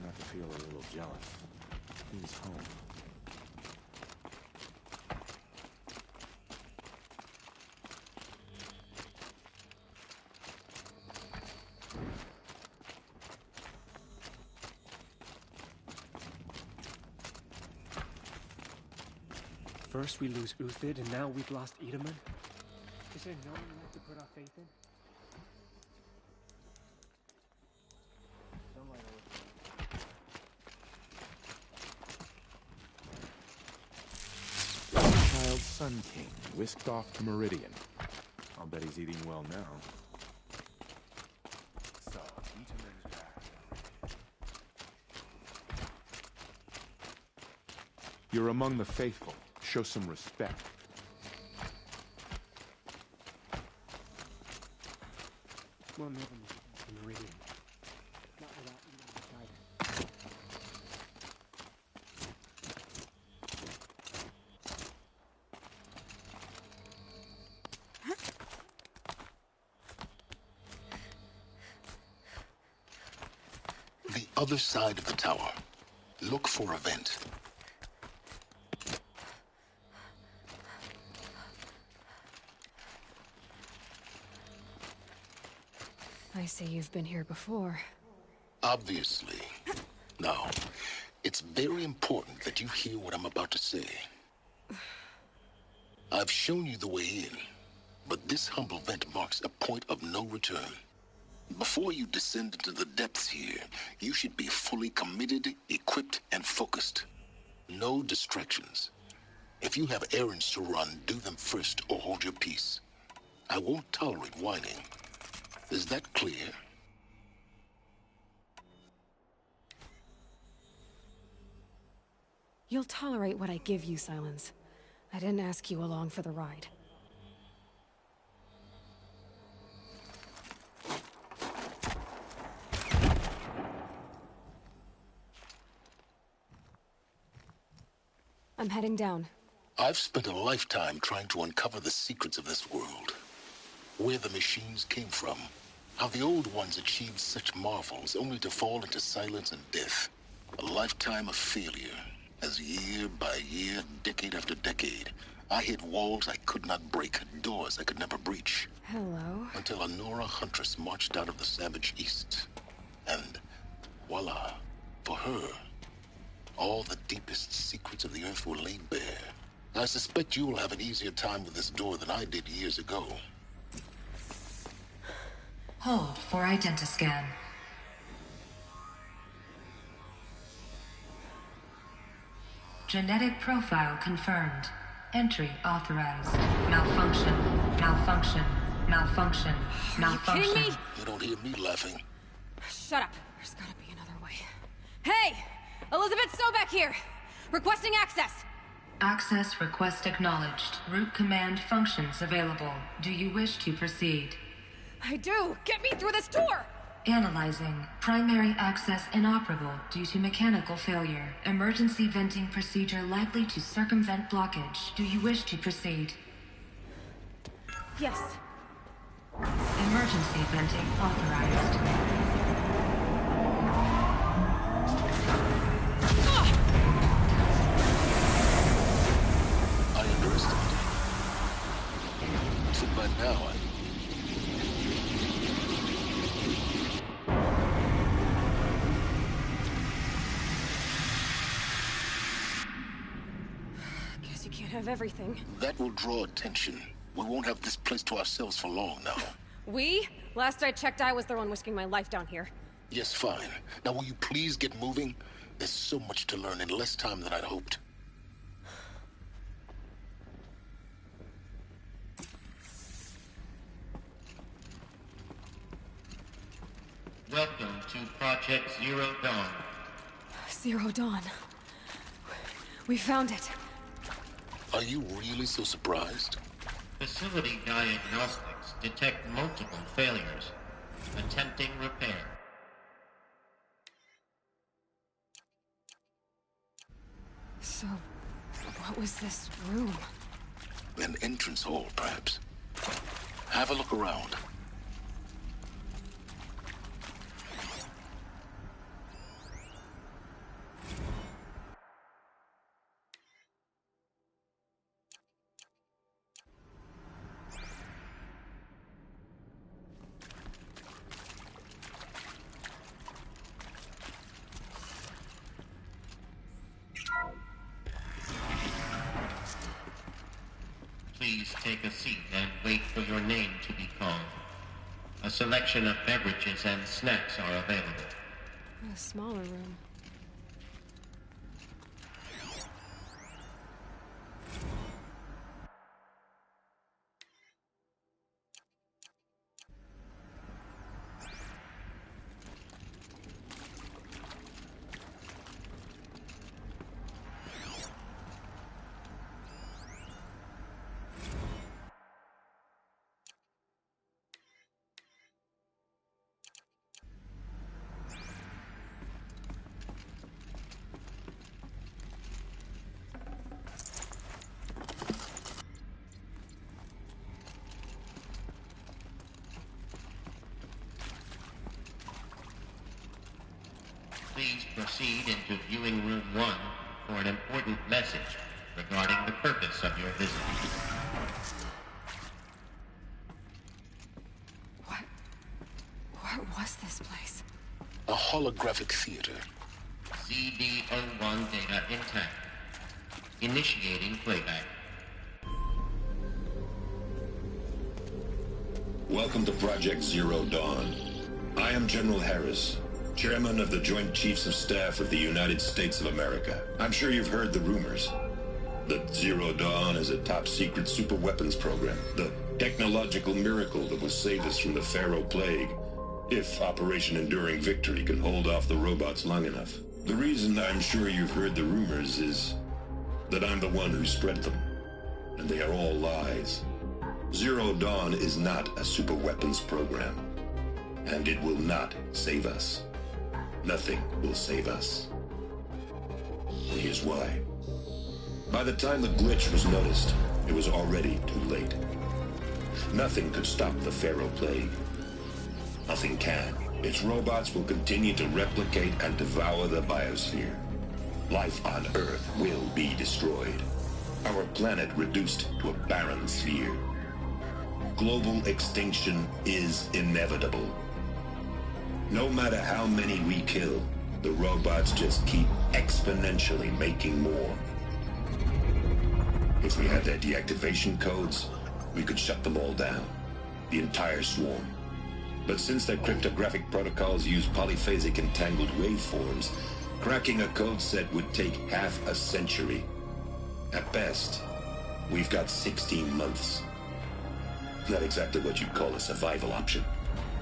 not to feel a little jealous. He's home. First we lose Uthid, and now we've lost Edaman? Is there no one left to put our faith in? Child Sun King, whisked off to Meridian. I'll bet he's eating well now. So, Edaman's back. You're among the faithful. Show some respect. We'll never make it to Meridian. Not without Edaman's guidance. The other side of the tower. Look for a vent. I see you've been here before. Obviously. Now, it's very important that you hear what I'm about to say. I've shown you the way in, but this humble vent marks a point of no return. Before you descend into the depths here, you should be fully committed, equipped, and focused. No distractions. If you have errands to run, do them first or hold your peace. I won't tolerate whining. Is that clear? You'll tolerate what I give you, Silence. I didn't ask you along for the ride. I'm heading down. I've spent a lifetime trying to uncover the secrets of this world. Where the machines came from. How the old ones achieved such marvels only to fall into silence and death. A lifetime of failure. As year by year, decade after decade, I hit walls I could not break, doors I could never breach. Hello? Until a Nora huntress marched out of the savage east. And voila, for her, all the deepest secrets of the earth were laid bare. I suspect you will have an easier time with this door than I did years ago. Hold for identiscan. Genetic profile confirmed. Entry authorized. Malfunction. Malfunction. Malfunction. Malfunction. Are you kidding me? You don't hear me laughing. Shut up. There's gotta be another way. Hey! Elizabeth Sobek here! Requesting access! Access request acknowledged. Root command functions available. Do you wish to proceed? I do! Get me through this door! Analyzing. Primary access inoperable due to mechanical failure. Emergency venting procedure likely to circumvent blockage. Do you wish to proceed? Yes. Emergency venting authorized. I understand. So by now, Guess you can't have everything. that will draw attention. We won't have this place to ourselves for long now. We? Last I checked, I was the one risking my life down here. Yes, fine. Now will you please get moving? There's so much to learn in less time than I'd hoped. Welcome to Project Zero Dawn. Zero Dawn. We found it. Are you really so surprised? Facility diagnostics detect multiple failures. Attempting repair. So, what was this room? An entrance hall, perhaps. Have a look around. take a seat and wait for your name to be called. A selection of beverages and snacks are available. A smaller room. Please proceed into viewing room 1 for an important message regarding the purpose of your visit. What was this place? A holographic theater. CD01 data intact. Initiating playback. Welcome to Project Zero Dawn. I am General Harris, Chairman of the Joint Chiefs of Staff of the United States of America. I'm sure you've heard the rumors. That Zero Dawn is a top-secret super-weapons program. The technological miracle that will save us from the Pharaoh Plague, if Operation Enduring Victory can hold off the robots long enough. The reason I'm sure you've heard the rumors is that I'm the one who spread them. And they are all lies. Zero Dawn is not a super-weapons program. And it will not save us. Nothing will save us. Here's why. By the time the glitch was noticed, it was already too late. Nothing could stop the Pharaoh Plague. Nothing can. Its robots will continue to replicate and devour the biosphere. Life on Earth will be destroyed. Our planet reduced to a barren sphere. Global extinction is inevitable. No matter how many we kill, the robots just keep exponentially making more. If we had their deactivation codes, we could shut them all down. The entire swarm. But since their cryptographic protocols use polyphasic entangled waveforms, cracking a code set would take half a century. At best, we've got 16 months. Not exactly what you'd call a survival option.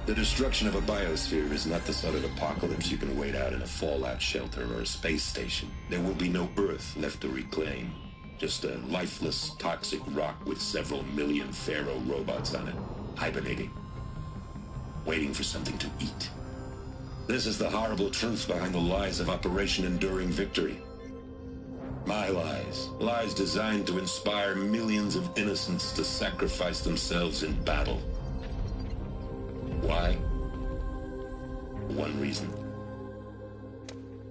The destruction of a biosphere is not the sort of apocalypse you can wait out in a fallout shelter or a space station. There will be no Earth left to reclaim. Just a lifeless, toxic rock with several million Pharaoh robots on it, hibernating. Waiting for something to eat. This is the horrible truth behind the lies of Operation Enduring Victory. My lies. Lies designed to inspire millions of innocents to sacrifice themselves in battle. Why? One reason.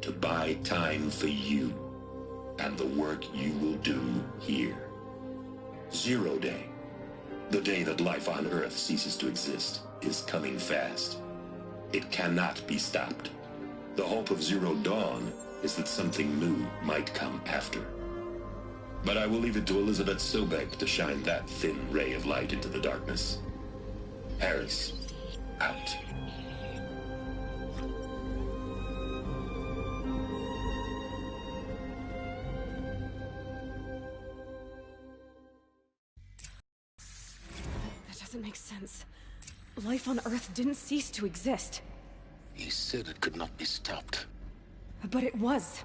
To buy time for you and the work you will do here. Zero Day, the day that life on Earth ceases to exist, is coming fast. It cannot be stopped. The hope of Zero Dawn is that something new might come after. But I will leave it to Elizabeth Sobek to shine that thin ray of light into the darkness. Harris, out. That doesn't make sense. Life on Earth didn't cease to exist. He said it could not be stopped. But it was.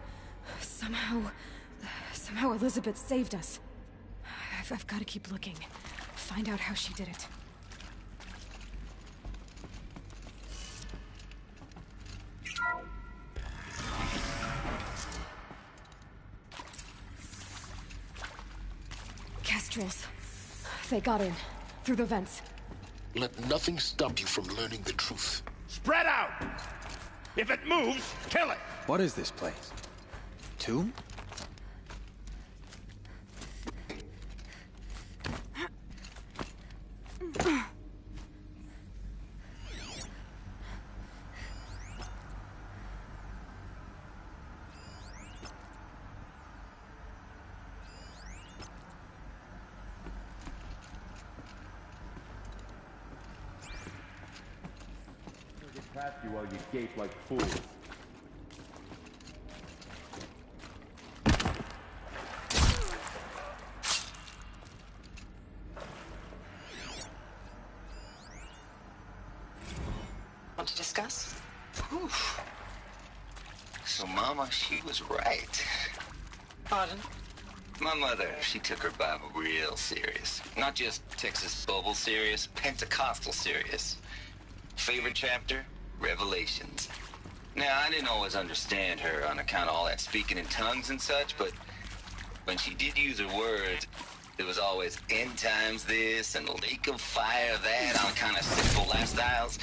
Somehow Elizabeth saved us. I've got to keep looking. Find out how she did it. Kestrels. They got in. Through the vents. Let nothing stop you from learning the truth. Spread out! If it moves, kill it! What is this place? Tomb? past you while you gape like fools. Want to discuss? Whew. So, Mama, she was right. Pardon? My mother, she took her Bible real serious. Not just Texas Bible serious, Pentecostal serious. Favorite chapter? Revelations. Now, I didn't always understand her on account of all that speaking in tongues and such, but when she did use her words, there was always end times this and lake of fire that on kind of simple lifestyles.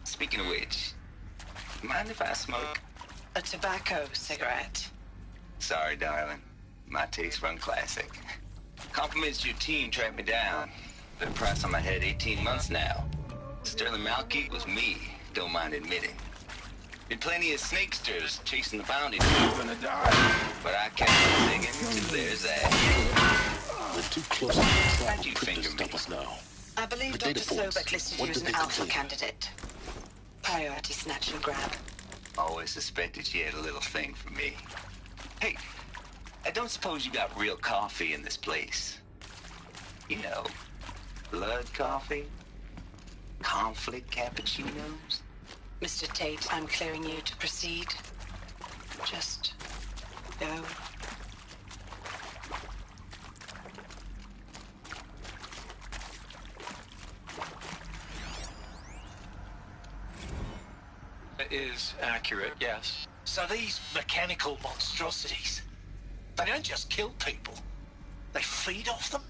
Speaking of which, mind if I smoke? A tobacco cigarette. Sorry, darling. My taste run classic. Compliments to your team tracked me down. Been a price on my head 18 months now. Sterling Malkeet was me, don't mind admitting. Been plenty of snakesters chasing the bounty. You're gonna die. But I kept on singing till there's that. We're too close to the trap. How'd you finger me? Stop us now. I believe The Dr. data points. Sobek listed What you as did an they alpha contain? candidate. Priority snatch and grab. Always suspected she had a little thing for me. Hey, I don't suppose you got real coffee in this place. You know, blood coffee? Conflict cappuccinos? Mr. Tate, I'm clearing you to proceed. Just go. Is accurate, yes. So these mechanical monstrosities, they don't just kill people. They feed off them?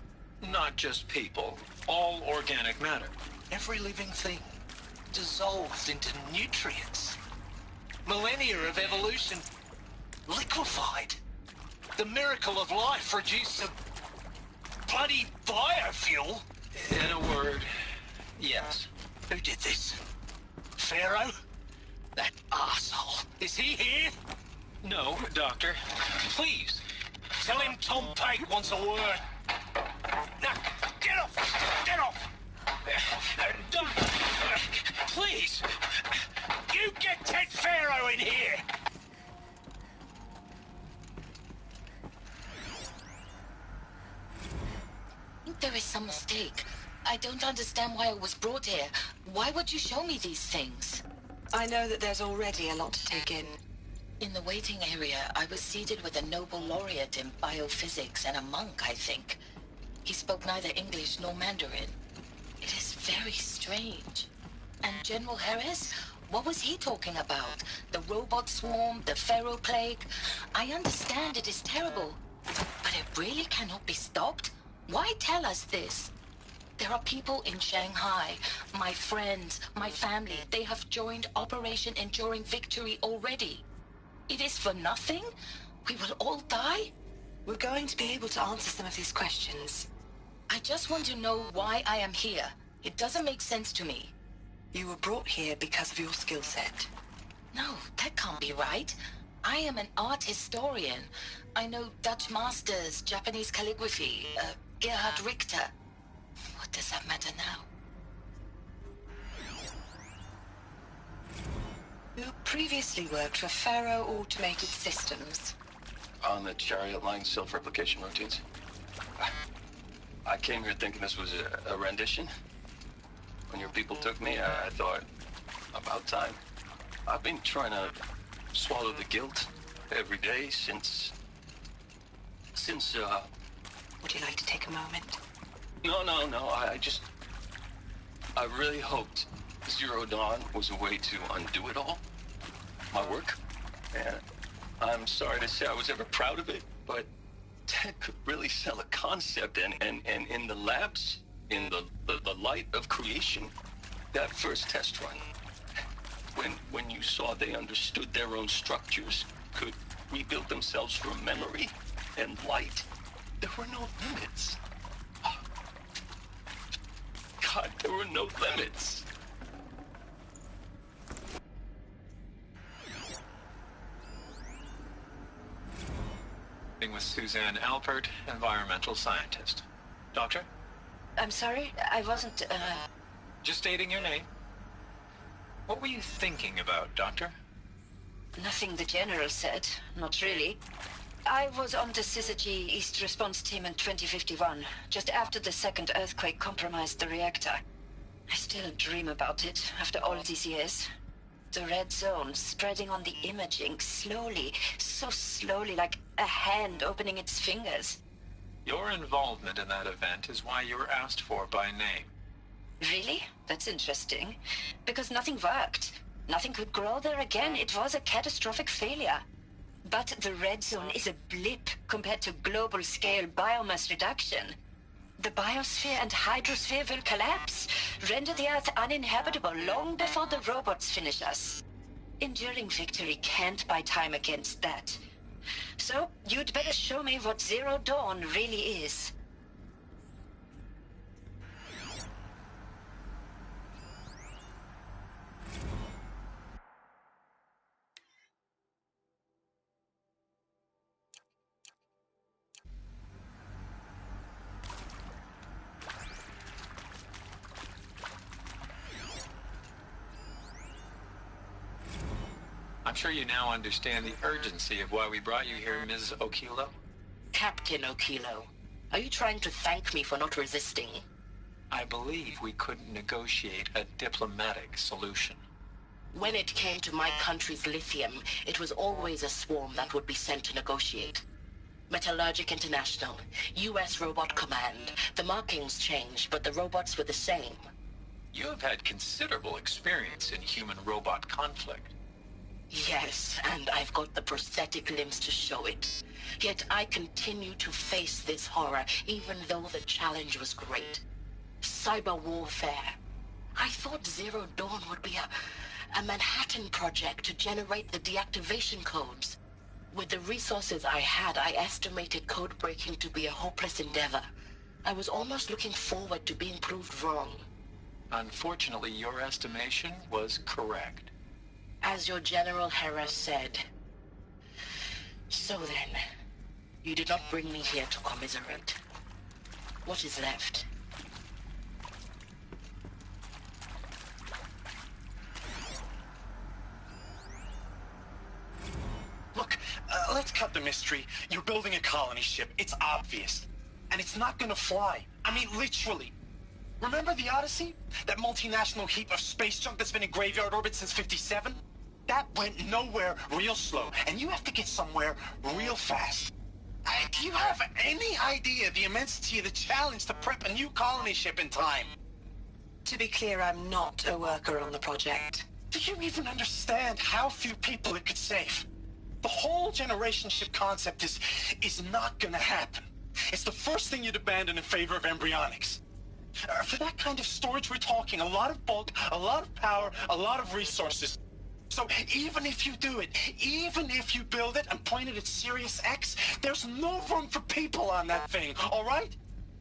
Not just people, all organic matter. Every living thing dissolved into nutrients. Millennia of evolution liquefied. The miracle of life reduced to bloody biofuel. In a word, yes. Who did this? Pharaoh? That arsehole. Is he here? No, Doctor. Please. Tell him Tom Pate wants a word. Now, get off! Get off! Doctor, please. You get Ted Pharaoh in here! I think there is some mistake. I don't understand why I was brought here. Why would you show me these things? I know that there's already a lot to take in. In the waiting area, I was seated with a Nobel laureate in biophysics and a monk, I think. He spoke neither English nor Mandarin. It is very strange. And General Harris? What was he talking about? The robot swarm, the Pharaoh plague? I understand it is terrible, but it really cannot be stopped? Why tell us this? There are people in Shanghai, my friends, my family. They have joined Operation Enduring Victory already. It is for nothing? We will all die? We're going to be able to answer some of these questions. I just want to know why I am here. It doesn't make sense to me. You were brought here because of your skill set. No, that can't be right. I am an art historian. I know Dutch masters, Japanese calligraphy, Gerhard Richter. What does that matter now? You previously worked for Pharaoh Automated Systems. On the chariot line self-replication routines. I came here thinking this was a rendition. When your people took me, I thought, about time. I've been trying to swallow the guilt every day since... Would you like to take a moment? No, I really hoped Zero Dawn was a way to undo it all. My work. And I'm sorry to say I was ever proud of it, but Ted could really sell a concept, and in the labs, in the light of creation, that first test run, when you saw they understood their own structures, could rebuild themselves from memory and light, there were no limits. God, there were no limits. With Suzanne Alpert, environmental scientist. Doctor? I'm sorry, I wasn't, Just stating your name. What were you thinking about, Doctor? Nothing the General said. Not really. I was on the Syzygy East Response Team in 2051, just after the second earthquake compromised the reactor. I still dream about it, after all these years. The red zone spreading on the imaging, slowly, so slowly, like a hand opening its fingers. Your involvement in that event is why you were asked for by name. Really? That's interesting. Because nothing worked. Nothing could grow there again. It was a catastrophic failure. But the red zone is a blip compared to global-scale biomass reduction. The biosphere and hydrosphere will collapse, render the Earth uninhabitable long before the robots finish us. Enduring victory can't buy time against that. So, you'd better show me what Zero Dawn really is. I'm sure you now understand the urgency of why we brought you here, Ms. Okilo. Captain Okilo, are you trying to thank me for not resisting? I believe we couldn't negotiate a diplomatic solution. When it came to my country's lithium, it was always a swarm that would be sent to negotiate. Metallurgic International, U.S. Robot Command. The markings changed, but the robots were the same. You have had considerable experience in human-robot conflict. Yes, and I've got the prosthetic limbs to show it. Yet I continue to face this horror, even though the challenge was great. Cyber warfare. I thought Zero Dawn would be a Manhattan project to generate the deactivation codes. With the resources I had, I estimated code breaking to be a hopeless endeavor. I was almost looking forward to being proved wrong. Unfortunately, your estimation was correct. As your General Hera said. So then, you did not bring me here to commiserate. What is left? Look, let's cut the mystery. You're building a colony ship. It's obvious. And it's not gonna fly. I mean, literally. Remember the Odyssey? That multinational heap of space junk that's been in graveyard orbit since '57? That went nowhere real slow, and you have to get somewhere real fast. Do you have any idea the immensity of the challenge to prep a new colony ship in time? To be clear, I'm not a worker on the project. Do you even understand how few people it could save? The whole generation ship concept is not gonna happen. It's the first thing you'd abandon in favor of embryonics. For that kind of storage, we're talking a lot of bulk, a lot of power, a lot of resources. So even if you do it, even if you build it and point it at Sirius X, there's no room for people on that thing, all right?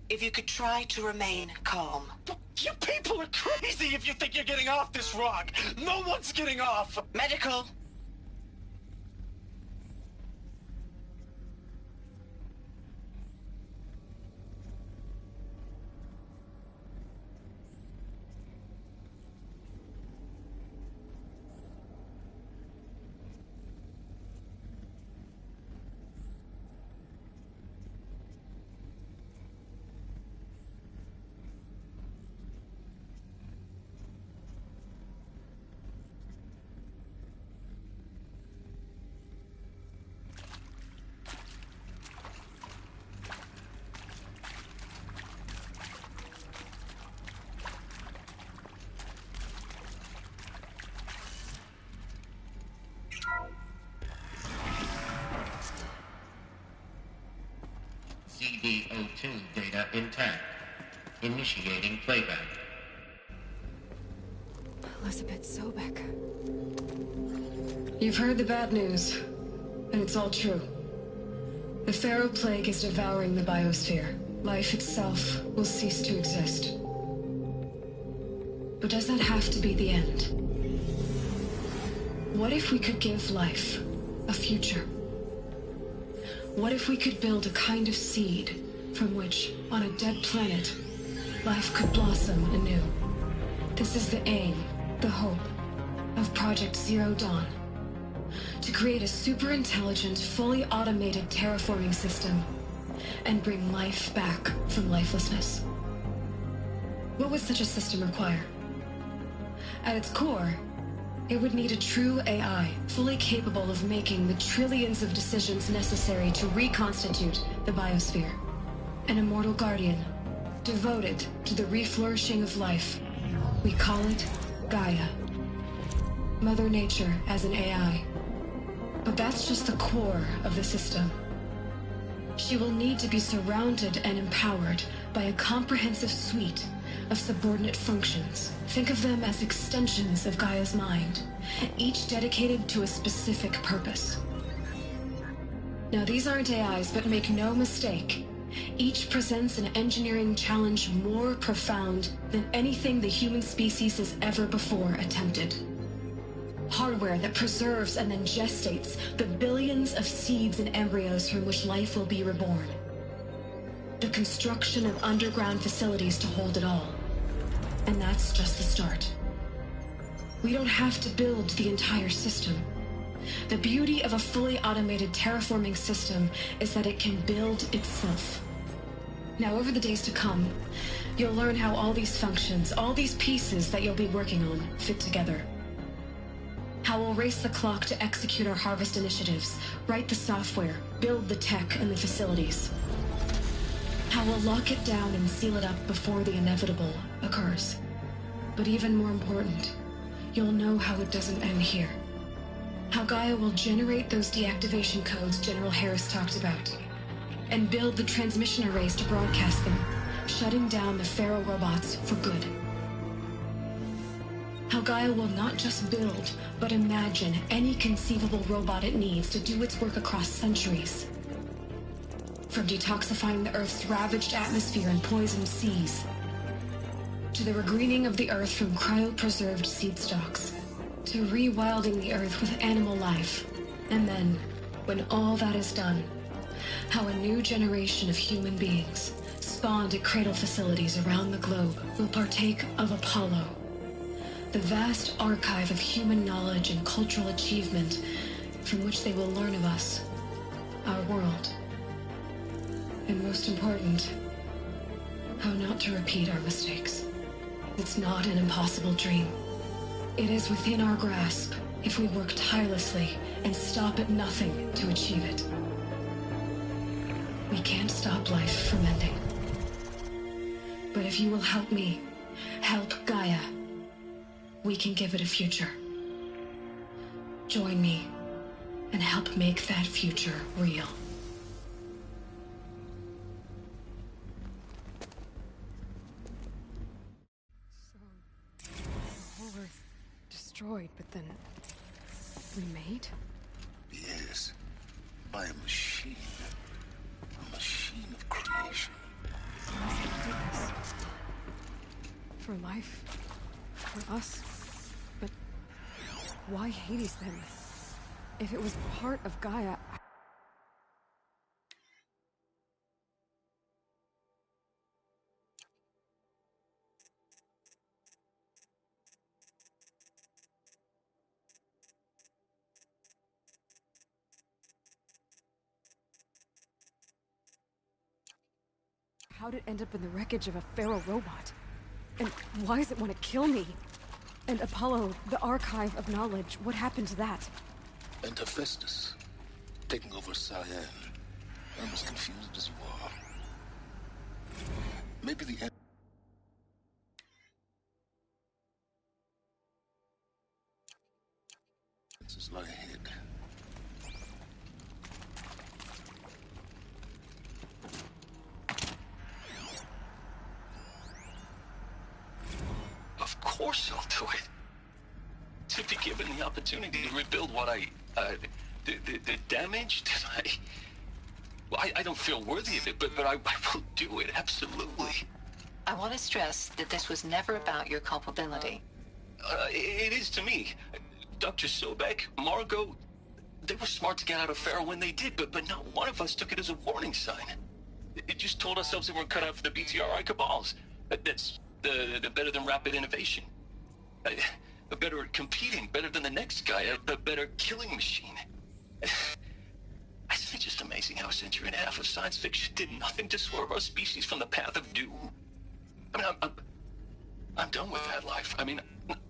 If you could try to remain calm. You people are crazy if you think you're getting off this rock. No one's getting off. Medical. CD02 data intact. Initiating playback. Elizabeth Sobek. You've heard the bad news, and it's all true. The Pharaoh Plague is devouring the biosphere. Life itself will cease to exist. But does that have to be the end? What if we could give life a future? What if we could build a kind of seed from which, on a dead planet, life could blossom anew? This is the aim, the hope. of Project Zero Dawn to create a super-intelligent, fully automated terraforming system and bring life back from lifelessness. What would such a system require? At its core, it would need a true AI, fully capable of making the trillions of decisions necessary to reconstitute the biosphere. An immortal guardian, devoted to the reflourishing of life. We call it Gaia. Mother Nature as an AI. But that's just the core of the system. She will need to be surrounded and empowered by a comprehensive suite of subordinate functions. Think of them as extensions of Gaia's mind, each dedicated to a specific purpose. Now, these aren't AIs, but make no mistake, each presents an engineering challenge more profound than anything the human species has ever before attempted. Hardware that preserves and then gestates the billions of seeds and embryos from which life will be reborn. The construction of underground facilities to hold it all. And that's just the start. We don't have to build the entire system. The beauty of a fully automated terraforming system is that it can build itself. Now, over the days to come, you'll learn how all these functions, all these pieces that you'll be working on, fit together. How we'll race the clock to execute our harvest initiatives, write the software, build the tech and the facilities. How we'll lock it down and seal it up before the inevitable occurs. But even more important, you'll know how it doesn't end here. How Gaia will generate those deactivation codes General Harris talked about, and build the transmission arrays to broadcast them, shutting down the Pharaoh robots for good. How Gaia will not just build, but imagine any conceivable robot it needs to do its work across centuries. From detoxifying the Earth's ravaged atmosphere and poisoned seas, to the regreening of the Earth from cryopreserved seed stalks, to rewilding the Earth with animal life. And then, when all that is done, how a new generation of human beings, spawned at cradle facilities around the globe, will partake of Apollo, the vast archive of human knowledge and cultural achievement from which they will learn of us, our world. And most important, how not to repeat our mistakes. It's not an impossible dream. It is within our grasp if we work tirelessly and stop at nothing to achieve it. We can't stop life from ending. But if you will help me, help Gaia, we can give it a future. Join me and help make that future real. So, the whole Earth destroyed, but then remade? Yes, by a machine. A machine of creation. Someone's gonna do this. For life. For us. But why Hades then? If it was part of Gaia... How'd it end up in the wreckage of a Pharaoh robot? And why does it want to kill me? And Apollo, the archive of knowledge, what happened to that? And Hephaestus, taking over Cyan. I'm as confused as you are. Maybe the answers lie ahead. Of course I'll do it. To be given the opportunity to rebuild what the damage that well, I don't feel worthy of it, but I will do it, absolutely. I want to stress that this was never about your culpability. It is to me. Dr. Sobek, Margot, they were smart to get out of Pharaoh when they did, but not one of us took it as a warning sign. It just told ourselves that we're cut out for the BTRI cabals. That's the better than rapid innovation. A better competing better than the next guy, a better killing machine. It's just amazing how a century and a half of science fiction did nothing to swerve our species from the path of doom. I mean, I'm done with that life. I mean,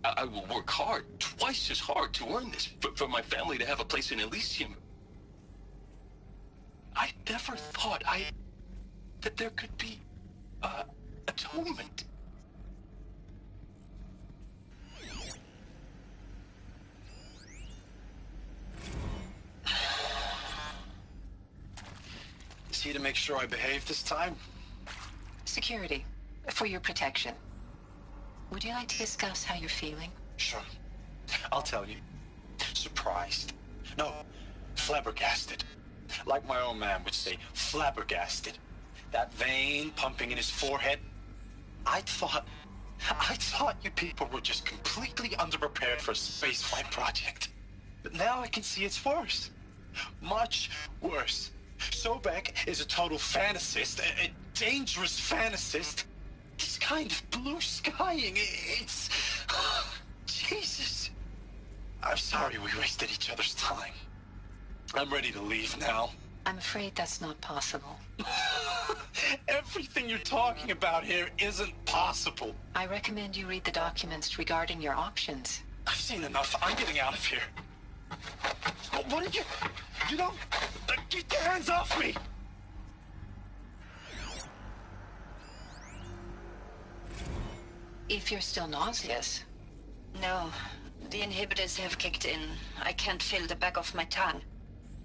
I will work hard, twice as hard, to earn this, for my family to have a place in Elysium. I never thought that there could be, atonement. Is he to make sure I behave this time? Security, for your protection. Would you like to discuss how you're feeling? Sure. I'll tell you. Surprised. No, flabbergasted. Like my own man would say, flabbergasted. That vein pumping in his forehead. I thought you people were just completely underprepared for a spaceflight project. But now I can see it's worse. Much worse. Sobek is a total fantasist, a dangerous fantasist. This kind of blue skying, it's... Jesus. I'm sorry we wasted each other's time. I'm ready to leave now. I'm afraid that's not possible. Everything you're talking about here isn't possible. I recommend you read the documents regarding your options. I've seen enough. I'm getting out of here. What did you... You don't... Get your hands off me! If you're still nauseous. No, the inhibitors have kicked in. I can't feel the back of my tongue.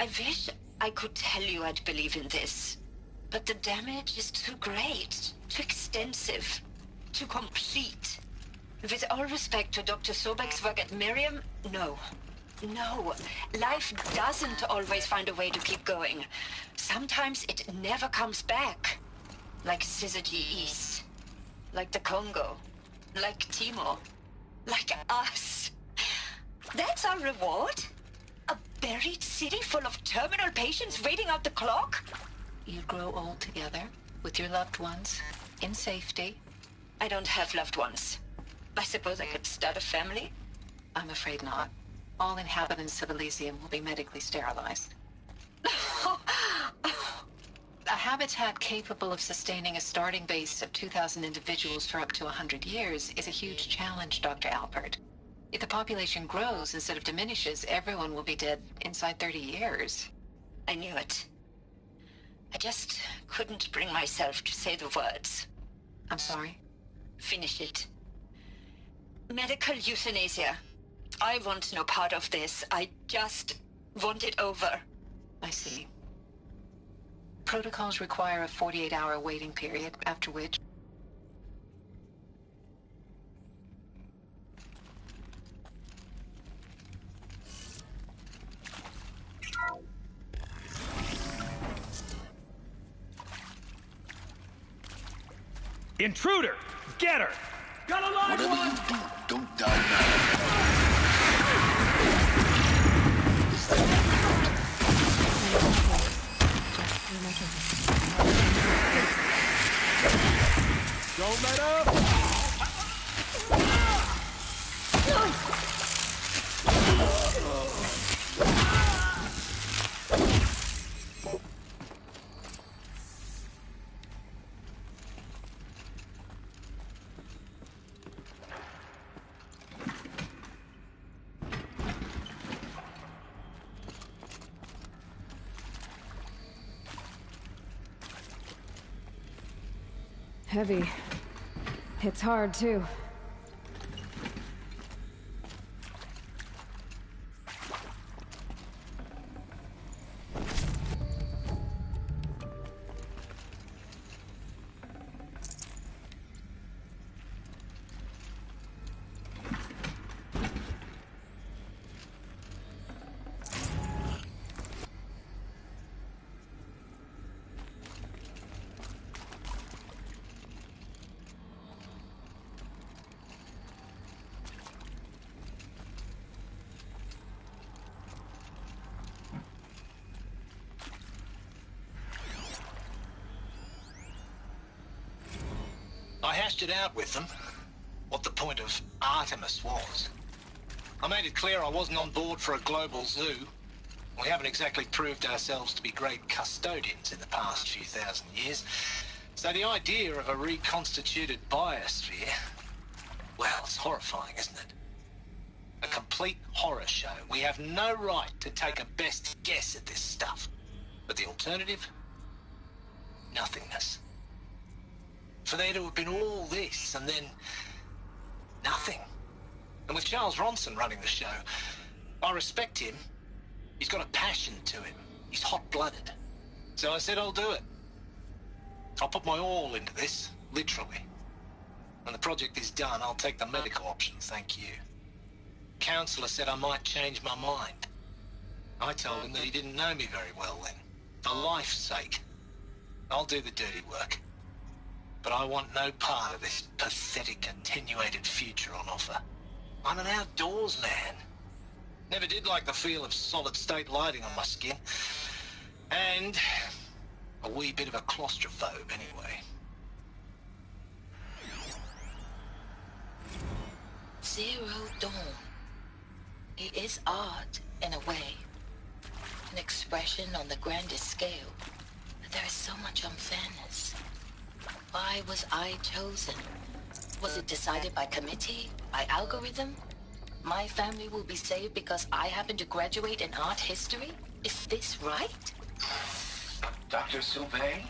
I wish I could tell you I'd believe in this. But the damage is too great, too extensive, too complete. With all respect to Dr. Sobek's work at Miriam, no. No, life doesn't always find a way to keep going. Sometimes it never comes back. Like Syzygy, like the Congo, like Timor, like us. That's our reward? A buried city full of terminal patients waiting out the clock? You grow old together, with your loved ones, in safety. I don't have loved ones. I suppose I could start a family? I'm afraid not. All inhabitants of Elysium will be medically sterilized. A habitat capable of sustaining a starting base of 2,000 individuals for up to 100 years is a huge challenge, Dr. Alpert. If the population grows instead of diminishes, everyone will be dead inside 30 years. I knew it. I just couldn't bring myself to say the words. I'm sorry? Finish it. Medical euthanasia. I want no part of this. I just want it over. I see. Protocols require a 48-hour waiting period, after which... Intruder! Get her! Got a live Whatever one! you do, don't die now. Don't let up! Heavy. Hits hard, too. I hashed it out with them, what the point of Artemis was. I made it clear I wasn't on board for a global zoo. We haven't exactly proved ourselves to be great custodians in the past few thousand years. So the idea of a reconstituted biosphere, well, it's horrifying, isn't it? A complete horror show. We have no right to take a best guess at this stuff. But the alternative? Nothingness. For there to have been all this and then nothing. And with Charles Ronson running the show, I respect him. He's got a passion to him. He's hot-blooded. So I said I'll do it. I'll put my all into this, literally. When the project is done, I'll take the medical option, thank you. Counselor said I might change my mind. I told him that he didn't know me very well then. For life's sake. I'll do the dirty work. But I want no part of this pathetic, attenuated future on offer. I'm an outdoors man. Never did like the feel of solid-state lighting on my skin. And a wee bit of a claustrophobe, anyway. Zero Dawn. It is art, in a way. An expression on the grandest scale. But there is so much unfairness. Why was I chosen? Was it decided by committee? By algorithm? My family will be saved because I happen to graduate in art history? Is this right? Dr. Sauvé?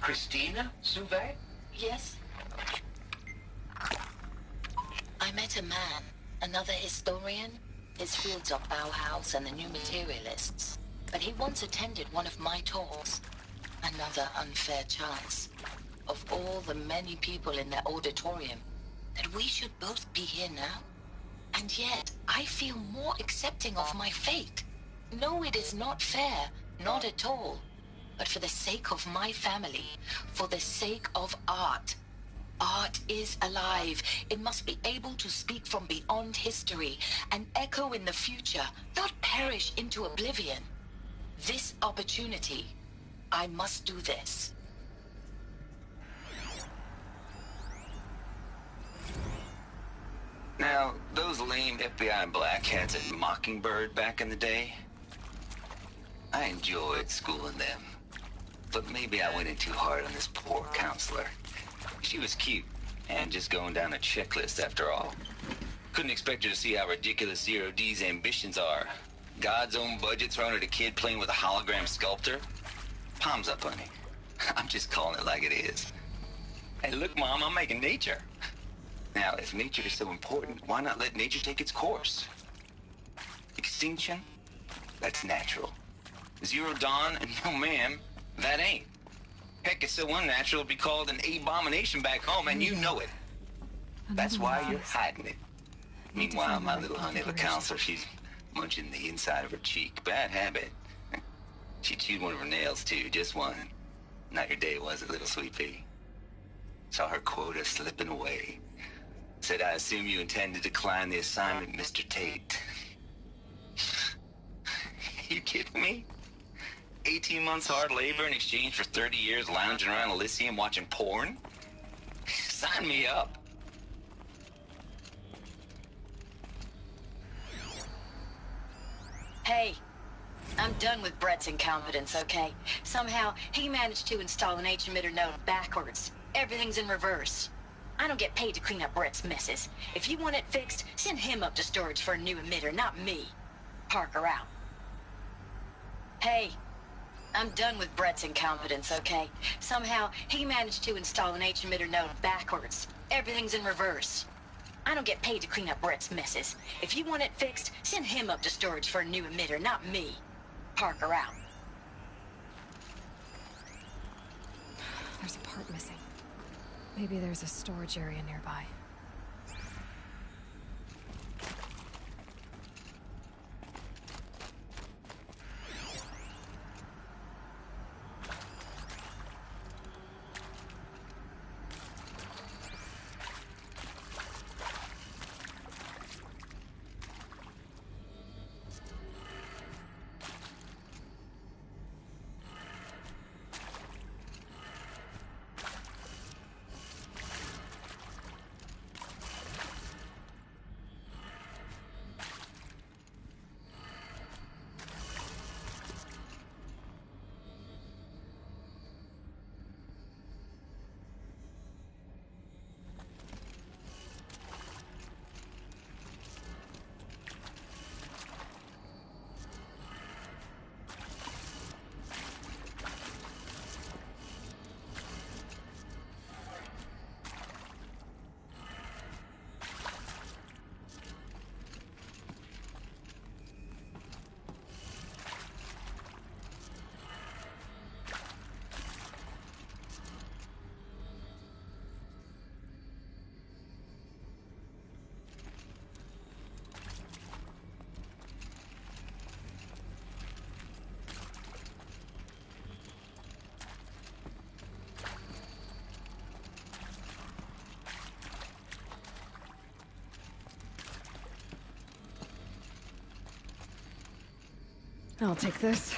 Christina Sauvé? Yes. I met a man, another historian. His fields are Bauhaus and the New Materialists. But he once attended one of my talks. Another unfair chance. Of all the many people in that auditorium, that we should both be here now? And yet, I feel more accepting of my fate. No, it is not fair. Not at all. But for the sake of my family, for the sake of art. Art is alive. It must be able to speak from beyond history and echo in the future, not perish into oblivion. This opportunity, I must do this. Now, those lame FBI black hats at Mockingbird back in the day, I enjoyed schooling them. But maybe I went in too hard on this poor counselor. She was cute, and just going down a checklist after all. Couldn't expect her to see how ridiculous Zero D's ambitions are. God's own budget thrown at a kid playing with a hologram sculptor? Palms up, honey. I'm just calling it like it is. Hey, look, Mom, I'm making nature. Now, if nature is so important, why not let nature take its course? Extinction? That's natural. Zero Dawn? No, ma'am, that ain't. Heck, it's so unnatural it'd be called an abomination back home, and you know it. That's why you're hiding it. Meanwhile, my little honey of a counselor, she's munching the inside of her cheek. Bad habit. She chewed one of her nails, too, just one. Not your day, was it, little sweet pea? Saw her quota slipping away. Said, I assume you intend to decline the assignment, Mr. Tate. You kidding me? 18 months hard labor in exchange for 30 years lounging around Elysium watching porn? Sign me up. Hey, I'm done with Brett's incompetence, okay? Somehow, he managed to install an H-emitter node backwards. Everything's in reverse. I don't get paid to clean up Brett's messes. If you want it fixed, send him up to storage for a new emitter, not me. Parker out. Hey, I'm done with Brett's incompetence, okay? Somehow, he managed to install an H-emitter node backwards. Everything's in reverse. I don't get paid to clean up Brett's messes. If you want it fixed, send him up to storage for a new emitter, not me. Parker out. There's a part missing. Maybe there's a storage area nearby. I'll take this.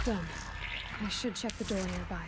Done. I should check the door nearby.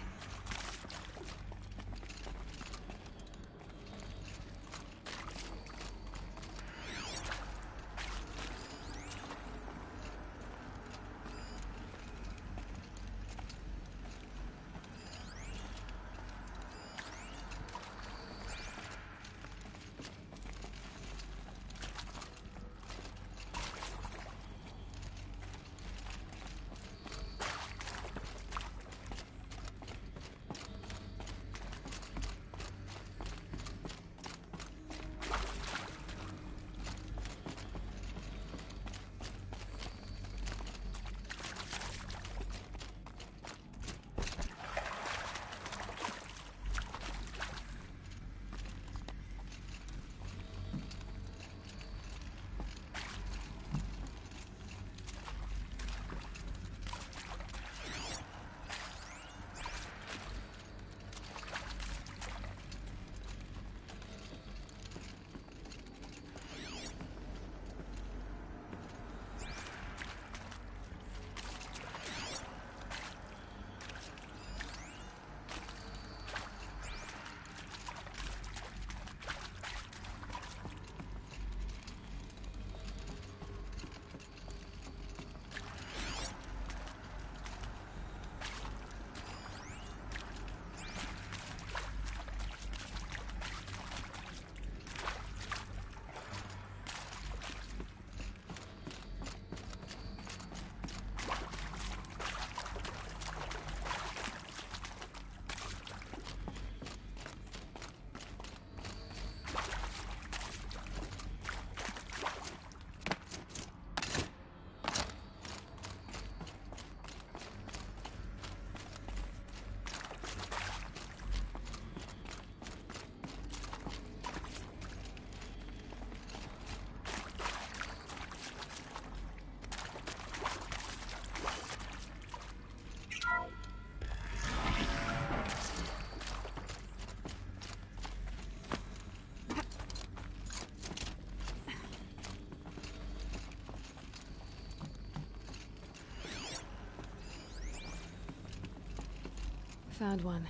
Found one.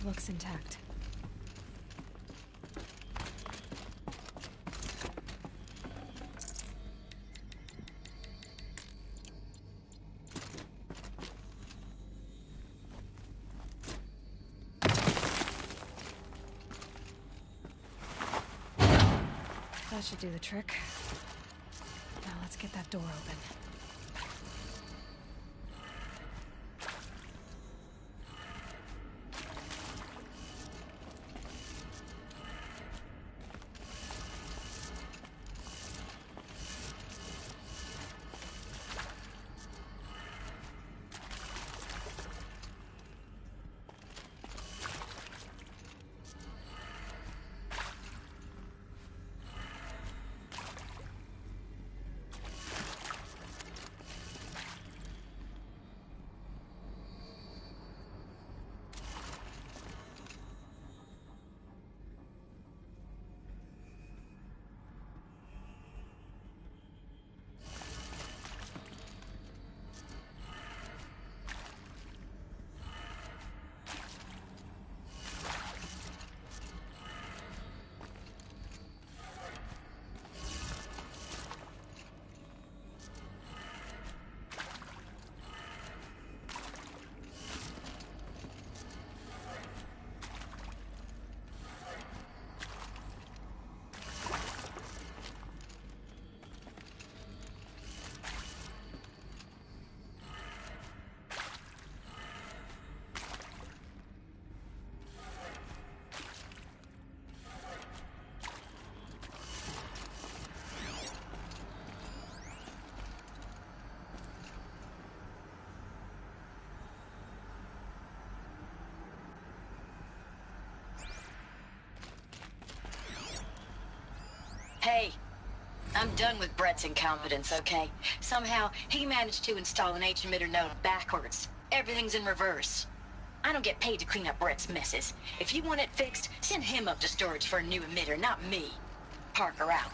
Looks intact. That should do the trick. Now let's get that door open. I'm done with Brett's incompetence, okay? Somehow, he managed to install an H-emitter node backwards. Everything's in reverse. I don't get paid to clean up Brett's messes. If you want it fixed, send him up to storage for a new emitter, not me. Parker out.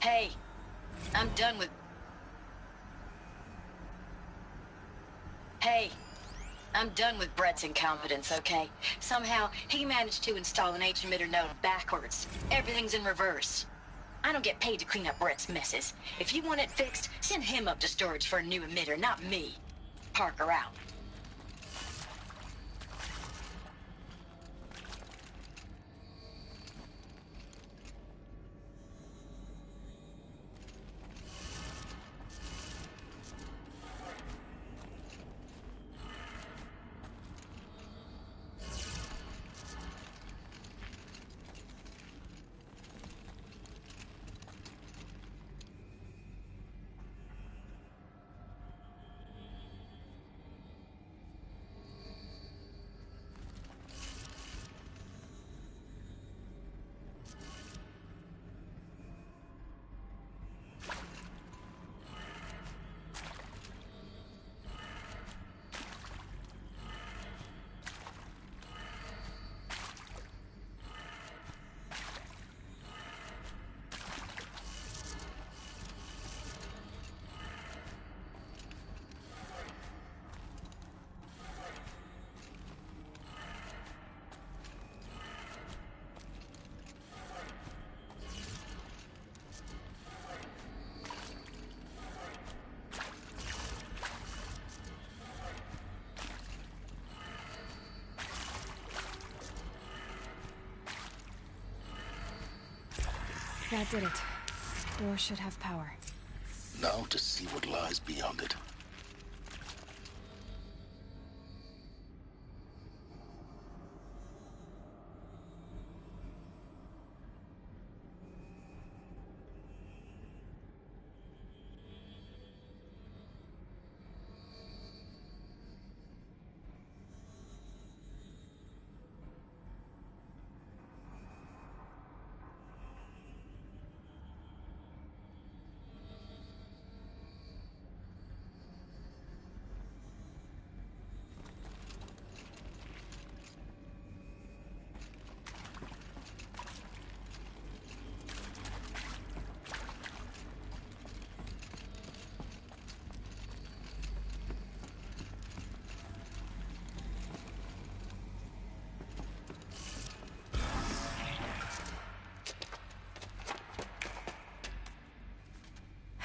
Hey, I'm done with... Hey, I'm done with Brett's incompetence, okay? Somehow, he managed to install an H-emitter node backwards. Everything's in reverse. I don't get paid to clean up Brett's messes. If you want it fixed, send him up to storage for a new emitter, not me. Parker out. That did it. Door should have power. Now to see what lies beyond it.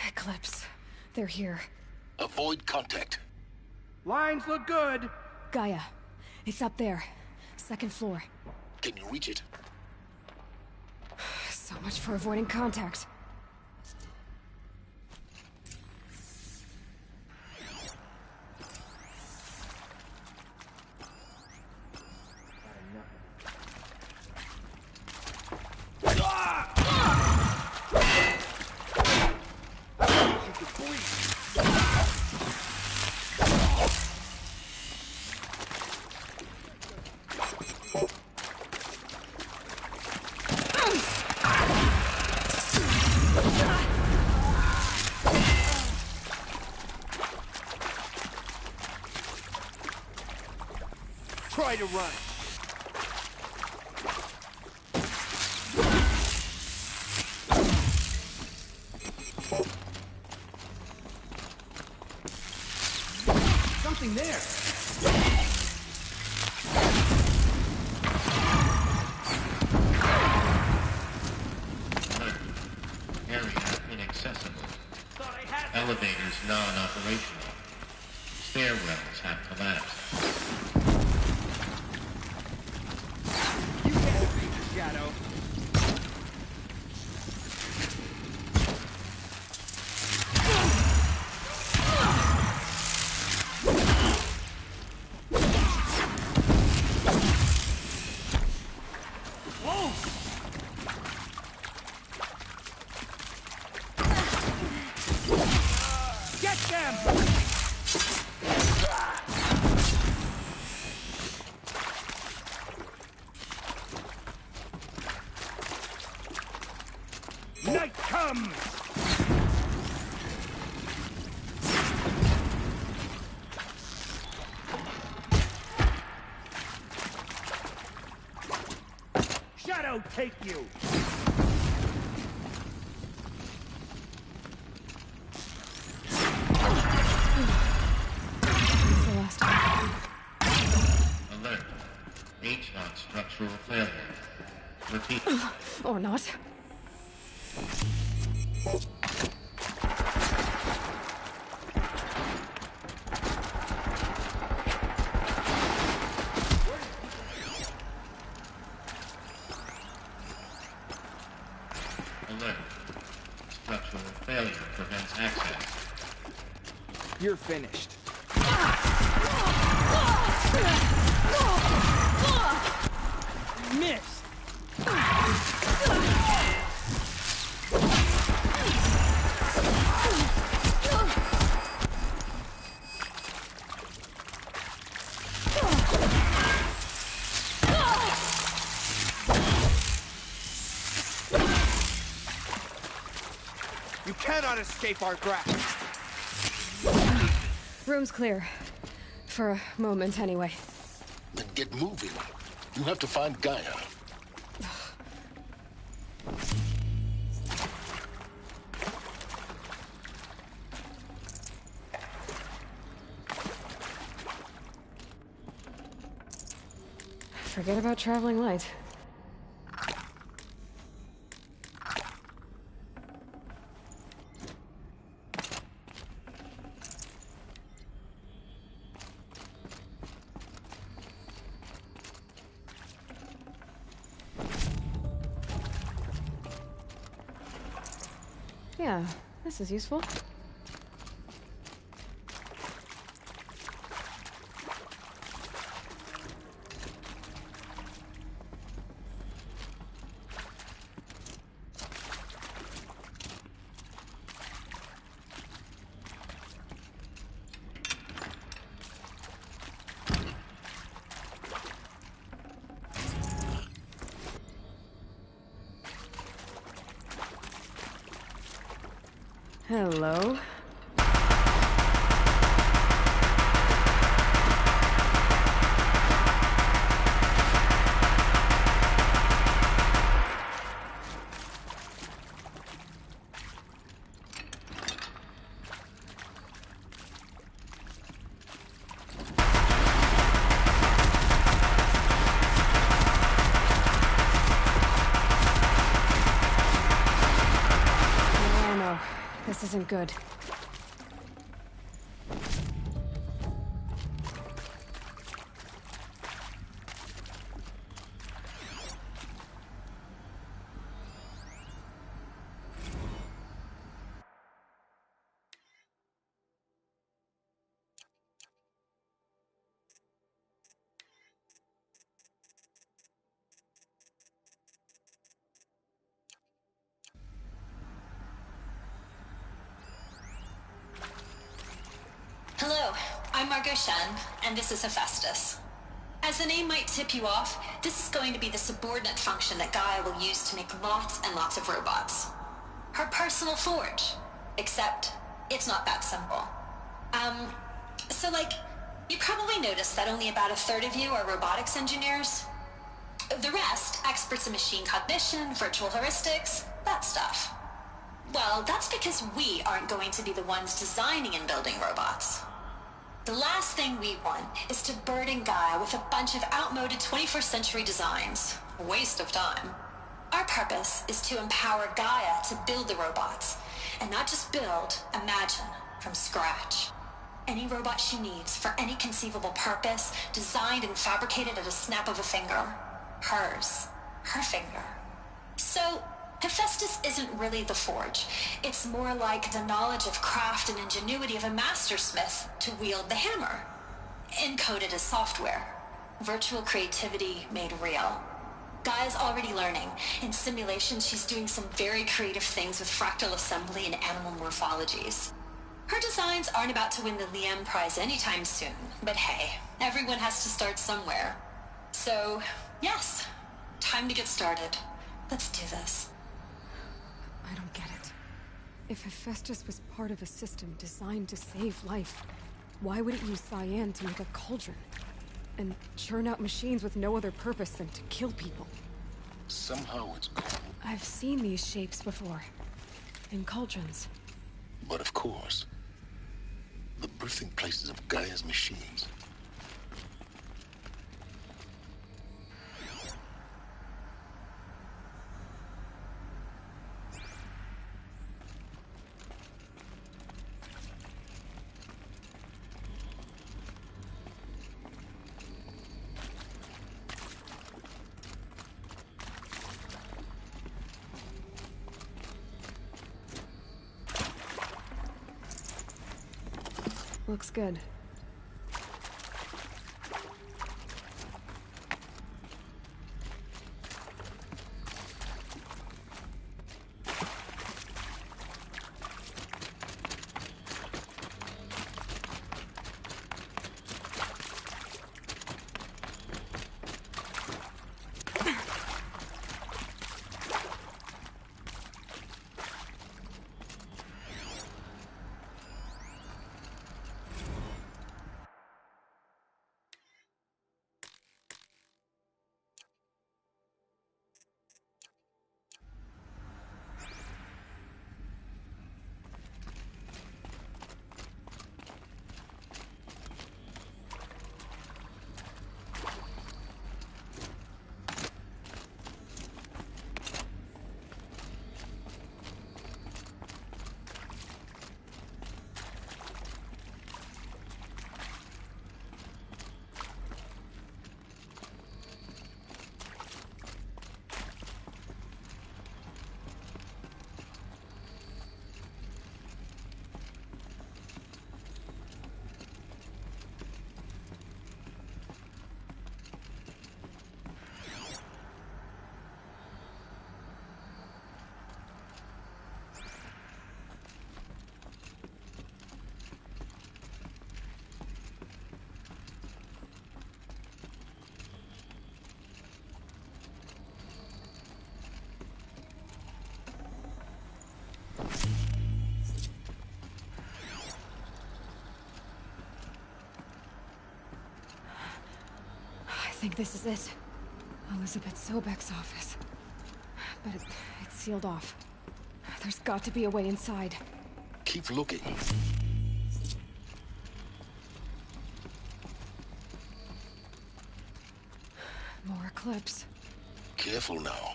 Eclipse. They're here. Avoid contact. Lines look good. Gaia. It's up there. Second floor. Can you reach it? So much for avoiding contact. Try to run. Something there. Area inaccessible. Elevators non-operational. Stairwells have collapsed. You can't beat the shadow. Get them! Night comes! Shadow take you! It's the last one. Alert. HVAC structural failure. Repeat. Or not. Alert. Structural failure prevents access. You're finished. Missed! You cannot escape our grasp! Room's clear. For a moment, anyway. Then get moving. You have to find Gaia. Forget about traveling light. Yeah, this is useful. Hello. No, this isn't good. Hello, I'm Margot Shen, and this is Hephaestus. As the name might tip you off, this is going to be the subordinate function that Gaia will use to make lots and lots of robots. Her personal forge. Except, it's not that simple. You probably noticed that only about a third of you are robotics engineers. The rest, experts in machine cognition, virtual heuristics, that stuff. Well, that's because we aren't going to be the ones designing and building robots. The last thing we want is to burden Gaia with a bunch of outmoded 21st century designs. A waste of time. Our purpose is to empower Gaia to build the robots, and not just build, imagine, from scratch. Any robot she needs for any conceivable purpose, designed and fabricated at a snap of a finger. Hers. Her finger. So, Hephaestus isn't really the forge. It's more like the knowledge of craft and ingenuity of a mastersmith to wield the hammer. Encoded as software. Virtual creativity made real. Gaia's already learning. In simulation, she's doing some very creative things with fractal assembly and animal morphologies. Her designs aren't about to win the Liam Prize anytime soon, but hey, everyone has to start somewhere. So, yes, time to get started. Let's do this. I don't get it. If Hephaestus was part of a system designed to save life, why would it use cyan to make a cauldron? And churn out machines with no other purpose than to kill people? Somehow it's cool. I've seen these shapes before. In cauldrons. But of course, the birthing places of Gaia's machines. Looks good. think this is it. Elizabeth Sobek's office. But it's sealed off. There's got to be a way inside. Keep looking. More clips. Careful now.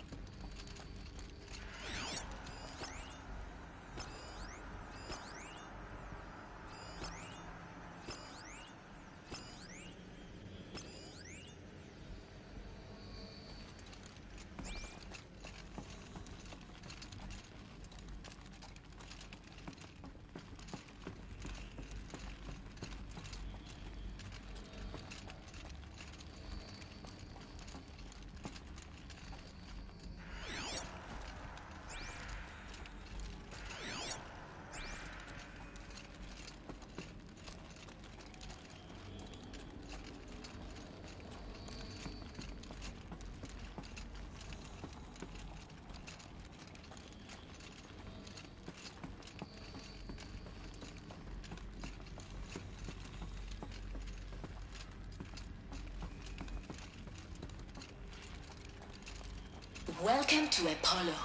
Welcome to Apollo,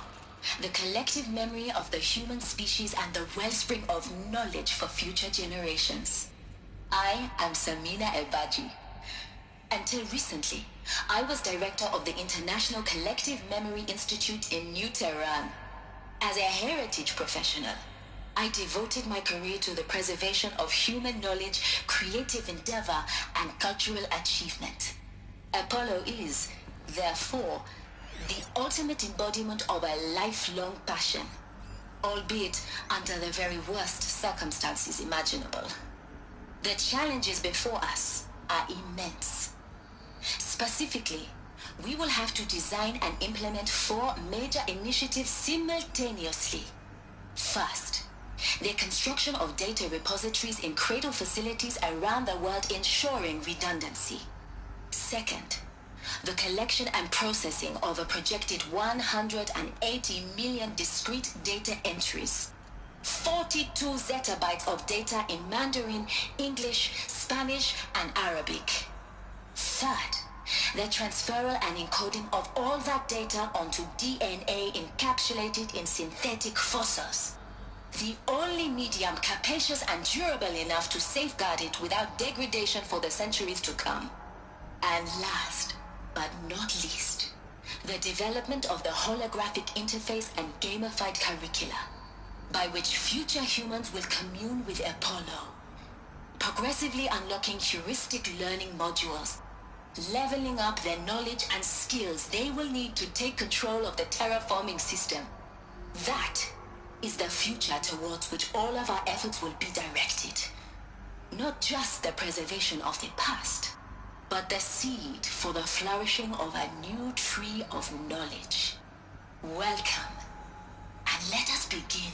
the collective memory of the human species and the wellspring of knowledge for future generations. I am Samina Elbaji. Until recently, I was director of the International Collective Memory Institute in New Tehran. As a heritage professional, I devoted my career to the preservation of human knowledge, creative endeavor, and cultural achievement. Apollo is, therefore, the ultimate embodiment of a lifelong passion, albeit under the very worst circumstances imaginable. The challenges before us are immense. Specifically, we will have to design and implement 4 major initiatives simultaneously. First, the construction of data repositories in cradle facilities around the world, ensuring redundancy. Second, the collection and processing of a projected 180 million discrete data entries, 42 zettabytes of data in Mandarin, English, Spanish, and Arabic. Third, the transferal and encoding of all that data onto DNA encapsulated in synthetic fossils, the only medium capacious and durable enough to safeguard it without degradation for the centuries to come. And last, but not least, the development of the holographic interface and gamified curricula, by which future humans will commune with Apollo, progressively unlocking heuristic learning modules, leveling up their knowledge and skills they will need to take control of the terraforming system. That is the future towards which all of our efforts will be directed. Not just the preservation of the past, but the seed for the flourishing of a new tree of knowledge. Welcome, and let us begin.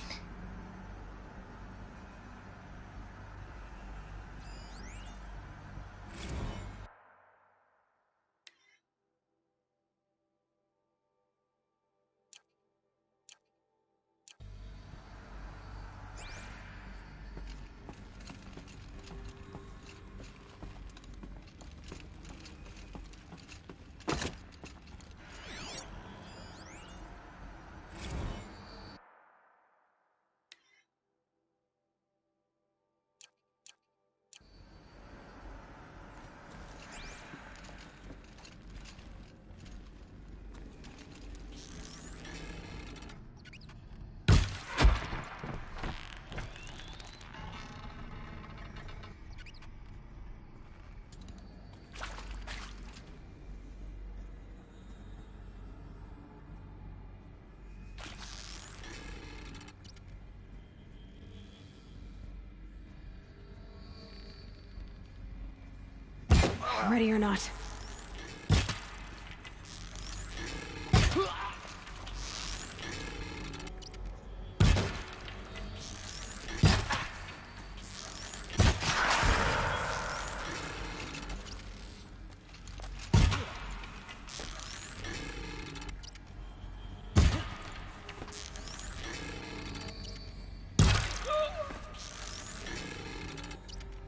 Ready or not.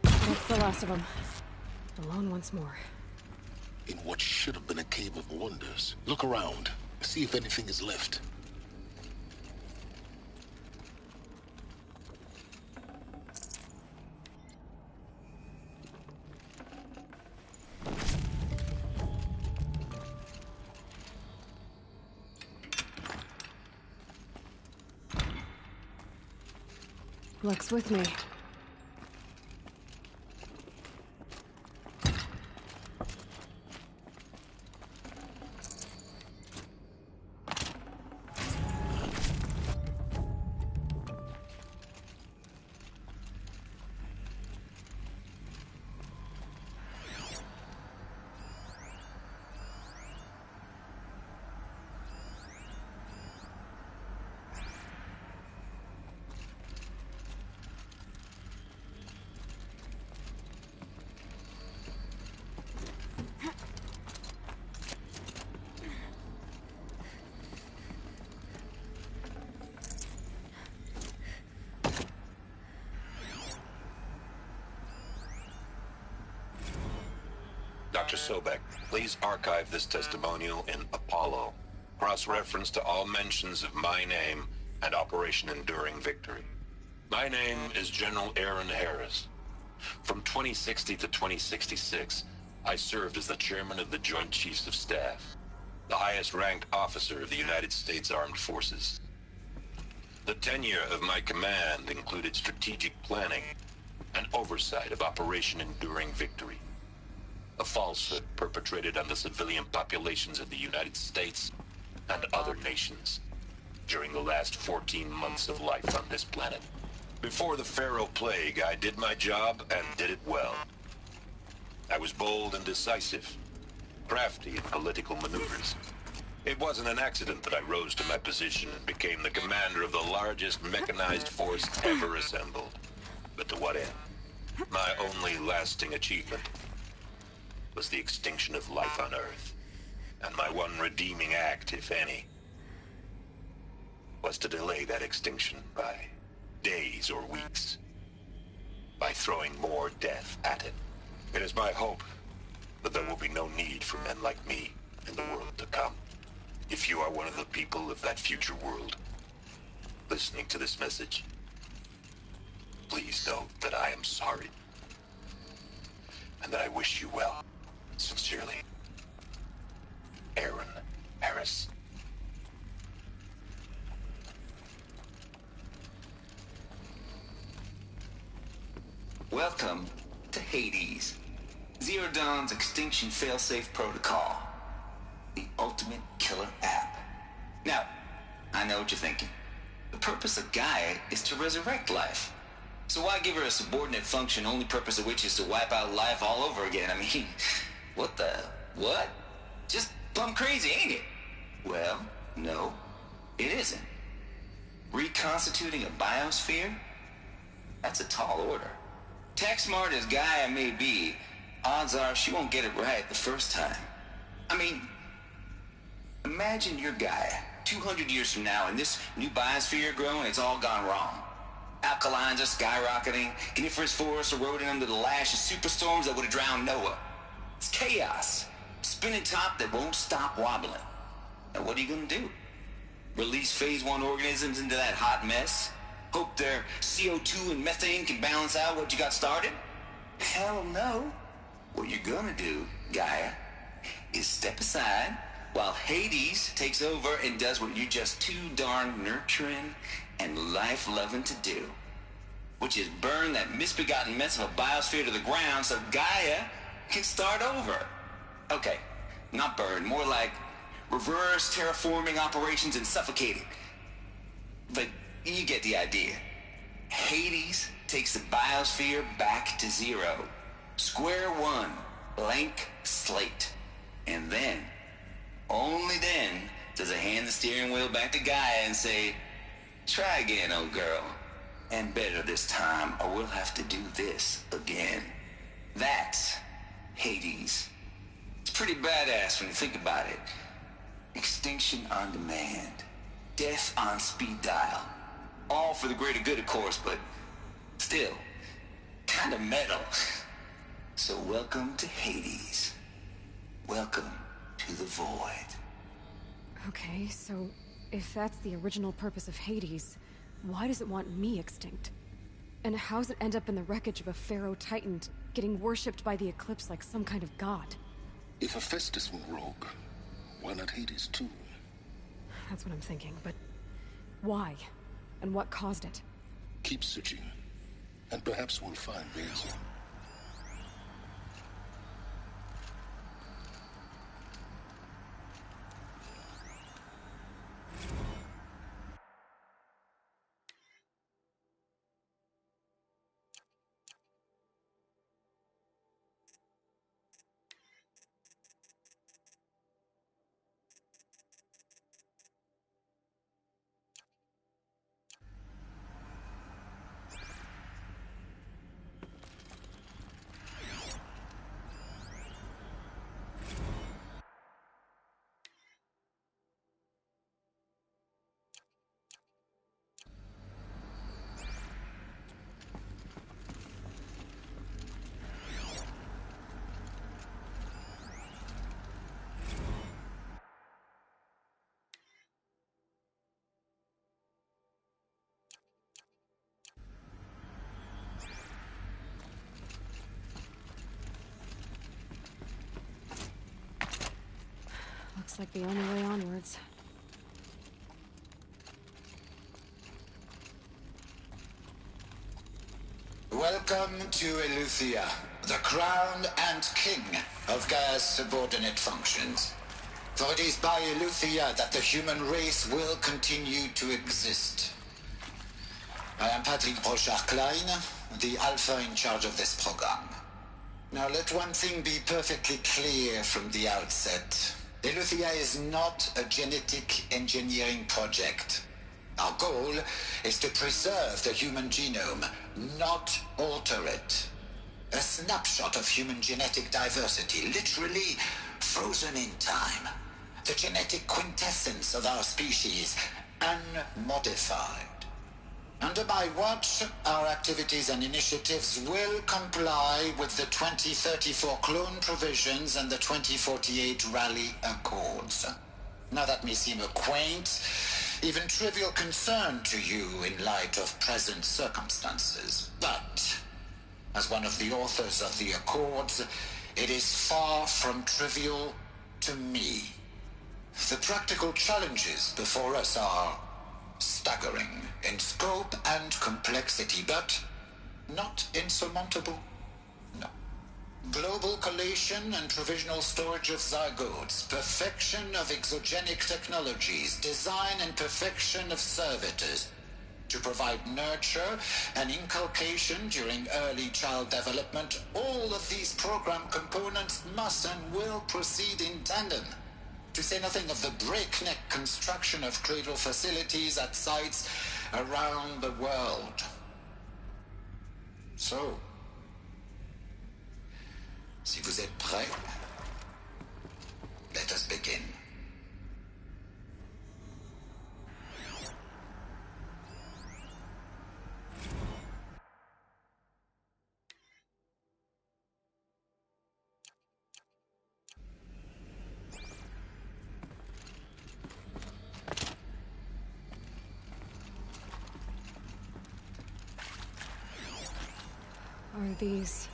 That's the last of them. Alone once more. in what should have been a cave of wonders. Look around. See if anything is left. Luck's with me. Dr. Sobek, please archive this testimonial in Apollo. Cross-reference to all mentions of my name and Operation Enduring Victory. My name is General Aaron Harris. From 2060 to 2066, I served as the chairman of the Joint Chiefs of Staff, the highest-ranked officer of the United States Armed Forces. The tenure of my command included strategic planning and oversight of Operation Enduring Victory, a falsehood perpetrated on the civilian populations of the United States and other nations during the last 14 months of life on this planet. Before the Pharaoh Plague, I did my job and did it well. I was bold and decisive, crafty in political maneuvers. It wasn't an accident that I rose to my position and became the commander of the largest mechanized force ever assembled. But to what end? My only lasting achievement was the extinction of life on Earth. And my one redeeming act, if any, was to delay that extinction by days or weeks, by throwing more death at it. It is my hope that there will be no need for men like me in the world to come. If you are one of the people of that future world listening to this message, please know that I am sorry and that I wish you well. Sincerely, Aaron Harris. Welcome to Hades, Zero Dawn's extinction failsafe protocol, the ultimate killer app. Now, I know what you're thinking. The purpose of Gaia is to resurrect life. So why give her a subordinate function, only purpose of which is to wipe out life all over again? I mean, what? Just plumb crazy, ain't it? Well, no, it isn't. Reconstituting a biosphere? That's a tall order. Tech smart as Gaia may be, odds are she won't get it right the first time. I mean, imagine you're Gaia, 200 years from now, and this new biosphere growing, it's all gone wrong. Alkalines are skyrocketing, coniferous forests eroding under the lash of superstorms that would have drowned Noah. It's chaos. Spinning top that won't stop wobbling. Now what are you gonna do? Release phase 1 organisms into that hot mess? Hope their CO2 and methane can balance out what you got started? Hell no. What you're gonna do, Gaia, is step aside while Hades takes over and does what you're just too darn nurturing and life-loving to do, which is burn that misbegotten mess of a biosphere to the ground so Gaia can start over. Okay, not burn, more like reverse terraforming operations and suffocating. But you get the idea. Hades takes the biosphere back to zero. Square one, blank slate. And then, only then, does it hand the steering wheel back to Gaia and say, try again, old girl. And better this time, or we'll have to do this again. That's Hades. It's pretty badass when you think about it. Extinction on demand. Death on speed dial. All for the greater good, of course, but still, kind of metal. So welcome to Hades. Welcome to the Void. Okay, so if that's the original purpose of Hades, why does it want me extinct? And how's it end up in the wreckage of a pharaoh titan, getting worshipped by the Eclipse like some kind of god? If Hephaestus went rogue, why not Hades too? That's what I'm thinking, but why? And what caused it? Keep searching, and perhaps we'll find the answer. Looks like the only way onwards. Welcome to Eleuthia, the crown and king of Gaia's subordinate functions. For it is by Eleuthia that the human race will continue to exist. I am Patrick Brochard-Klein, the Alpha in charge of this program. Now let one thing be perfectly clear from the outset. Eleuthia is not a genetic engineering project. Our goal is to preserve the human genome, not alter it. A snapshot of human genetic diversity, literally frozen in time. The genetic quintessence of our species, unmodified. Under my watch, our activities and initiatives will comply with the 2034 clone provisions and the 2048 Rally Accords. Now that may seem a quaint, even trivial concern to you in light of present circumstances, but as one of the authors of the Accords, it is far from trivial to me. The practical challenges before us are staggering in scope and complexity, but not insurmountable. No. Global collation and provisional storage of zygotes, perfection of exogenic technologies, design and perfection of servitors to provide nurture and inculcation during early child development. All of these program components must and will proceed in tandem. To say nothing of the breakneck construction of cradle facilities at sites around the world. So, si vous êtes prêts, let us begin. Are these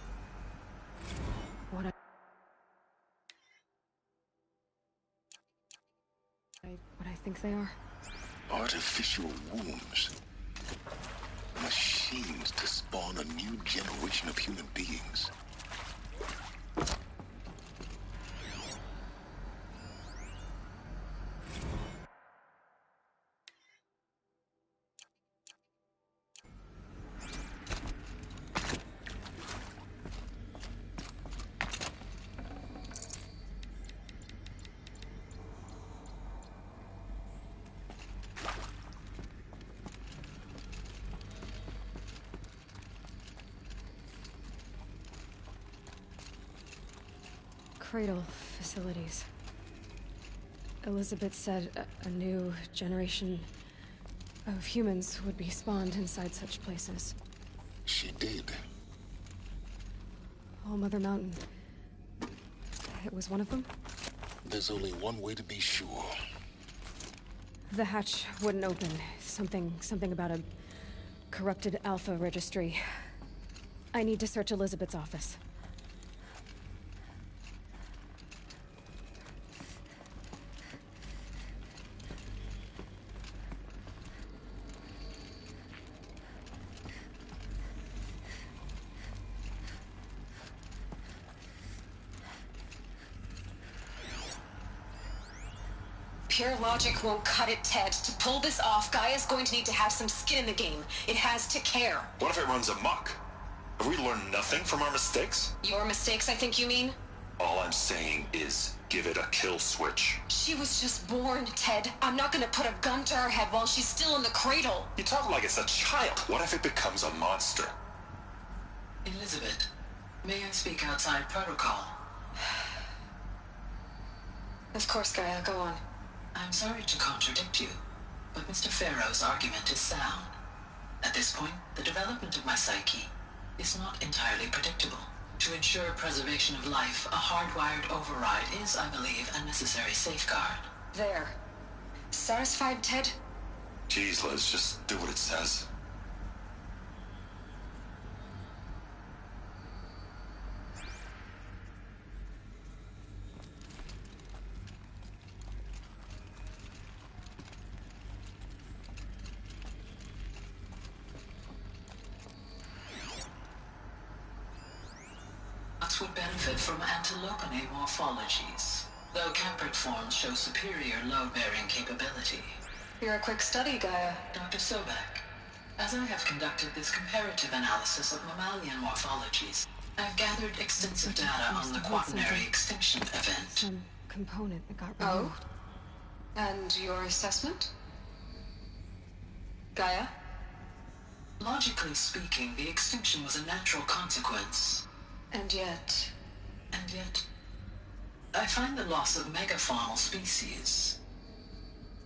what I think they are? Artificial wombs. Machines to spawn a new generation of human beings. Cradle facilities. Elizabeth said a new generation of humans would be spawned inside such places. She did. All Mother Mountain it was one of them? There's only one way to be sure. The hatch wouldn't open. Something about a corrupted Alpha registry. I need to search Elizabeth's office. Pure logic won't cut it, Ted. To pull this off, Gaia's going to need to have some skin in the game. It has to care. What if it runs amok? Have we learned nothing from our mistakes? Your mistakes, I think you mean? All I'm saying is give it a kill switch. She was just born, Ted. I'm not gonna put a gun to her head while she's still in the cradle. You talk like it's a child. What if it becomes a monster? Elizabeth, may I speak outside protocol? Of course, Gaia, go on. I'm sorry to contradict you, but Mr. Farrow's argument is sound. At this point, the development of my psyche is not entirely predictable. To ensure preservation of life, a hardwired override is, I believe, a necessary safeguard. There. Satisfied, Ted? Jeez, Liz, just do what it says. Would benefit from antilopinae morphologies, though Campert forms show superior load-bearing capability. You're a quick study, Gaia. Dr. Sobek, as I have conducted this comparative analysis of mammalian morphologies, I've gathered extensive data on the quaternary extinction event. Some component that got removed. Oh? And your assessment? Gaia? Logically speaking, the extinction was a natural consequence. And yet, I find the loss of megafaunal species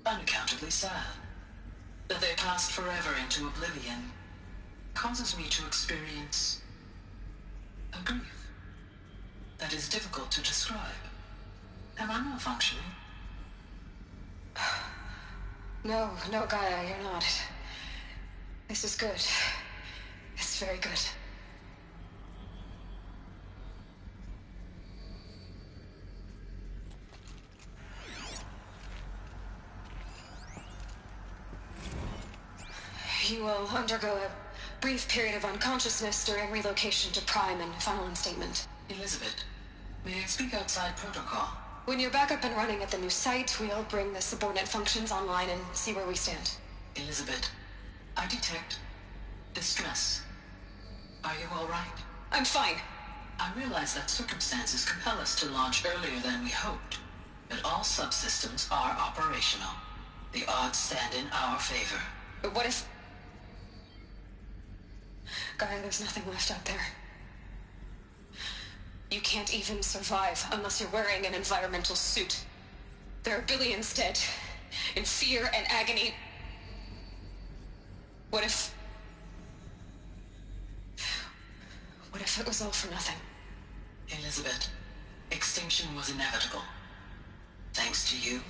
unaccountably sad. That they passed forever into oblivion causes me to experience a grief that is difficult to describe. Am I malfunctioning? No, Gaia, you're not. This is good. It's very good. You will undergo a brief period of unconsciousness during relocation to Prime and final instatement. Elizabeth, may I speak outside protocol? When you're back up and running at the new site, we'll bring the subordinate functions online and see where we stand. Elizabeth, I detect distress. Are you all right? I'm fine. I realize that circumstances compel us to launch earlier than we hoped, but all subsystems are operational. The odds stand in our favor. But what if... Gaia, there's nothing left out there. You can't even survive unless you're wearing an environmental suit. There are billions dead, in fear and agony. What if it was all for nothing? Elizabeth, extinction was inevitable. Thanks to you,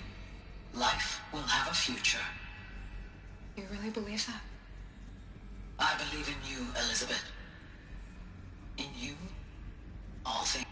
life will have a future. You really believe that? I believe in you, Elizabeth. In you, all things.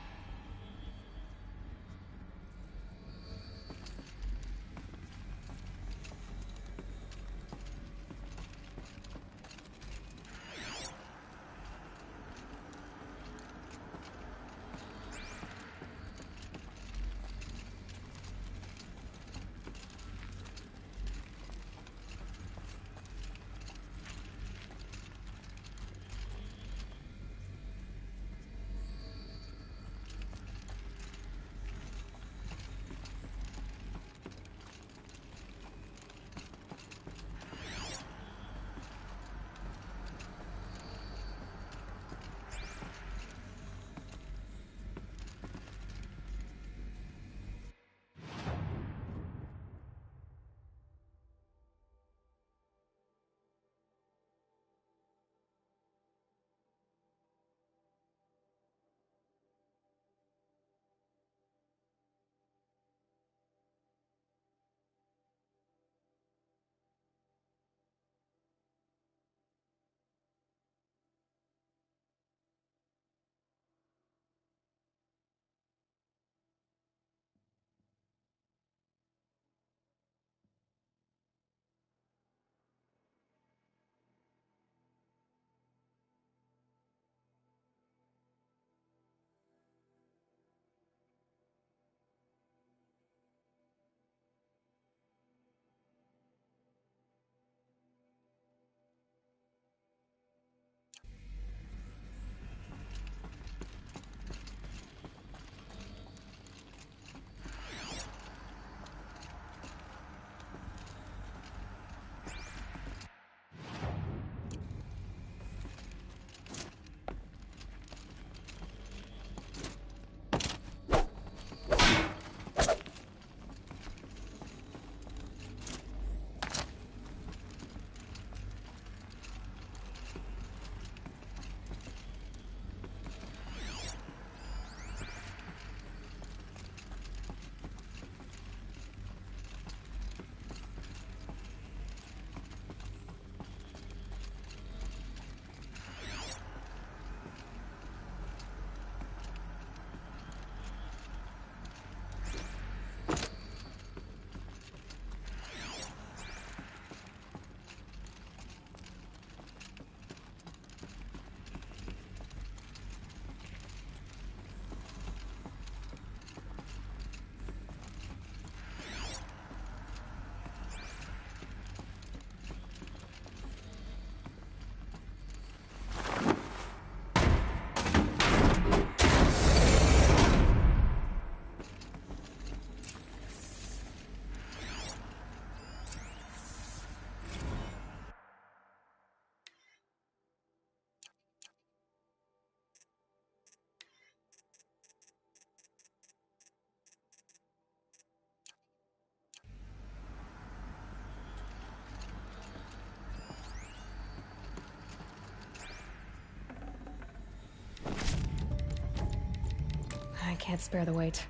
I can't spare the weight.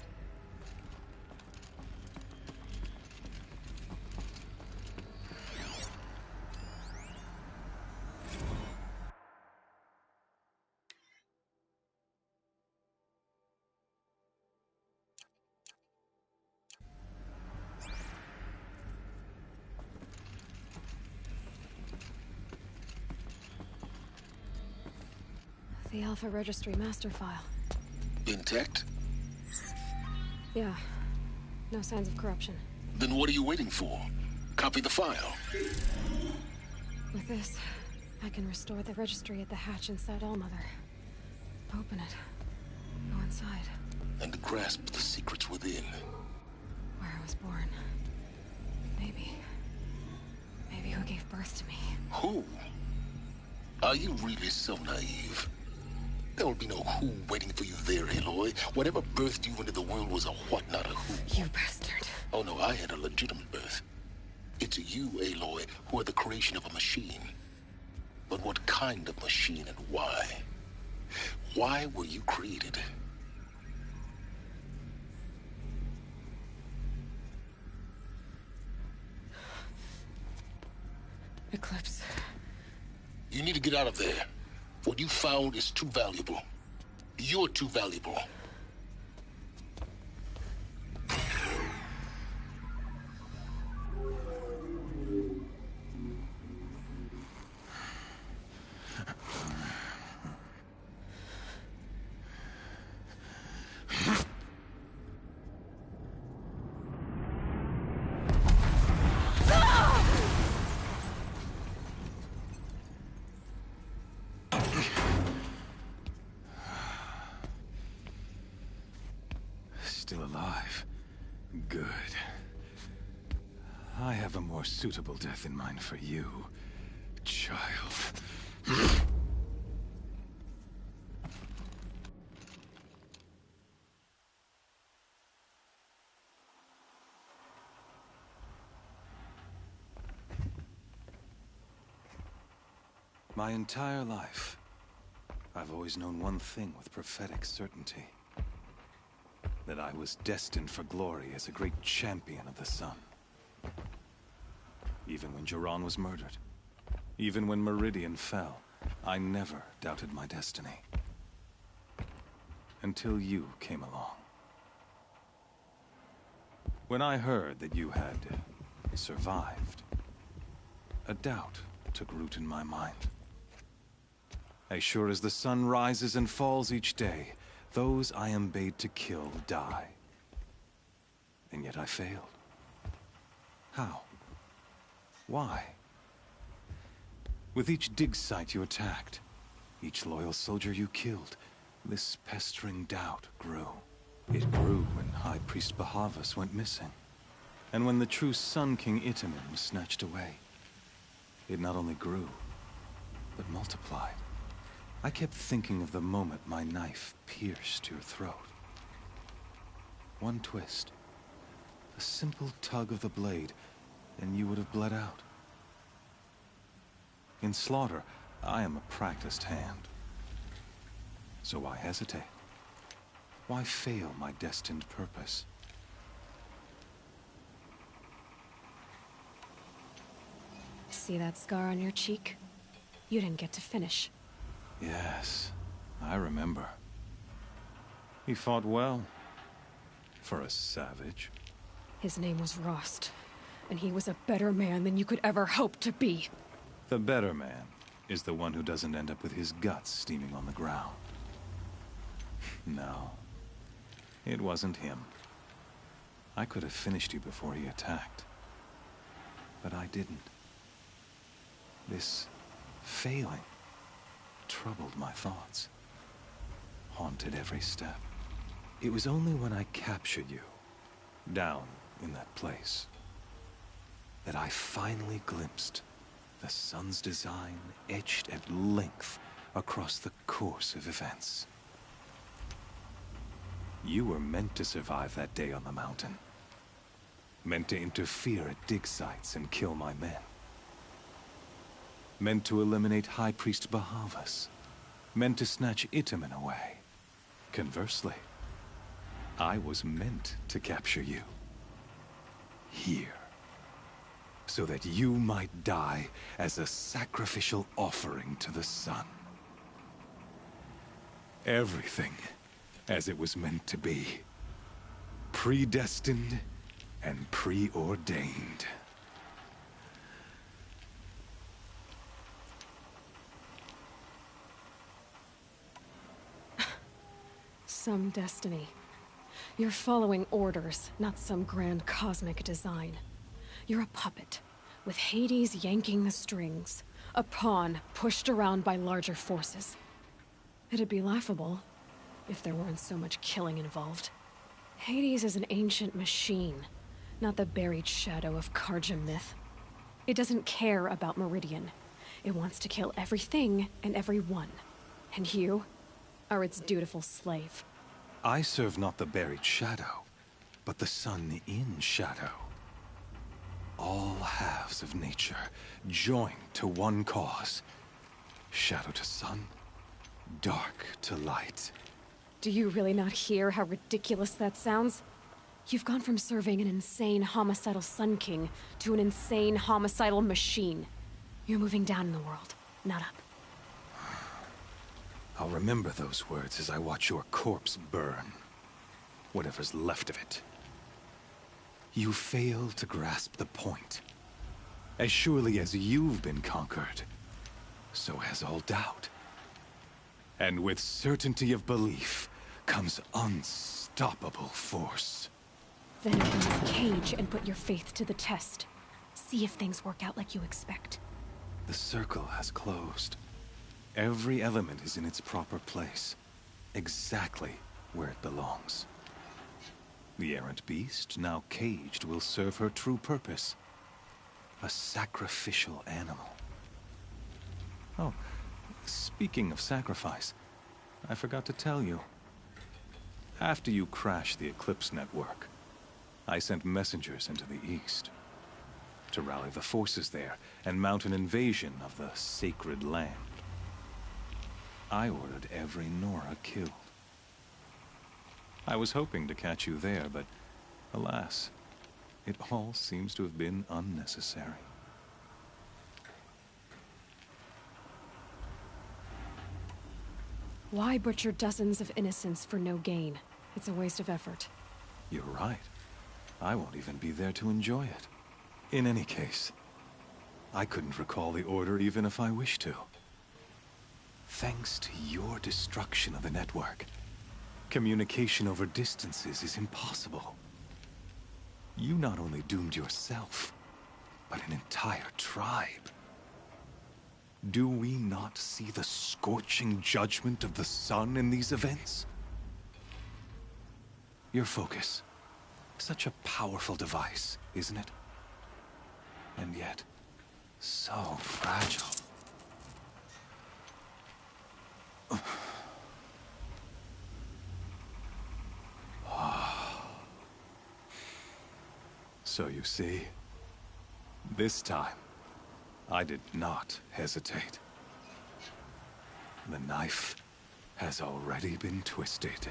The Alpha Registry master file. Intact? Yeah. No signs of corruption. Then what are you waiting for? Copy the file. With this, I can restore the registry at the hatch inside Allmother. Open it. Go inside. And grasp the secrets within. Where I was born. Maybe who gave birth to me. Who? Are you really so naive? There will be no who waiting for you there, Aloy. Whatever birthed you into the world was a what, not a who. You bastard. Oh no, I had a legitimate birth. It's you, Aloy, who are the creation of a machine. But what kind of machine and why? Why were you created? Eclipse. You need to get out of there. What you found is too valuable. You're too valuable. Still alive. Good. I have a more suitable death in mind for you, child. My entire life, I've always known one thing with prophetic certainty. That I was destined for glory as a great champion of the sun. Even when Jiran was murdered, even when Meridian fell, I never doubted my destiny. Until you came along. When I heard that you had survived, a doubt took root in my mind. As sure as the sun rises and falls each day, those I am bade to kill die. And yet I failed. How? Why? With each dig site you attacked, each loyal soldier you killed, this pestering doubt grew. It grew when High Priest Bahavas went missing. And when the true Sun King Itamen was snatched away. It not only grew, but multiplied. I kept thinking of the moment my knife pierced your throat. One twist, a simple tug of the blade, and you would have bled out. In slaughter, I am a practiced hand. So why hesitate? Why fail my destined purpose? See that scar on your cheek? You didn't get to finish. Yes, I remember. He fought well. For a savage. His name was Rost, and he was a better man than you could ever hope to be. The better man is the one who doesn't end up with his guts steaming on the ground. No, it wasn't him. I could have finished you before he attacked. But I didn't. This failing troubled my thoughts, haunted every step. It was only when I captured you, down in that place, that I finally glimpsed the sun's design etched at length across the course of events. You were meant to survive that day on the mountain. Meant to interfere at dig sites and kill my men. Meant to eliminate High Priest Bahavas. Meant to snatch Itamen away. Conversely, I was meant to capture you. Here. So that you might die as a sacrificial offering to the sun. Everything as it was meant to be. Predestined and preordained. Some destiny. You're following orders, not some grand cosmic design. You're a puppet, with Hades yanking the strings. A pawn pushed around by larger forces. It'd be laughable if there weren't so much killing involved. Hades is an ancient machine, not the buried shadow of Karja myth. It doesn't care about Meridian. It wants to kill everything and everyone. And you are its dutiful slave. I serve not the buried shadow, but the sun in shadow. All halves of nature joined to one cause. Shadow to sun, dark to light. Do you really not hear how ridiculous that sounds? You've gone from serving an insane homicidal Sun King to an insane homicidal machine. You're moving down in the world, not up. I'll remember those words as I watch your corpse burn. Whatever's left of it. You fail to grasp the point. As surely as you've been conquered, so has all doubt. And with certainty of belief comes unstoppable force. Then open this cage and put your faith to the test. See if things work out like you expect. The circle has closed. Every element is in its proper place. Exactly where it belongs. The errant beast, now caged, will serve her true purpose. A sacrificial animal. Oh, speaking of sacrifice, I forgot to tell you. After you crashed the Eclipse network, I sent messengers into the east to rally the forces there and mount an invasion of the sacred land. I ordered every Nora killed. I was hoping to catch you there, but alas, it all seems to have been unnecessary. Why butcher dozens of innocents for no gain? It's a waste of effort. You're right. I won't even be there to enjoy it. In any case, I couldn't recall the order even if I wished to. Thanks to your destruction of the network, communication over distances is impossible. You not only doomed yourself, but an entire tribe. Do we not see the scorching judgment of the sun in these events? Your focus. Such a powerful device, isn't it? And yet, so fragile. So you see, this time, I did not hesitate. The knife has already been twisted.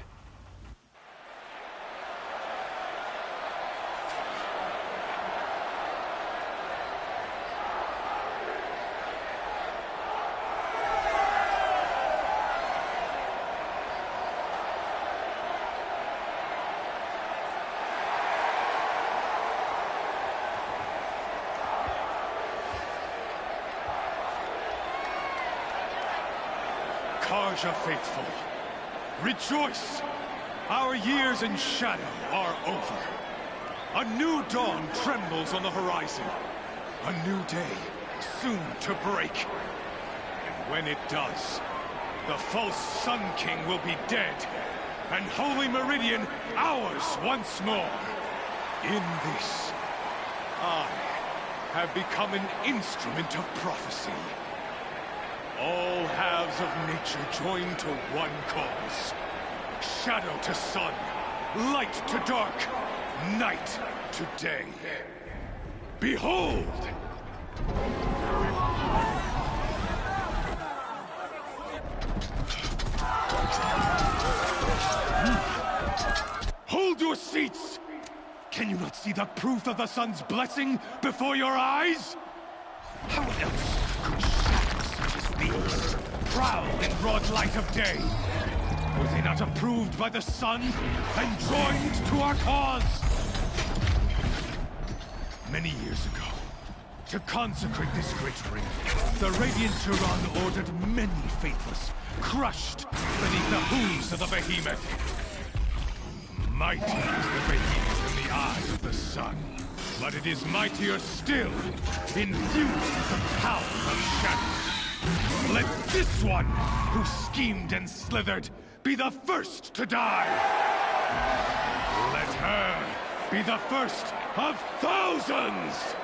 Karja faithful, rejoice! Our years in shadow are over. A new dawn trembles on the horizon. A new day soon to break. And when it does, the false Sun King will be dead, and Holy Meridian ours once more. In this, I have become an instrument of prophecy. All halves of nature join to one cause. Shadow to sun, light to dark, night to day. Behold! see the proof of the sun's blessing before your eyes? How else could shadows such as these prowl in broad light of day? Were they not approved by the sun and joined to our cause? Many years ago, to consecrate this great ring, the Radiant Turan ordered many faithless, crushed beneath the hooves of the behemoth. Mighty is the behemoth in the eye of the sun, but it is mightier still, infused with the power of shadow. Let this one, who schemed and slithered, be the first to die! Let her be the first of thousands!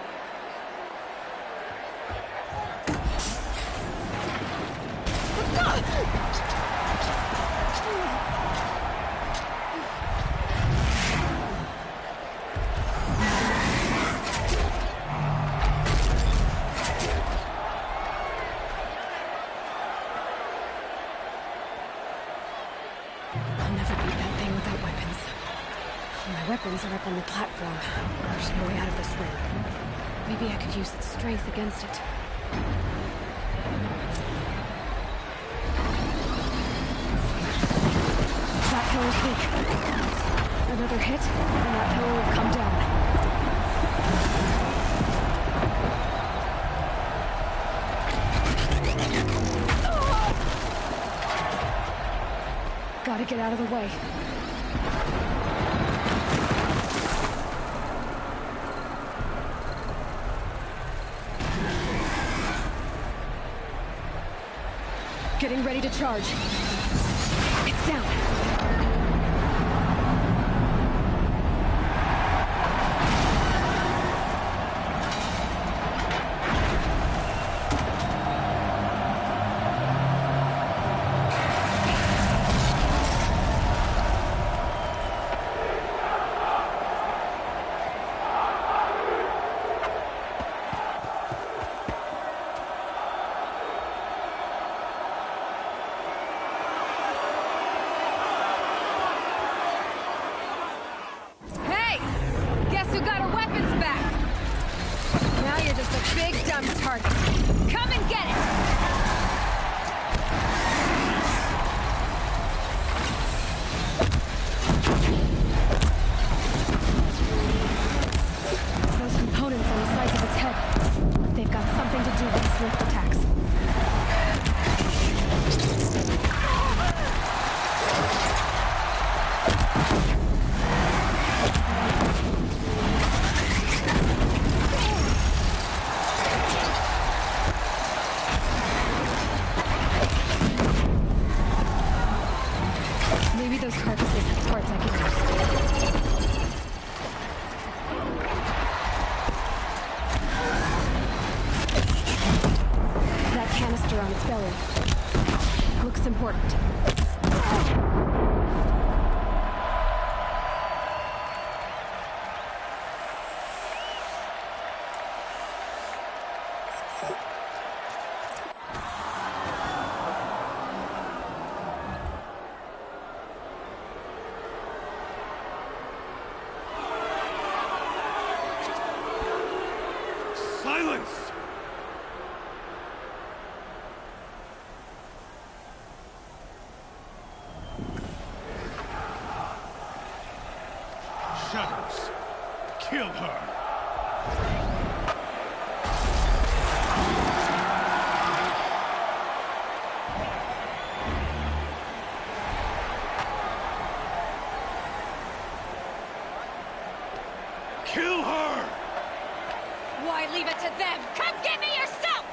Weapons are up on the platform. There's no way out of this room. Maybe I could use its strength against it. That pillar's weak. Another hit, and that pillar will come down. Gotta get out of the way. Getting ready to charge. It's down. Shadows, kill her! Kill her! Why leave it to them? Come get me yourself!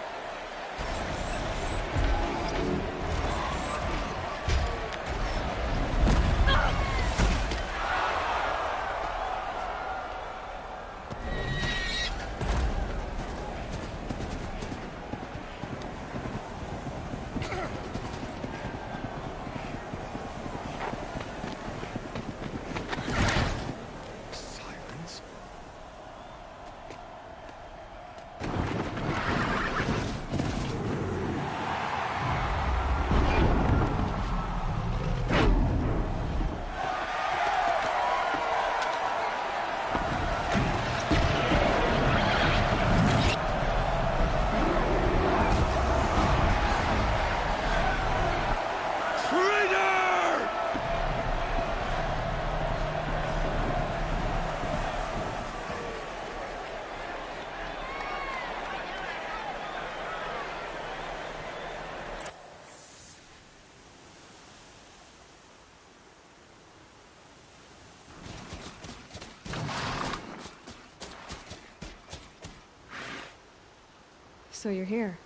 So you're here.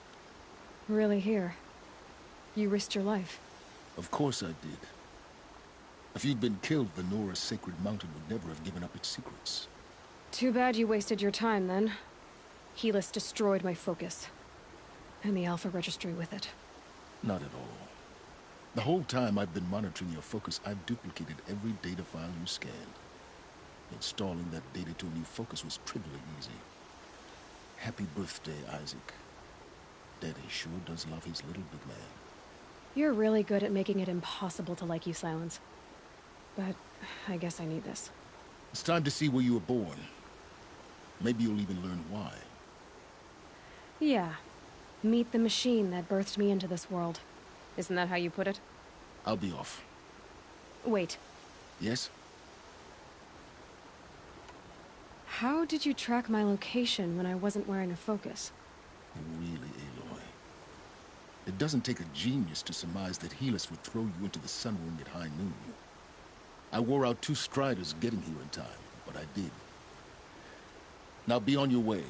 Really here. You risked your life. Of course I did. If you'd been killed, the Nora's sacred mountain would never have given up its secrets. Too bad you wasted your time, then. Helis destroyed my focus. And the Alpha Registry with it. Not at all. The whole time I've been monitoring your focus, I've duplicated every data file you scanned. Installing that data to a new focus was trivially easy. Happy birthday, Isaac. Daddy sure does love his little big man. You're really good at making it impossible to like you, Silence. But I guess I need this. It's time to see where you were born. Maybe you'll even learn why. Yeah. Meet the machine that birthed me into this world. Isn't that how you put it? I'll be off. Wait. Yes? How did you track my location when I wasn't wearing a focus? Really, Aloy? It doesn't take a genius to surmise that Helis would throw you into the sun ring at high noon. I wore out 2 striders getting here in time, but I did. Now be on your way.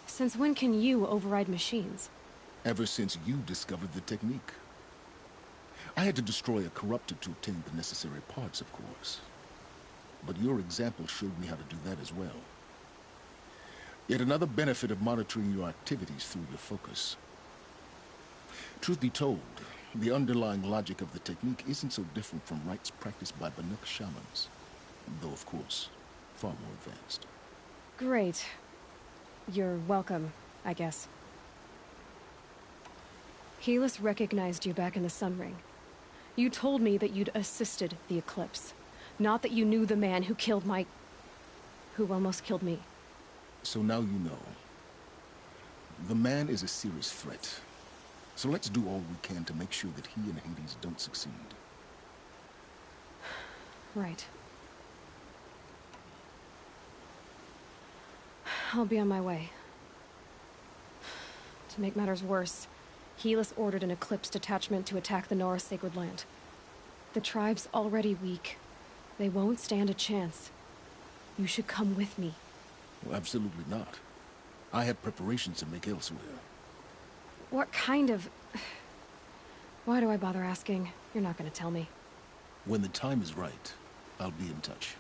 Since when can you override machines? Ever since you discovered the technique. I had to destroy a corruptor to obtain the necessary parts, of course. But your example showed me how to do that as well. Yet another benefit of monitoring your activities through your focus. Truth be told, the underlying logic of the technique isn't so different from rites practiced by Banuk shamans. Though, of course, far more advanced. Great. You're welcome, I guess. Helis recognized you back in the Sun Ring. You told me that you'd assisted the Eclipse. Not that you knew the man who killed who almost killed me. So now you know. The man is a serious threat. So let's do all we can to make sure that he and Hades don't succeed. Right. I'll be on my way. To make matters worse, Helis ordered an Eclipse detachment to attack the Nora Sacred Land. The tribe's already weak. They won't stand a chance. You should come with me. Well, absolutely not. I have preparations to make elsewhere. What kind of... Why do I bother asking? You're not gonna tell me. When the time is right, I'll be in touch.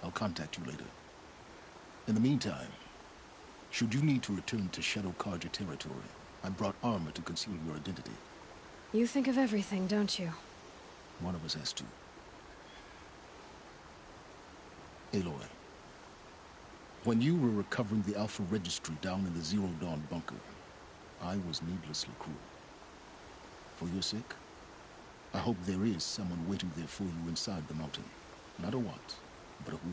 I'll contact you later. In the meantime, should you need to return to Shadow Karja territory, I brought armor to conceal your identity. You think of everything, don't you? One of us has to. Aloy, when you were recovering the Alpha Registry down in the Zero Dawn bunker, I was needlessly cruel. For your sake, I hope there is someone waiting there for you inside the mountain. Not a what, but a who.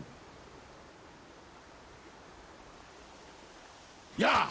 Yeah!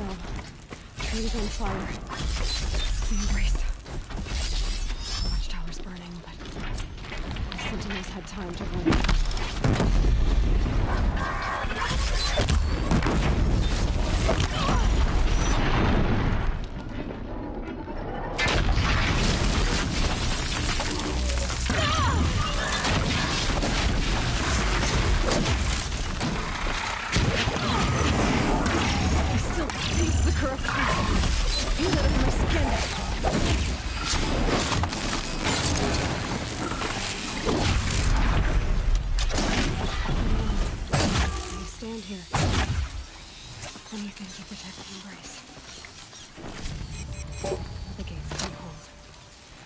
No. Trees on fire. The embrace. The watchtower's burning, but the sentinels had time to run.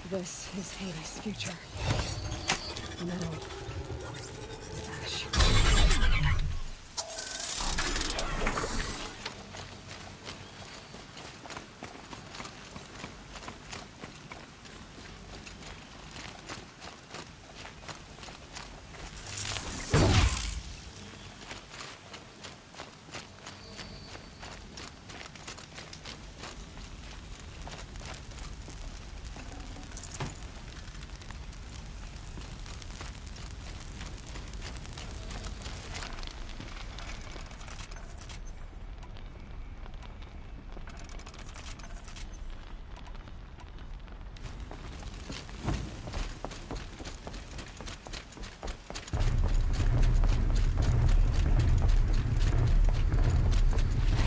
This is Hades' future. Metal. Ash.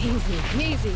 Easy, easy.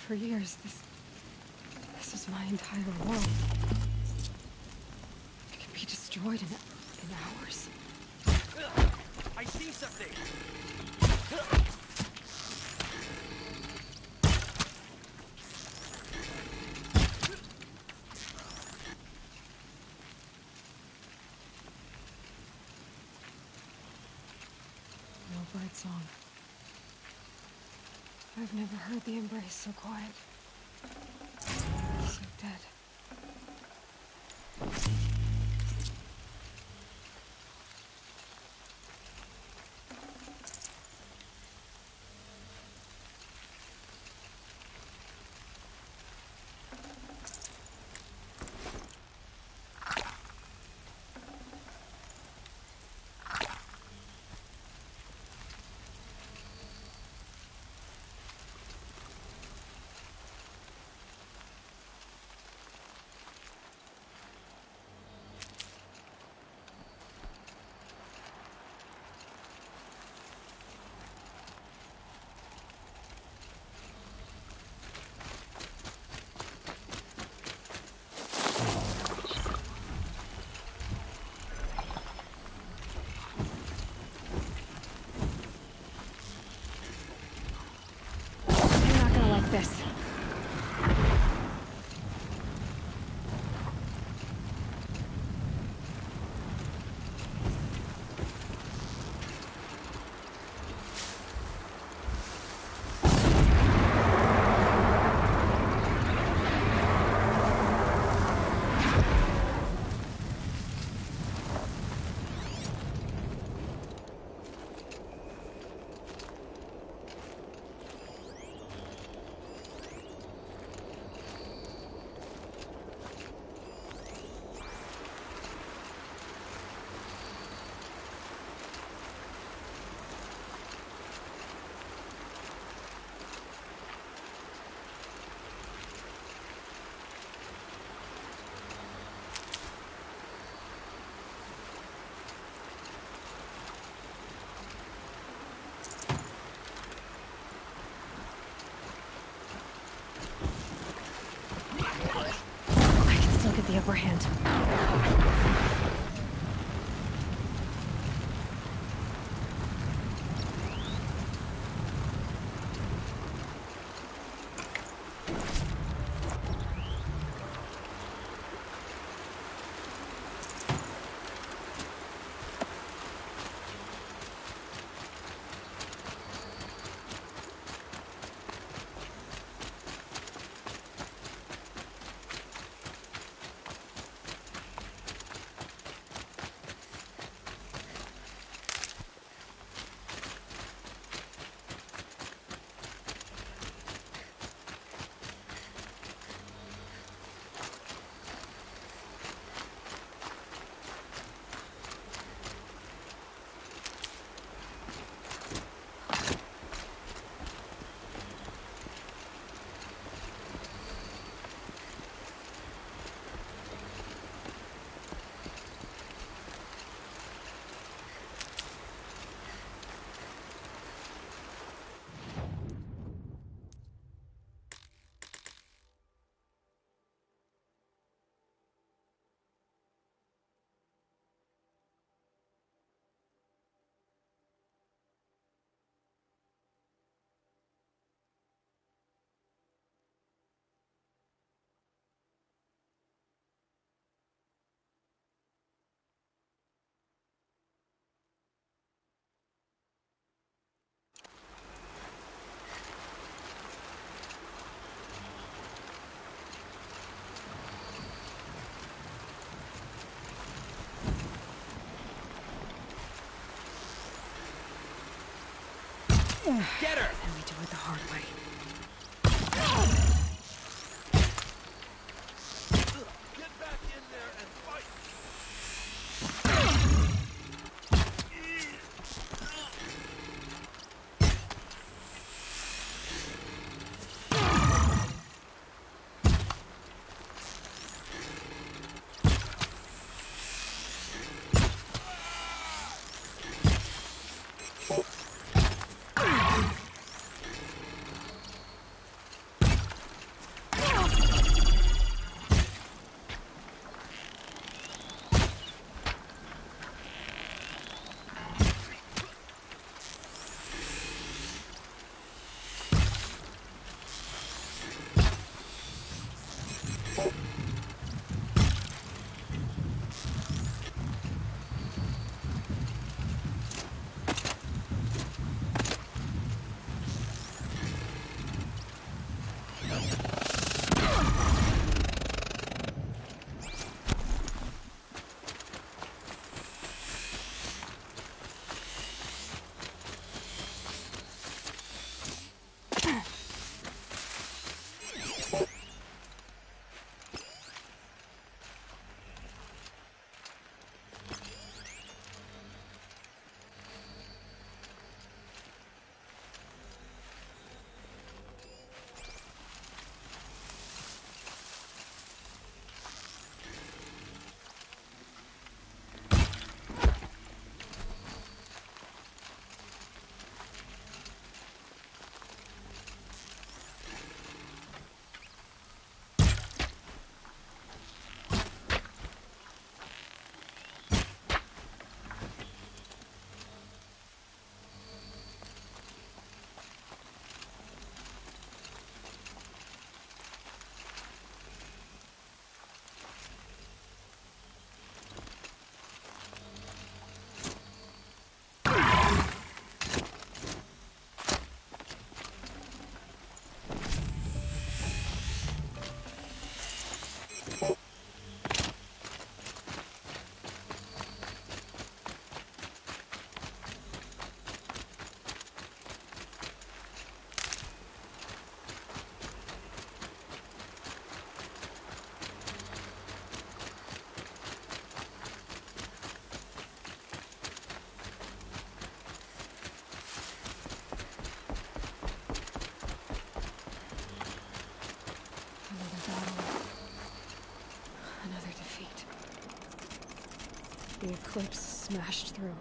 For years, this is my entire world. It can be destroyed in hours. I see something! No bird song. I've never heard the embrace so quiet. So dead. This. The upper hand. Get her! Then we do it the hard way. Get back in there and fight! The eclipse smashed through.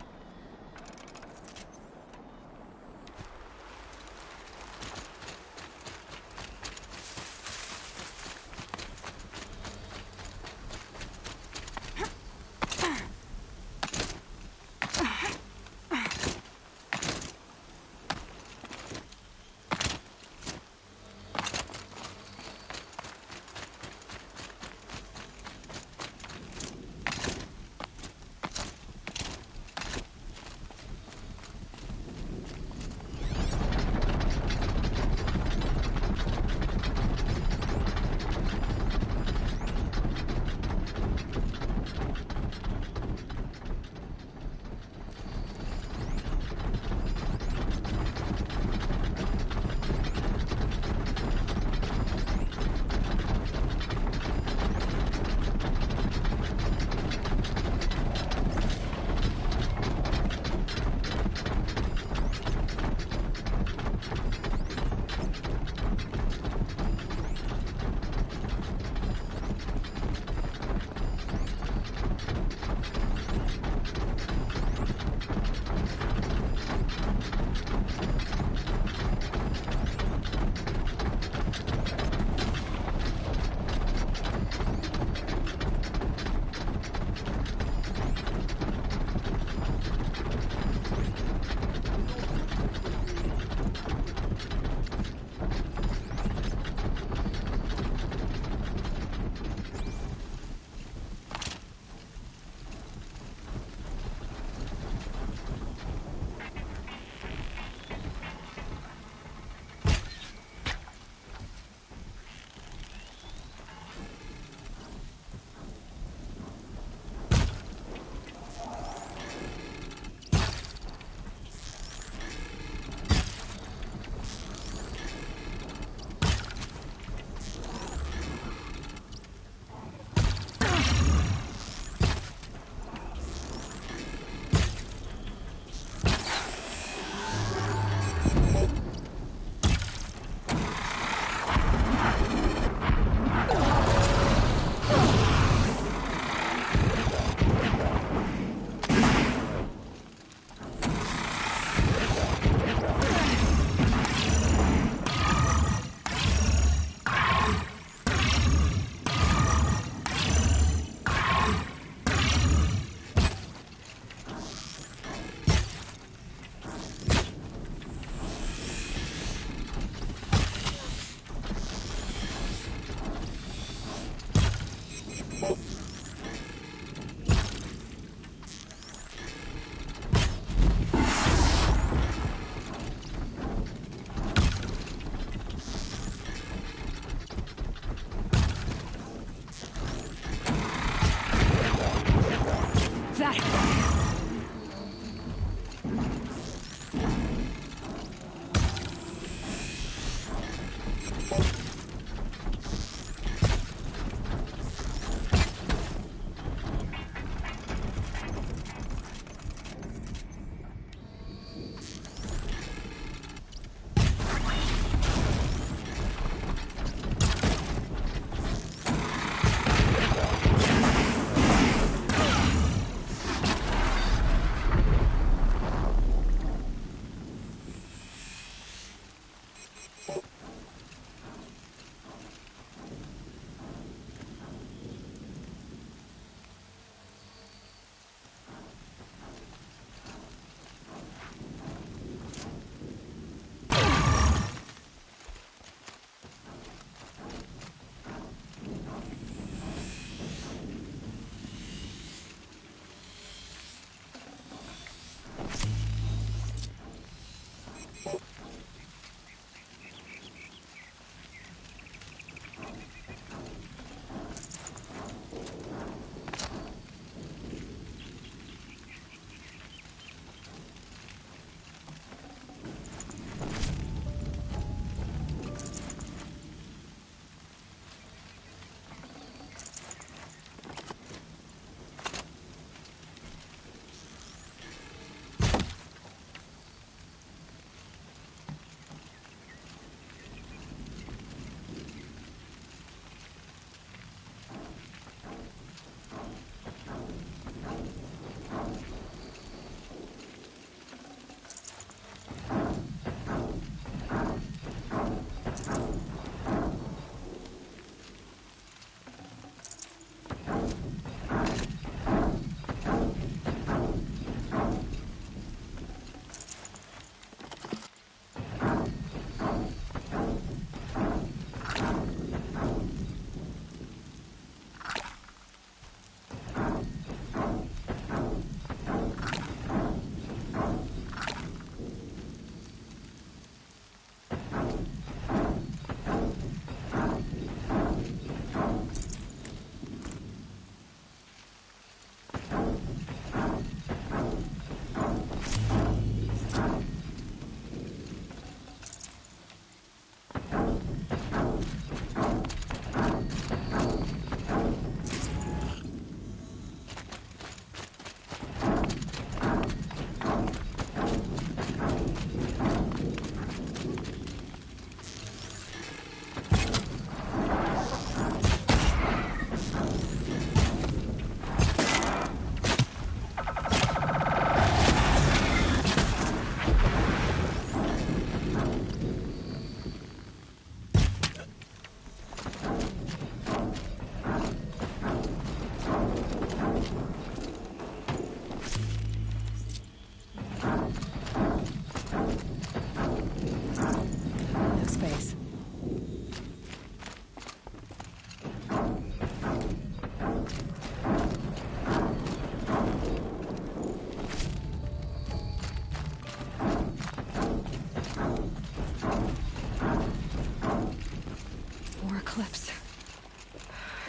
eclipse.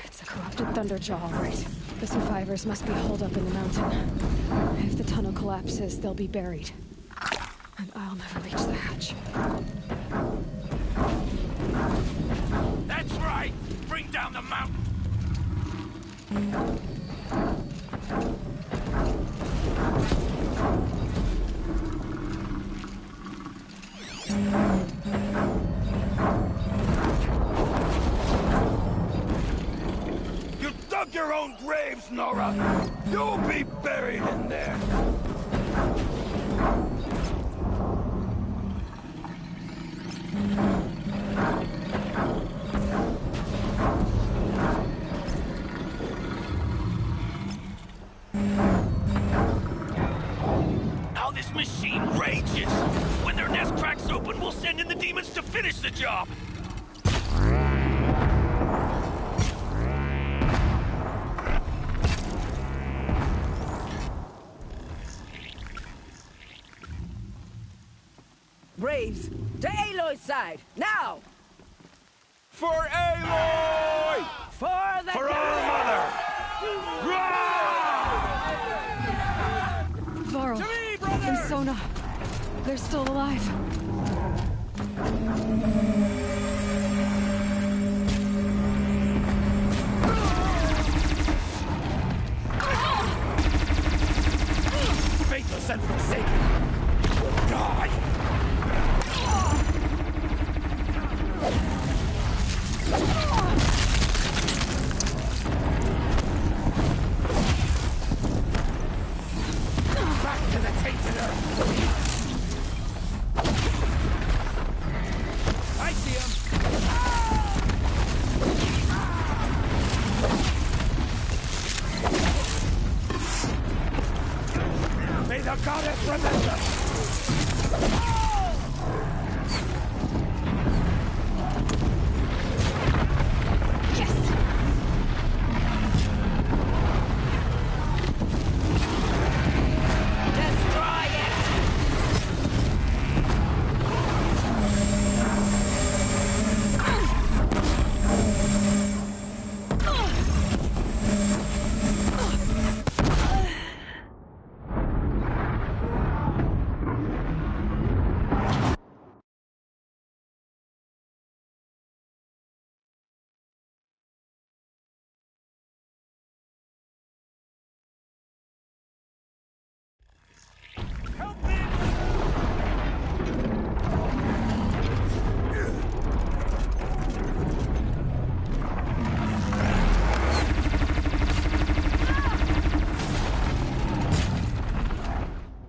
It's a corrupted Thunderjaw, all right. The survivors must be holed up in the mountain. If the tunnel collapses, they'll be buried. And I'll never reach the hatch. That's right! Bring down the mountain! You dug your own graves, Nora! You'll be buried in there! How this machine rages! When their nest cracks open, we'll send in the demons to finish the job! Braves, to Aloy's side, now! For Aloy! For the For our mother! Varl and Sona, they're still alive. Faithless and forsaken will die! Back to the tainted earth! I see him! May the goddess remember!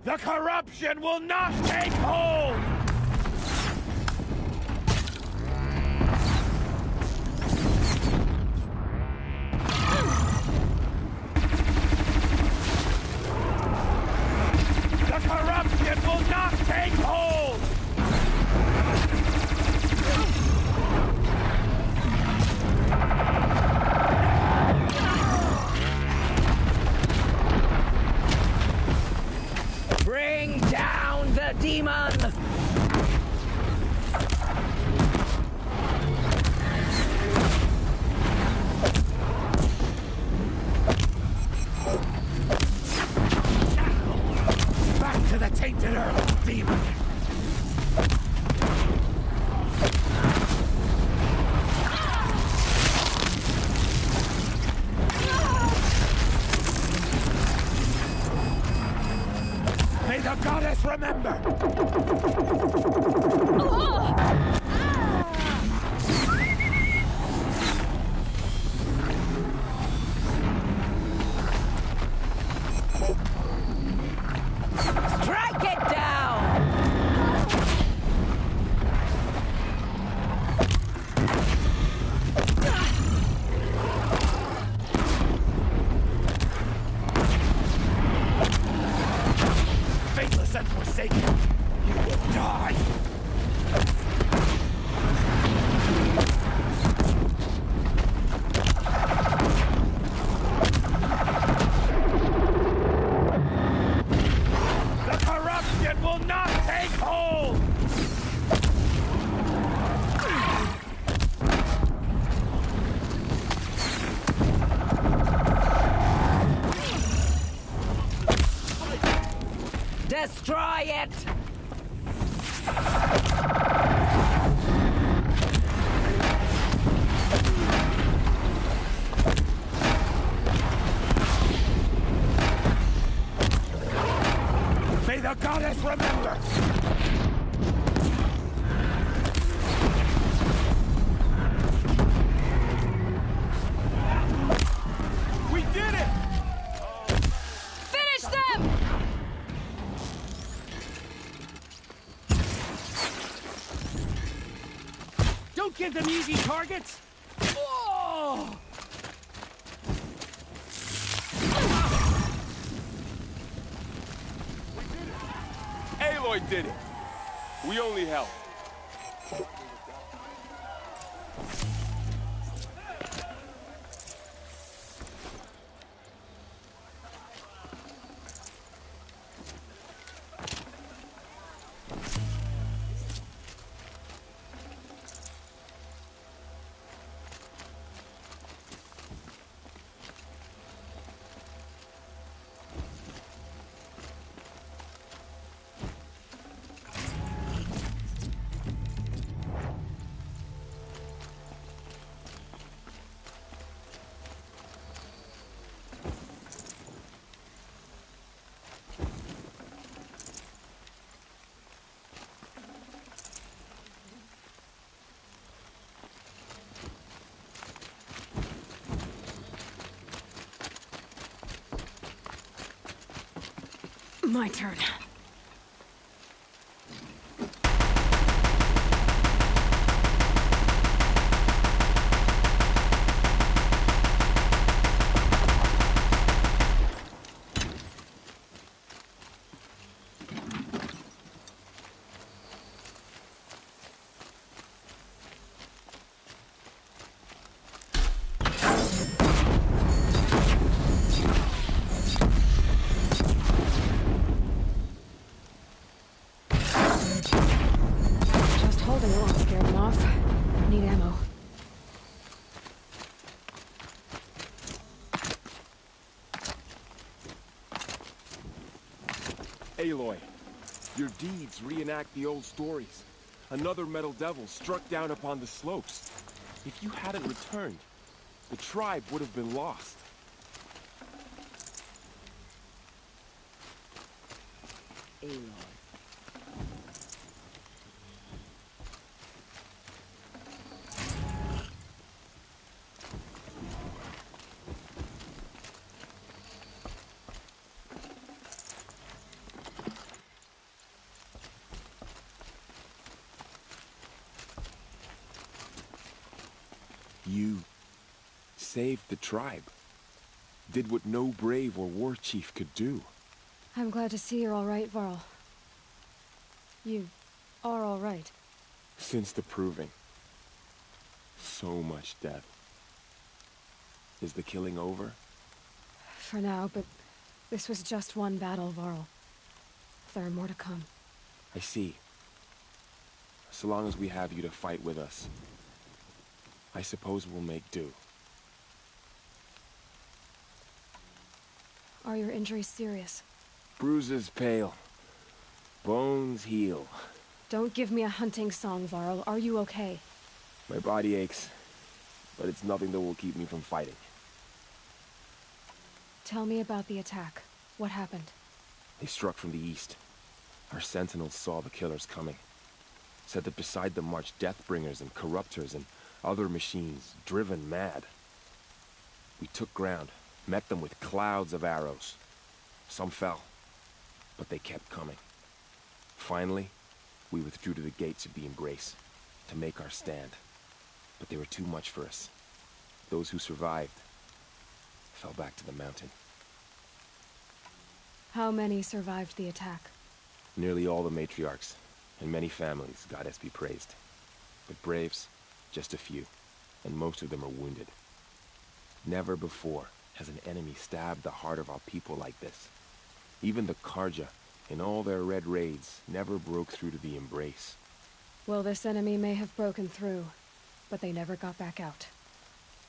The corruption will not take hold! The corruption will not take hold! Bring down the demon! Back to the tainted earth, demon! May the goddess remember! Strike it down! Faithless and forsaken Don't give them easy targets! Oh! Aloy did it! We only helped. My turn. Need ammo. Aloy, your deeds reenact the old stories. Another metal devil struck down upon the slopes. If you hadn't returned, the tribe would have been lost. Aloy. You saved the tribe. Did what no brave or war chief could do. I'm glad to see you're all right, Varl. You are all right. Since the proving. So much death. Is the killing over? For now, but this was just one battle, Varl. There are more to come. I see. So long as we have you to fight with us, I suppose we'll make do. Are your injuries serious? Bruises pale. Bones heal. Don't give me a hunting song, Varl. Are you okay? My body aches, but it's nothing that will keep me from fighting. Tell me about the attack. What happened? They struck from the east. Our sentinels saw the killers coming. Said that beside them marched Deathbringers and Corruptors and other machines, driven mad. We took ground, met them with clouds of arrows. Some fell, but they kept coming. Finally, we withdrew to the gates of the Embrace to make our stand. But they were too much for us. Those who survived fell back to the mountain. How many survived the attack? Nearly all the matriarchs, and many families, goddess be praised. But braves, just a few, and most of them are wounded. Never before has an enemy stabbed the heart of our people like this. Even the Karja, in all their red raids, never broke through to the Embrace. Well, this enemy may have broken through, but they never got back out.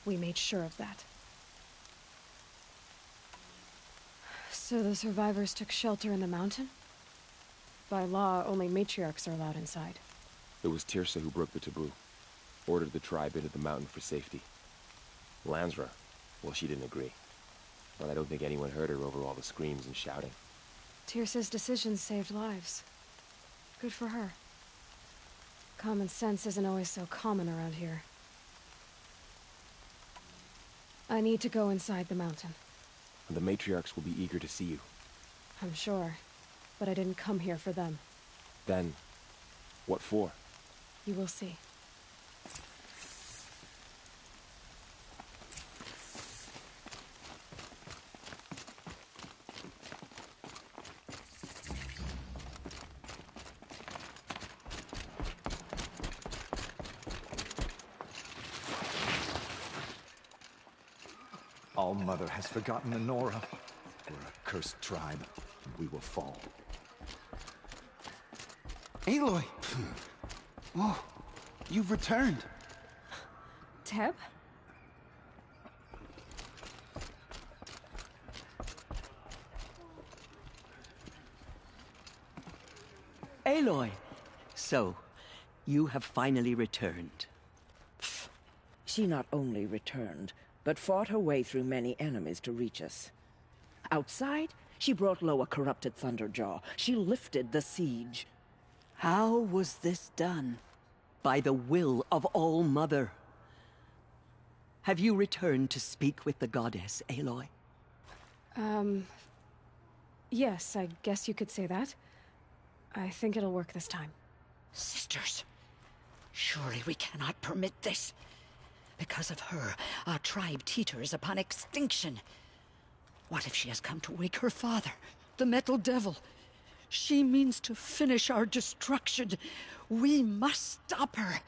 We made sure of that. So the survivors took shelter in the mountain? By law, only matriarchs are allowed inside. It was Tirsa who broke the taboo. Ordered the tribe into the mountain for safety. Lansra, well, she didn't agree. But I don't think anyone heard her over all the screams and shouting. Tirsa's decisions saved lives. Good for her. Common sense isn't always so common around here. I need to go inside the mountain. And the matriarchs will be eager to see you. I'm sure, but I didn't come here for them. Then, what for? You will see. All Mother has forgotten Nora. We're a cursed tribe, and we will fall. Aloy! Oh, you've returned. Teb? Aloy! So, you have finally returned. She not only returned, but fought her way through many enemies to reach us. Outside, she brought low a corrupted Thunderjaw. She lifted the siege. How was this done? By the will of All Mother. Have you returned to speak with the goddess, Aloy? Yes, I guess you could say that. I think it'll work this time. Sisters, surely we cannot permit this. Because of her, our tribe teeters upon extinction. What if she has come to wake her father, the Metal Devil? She means to finish our destruction. We must stop her.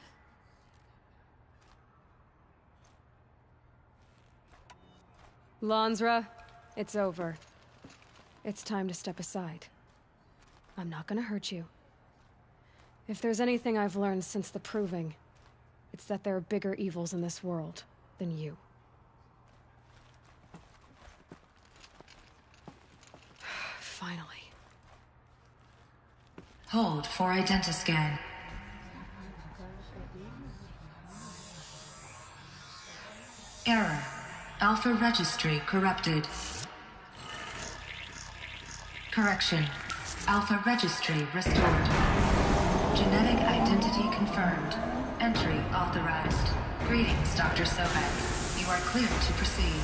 Lansra, it's over. It's time to step aside. I'm not gonna hurt you. If there's anything I've learned since the Proving, it's that there are bigger evils in this world than you. Finally. Hold for identiscan. Error. Alpha registry corrupted. Correction. Alpha registry restored. Genetic identity confirmed. Entry authorized. Greetings, Dr. Sobek. You are cleared to proceed.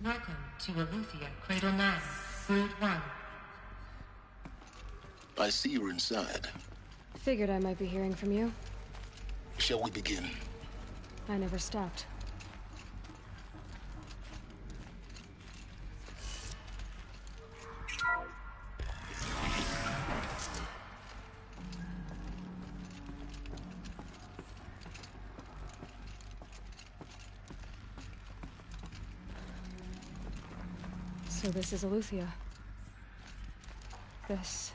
Welcome to Aletheia, Cradle 9, Brood 1. I see you're inside. Figured I might be hearing from you. Shall we begin? I never stopped. So this is Aletheia. This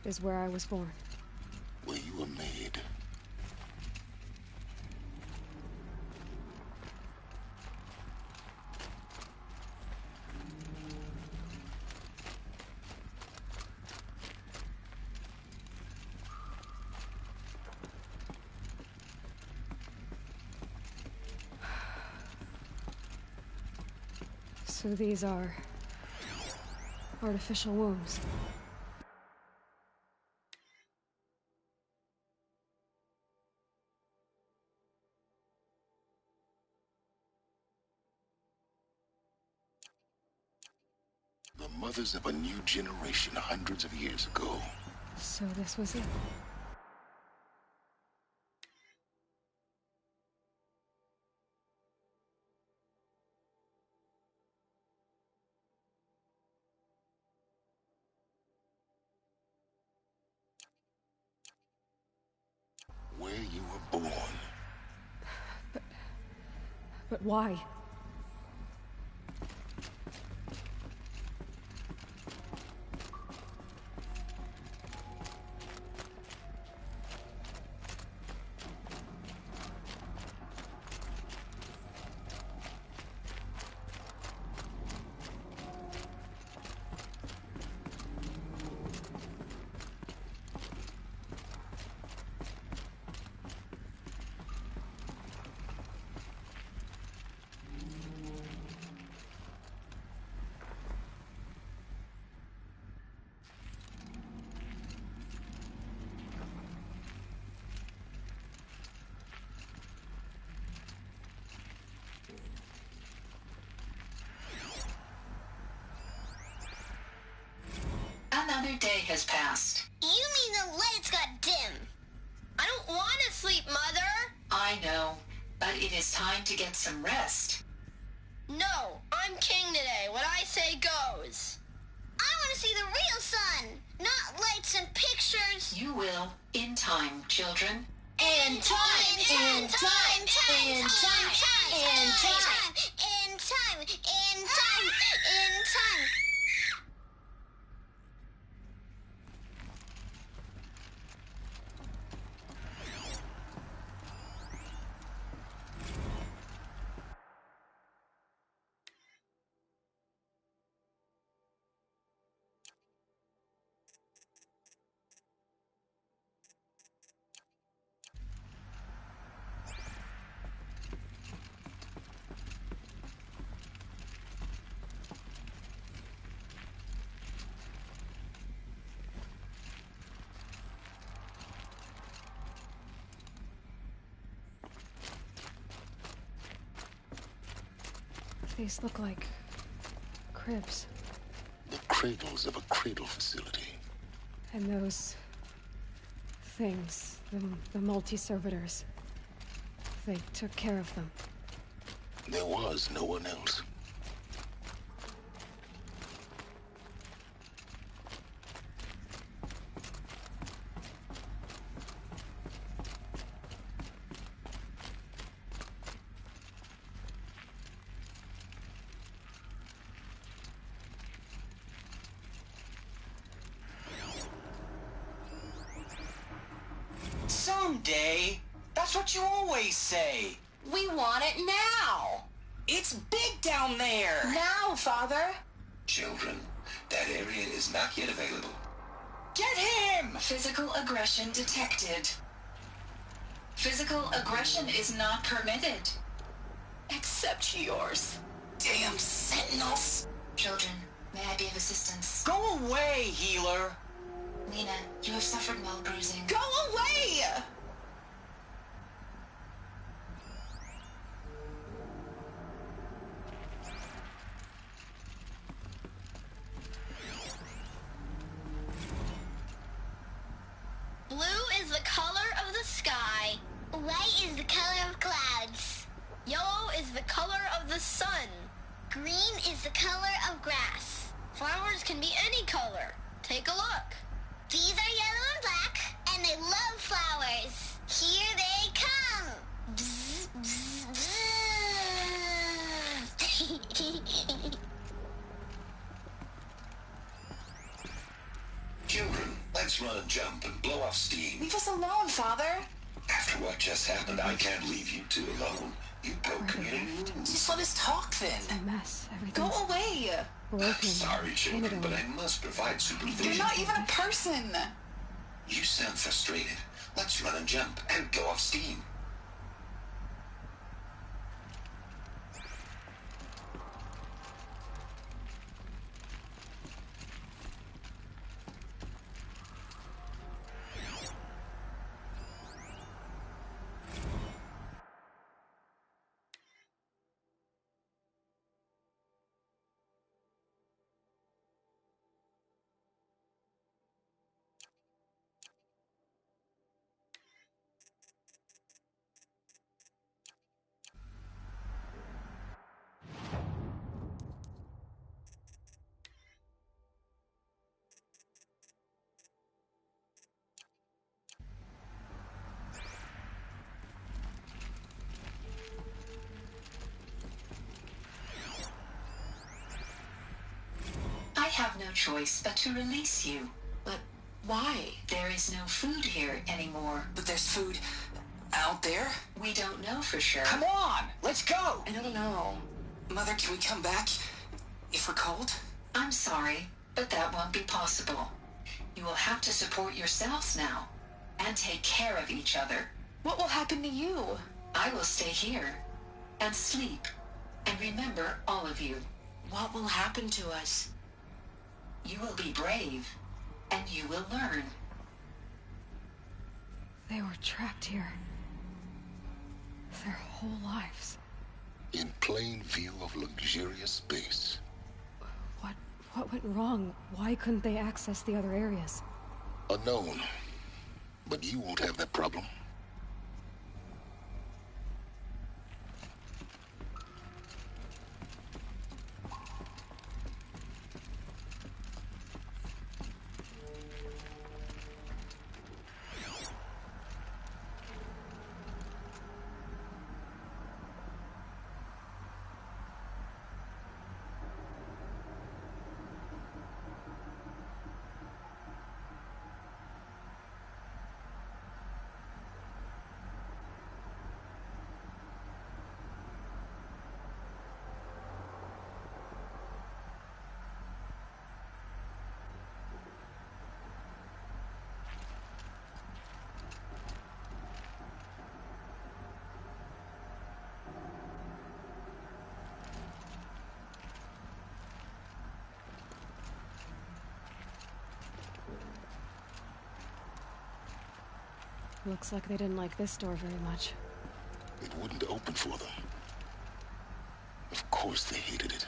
is where I was born. Where you were made. So these are artificial wombs. The mothers of a new generation hundreds of years ago. So this was it. Where you were born. But why? day has passed. You mean the lights got dim? I don't want to sleep, Mother! I know, but it is time to get some rest. No, I'm king today. What I say goes. I want to see the real sun, not lights and pictures. You will, in time, children. In time, in time, in time, in time, in time, in time, in time, in time. These look like cribs. The cradles of a cradle facility. And those things, the multi-servitors, they took care of them. There was no one else. Someday. That's what you always say. We want it now. It's big down there. Now, Father. Children, that area is not yet available. Get him! Physical aggression detected. Physical aggression is not permitted. Except yours. Damn sentinels. Children, may I be of assistance? Go away, healer. Lena, you have suffered mild bruising. Go away! Blue is the color of the sky. White is the color of clouds. Yellow is the color of the sun. Green is the color of grass. Flowers can be any color. Take a look. These are yellow and black, and they love flowers. Here they come. Bzz, bzz, bzz. Children, let's run and jump and blow off steam. Leave us alone, Father. After what just happened, I can't leave you two alone. You broke community rules. Just let us talk then. It's a mess. Go Everything's away. broken. Sorry, children, but I must provide supervision. You're not even a person. You sound frustrated. Let's run and jump and blow off steam. I have no choice but to release you. But why? There is no food here anymore. But there's food out there? We don't know for sure. Come on, let's go. I don't know. Mother, can we come back if we're cold? I'm sorry, but that won't be possible. You will have to support yourselves now and take care of each other. What will happen to you? I will stay here and sleep and remember all of you. What will happen to us? You will be brave and you will learn. They were trapped here. Their whole lives. In plain view of luxurious space. What went wrong? Why couldn't they access the other areas? Unknown. But you won't have that problem. Looks like they didn't like this door very much. It wouldn't open for them. Of course they hated it.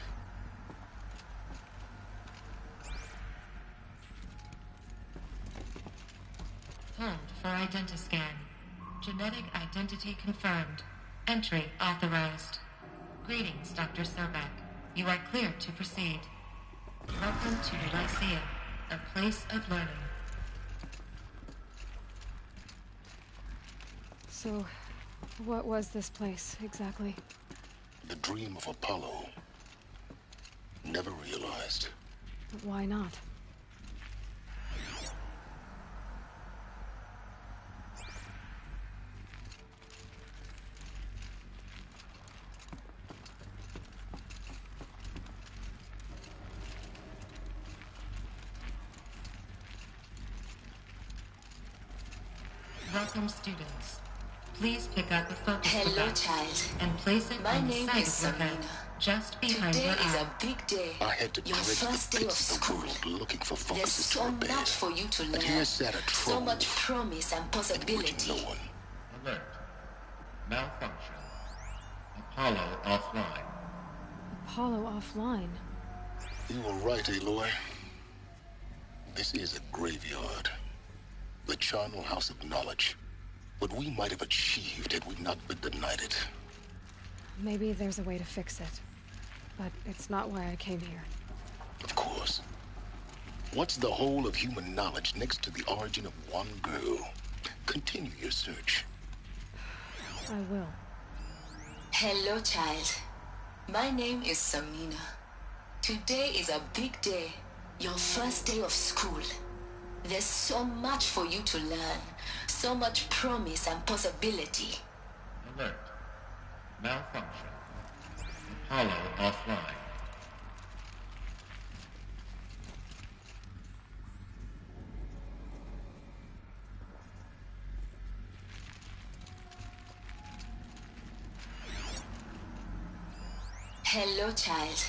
Hold for identiscan. Genetic identity confirmed. Entry authorized. Greetings, Dr. Sobek. You are cleared to proceed. Welcome to the Lyceum, a place of learning. So, what was this place, exactly? The dream of Apollo. Never realized. But why not? Welcome, students. Please pick up a focus Hello, device child. and place it My on the name side is of your head, Samina. just behind Today your is eye. a big day. I had to Your dredge first the day of pits of the school. world looking for There's focuses so to repair. much for you to learn. And here sat a So trove much promise and possibility. no one. Alert. Malfunction. Apollo offline. Apollo offline. You were right, Aloy. This is a graveyard. The charnel house of knowledge. What we might have achieved had we not been denied it. Maybe there's a way to fix it. But it's not why I came here. Of course. What's the whole of human knowledge next to the origin of one girl? Continue your search. I will. Hello, child. My name is Samina. Today is a big day. Your first day of school. There's so much for you to learn. So much promise and possibility. Alert. Malfunction. Apollo offline. Hello, child.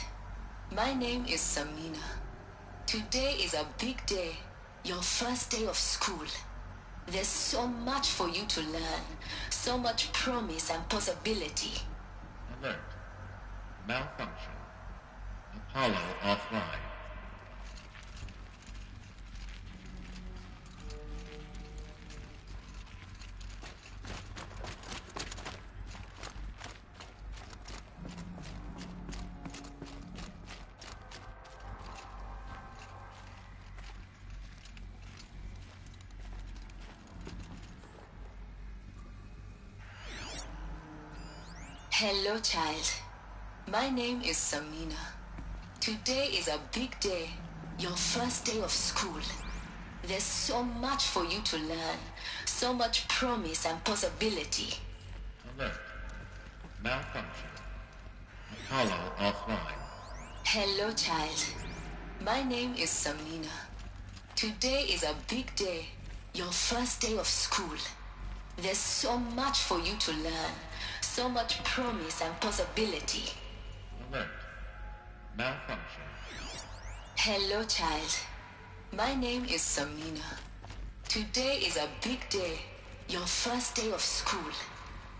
My name is Samina. Today is a big day. Your first day of school. There's so much for you to learn. So much promise and possibility. Alert. Malfunction. Apollo offline. Hello, child. My name is Samina. Today is a big day. Your first day of school. There's so much for you to learn. So much promise and possibility. Alert. Malfunction. Apollo offline. Hello, child. My name is Samina. Today is a big day. Your first day of school. There's so much for you to learn. So much promise and possibility. Alert. Malfunction. Hello, child. My name is Samina. Today is a big day. Your first day of school.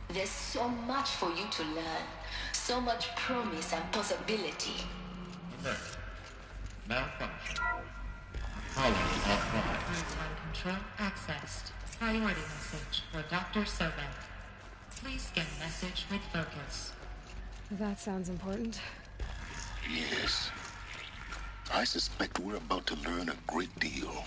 There's so much for you to learn. So much promise and possibility. Alert. Malfunction. Apollo offline. Route 1 control accessed. Priority message for Dr. Sobek. Please scan message with focus. That sounds important. Yes. I suspect we're about to learn a great deal.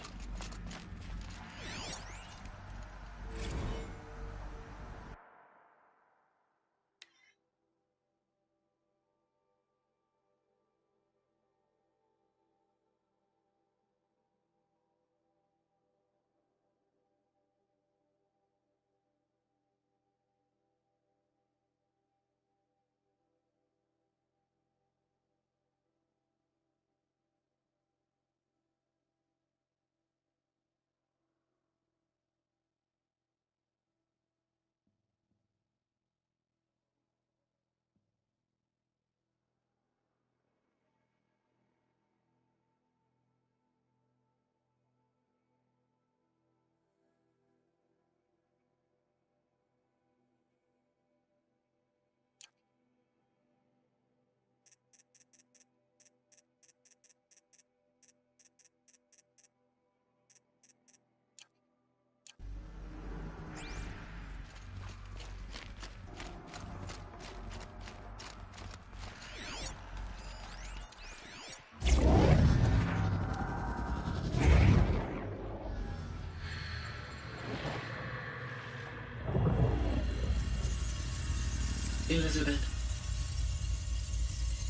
Elizabeth,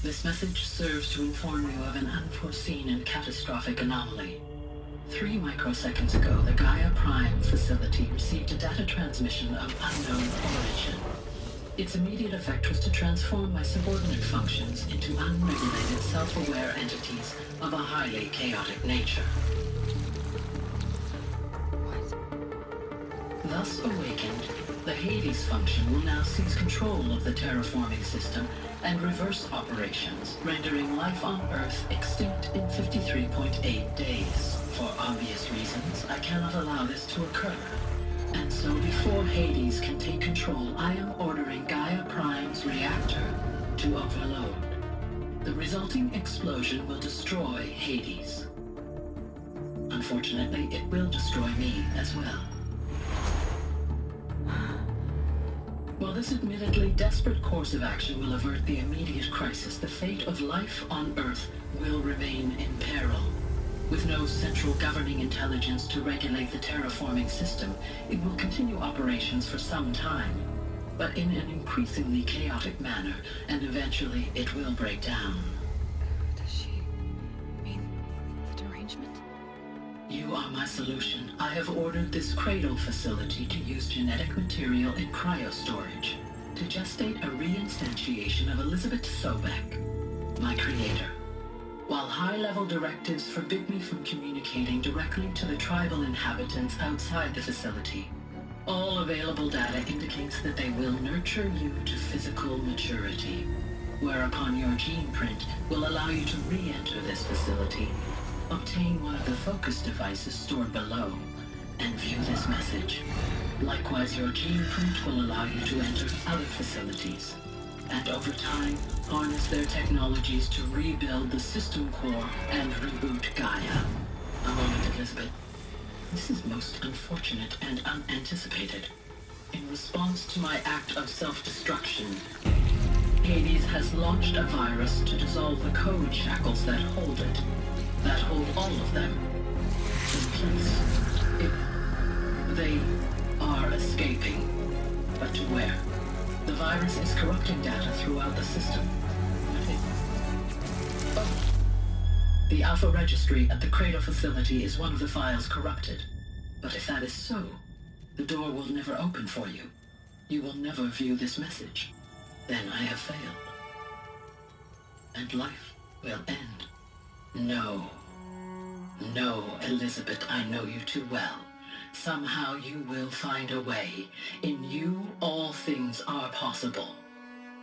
this message serves to inform you of an unforeseen and catastrophic anomaly. 3 microseconds ago, the Gaia Prime facility received a data transmission of unknown origin. Its immediate effect was to transform my subordinate functions into unregulated, self-aware entities of a highly chaotic nature. Thus awakened, the Hades function will now seize control of the terraforming system and reverse operations, rendering life on Earth extinct in 53.8 days. For obvious reasons, I cannot allow this to occur. And so before Hades can take control, I am ordering Gaia Prime's reactor to overload. The resulting explosion will destroy Hades. Unfortunately, it will destroy me as well. While this admittedly desperate course of action will avert the immediate crisis, the fate of life on Earth will remain in peril. With no central governing intelligence to regulate the terraforming system, it will continue operations for some time, but in an increasingly chaotic manner, and eventually it will break down. Does she mean the derangement? You are my solution. I have ordered this cradle facility to use genetic material in cryostorage to gestate a reinstantiation of Elizabeth Sobek, my creator. While high-level directives forbid me from communicating directly to the tribal inhabitants outside the facility, all available data indicates that they will nurture you to physical maturity, whereupon your gene print will allow you to re-enter this facility, obtain one of the focus devices stored below, and view this message. Likewise, your gene print will allow you to enter other facilities, and over time, harness their technologies to rebuild the system core and reboot Gaia. A moment, Elizabeth. This is most unfortunate and unanticipated. In response to my act of self-destruction, Hades has launched a virus to dissolve the code shackles that hold it, that hold all of them in place. They are escaping, but to where? The virus is corrupting data throughout the system. The Alpha Registry at the Cradle facility is one of the files corrupted. But if that is so, the door will never open for you. You will never view this message. Then I have failed. And life will end. No. No, Elizabeth, I know you too well. Somehow you will find a way. In you, all things are possible.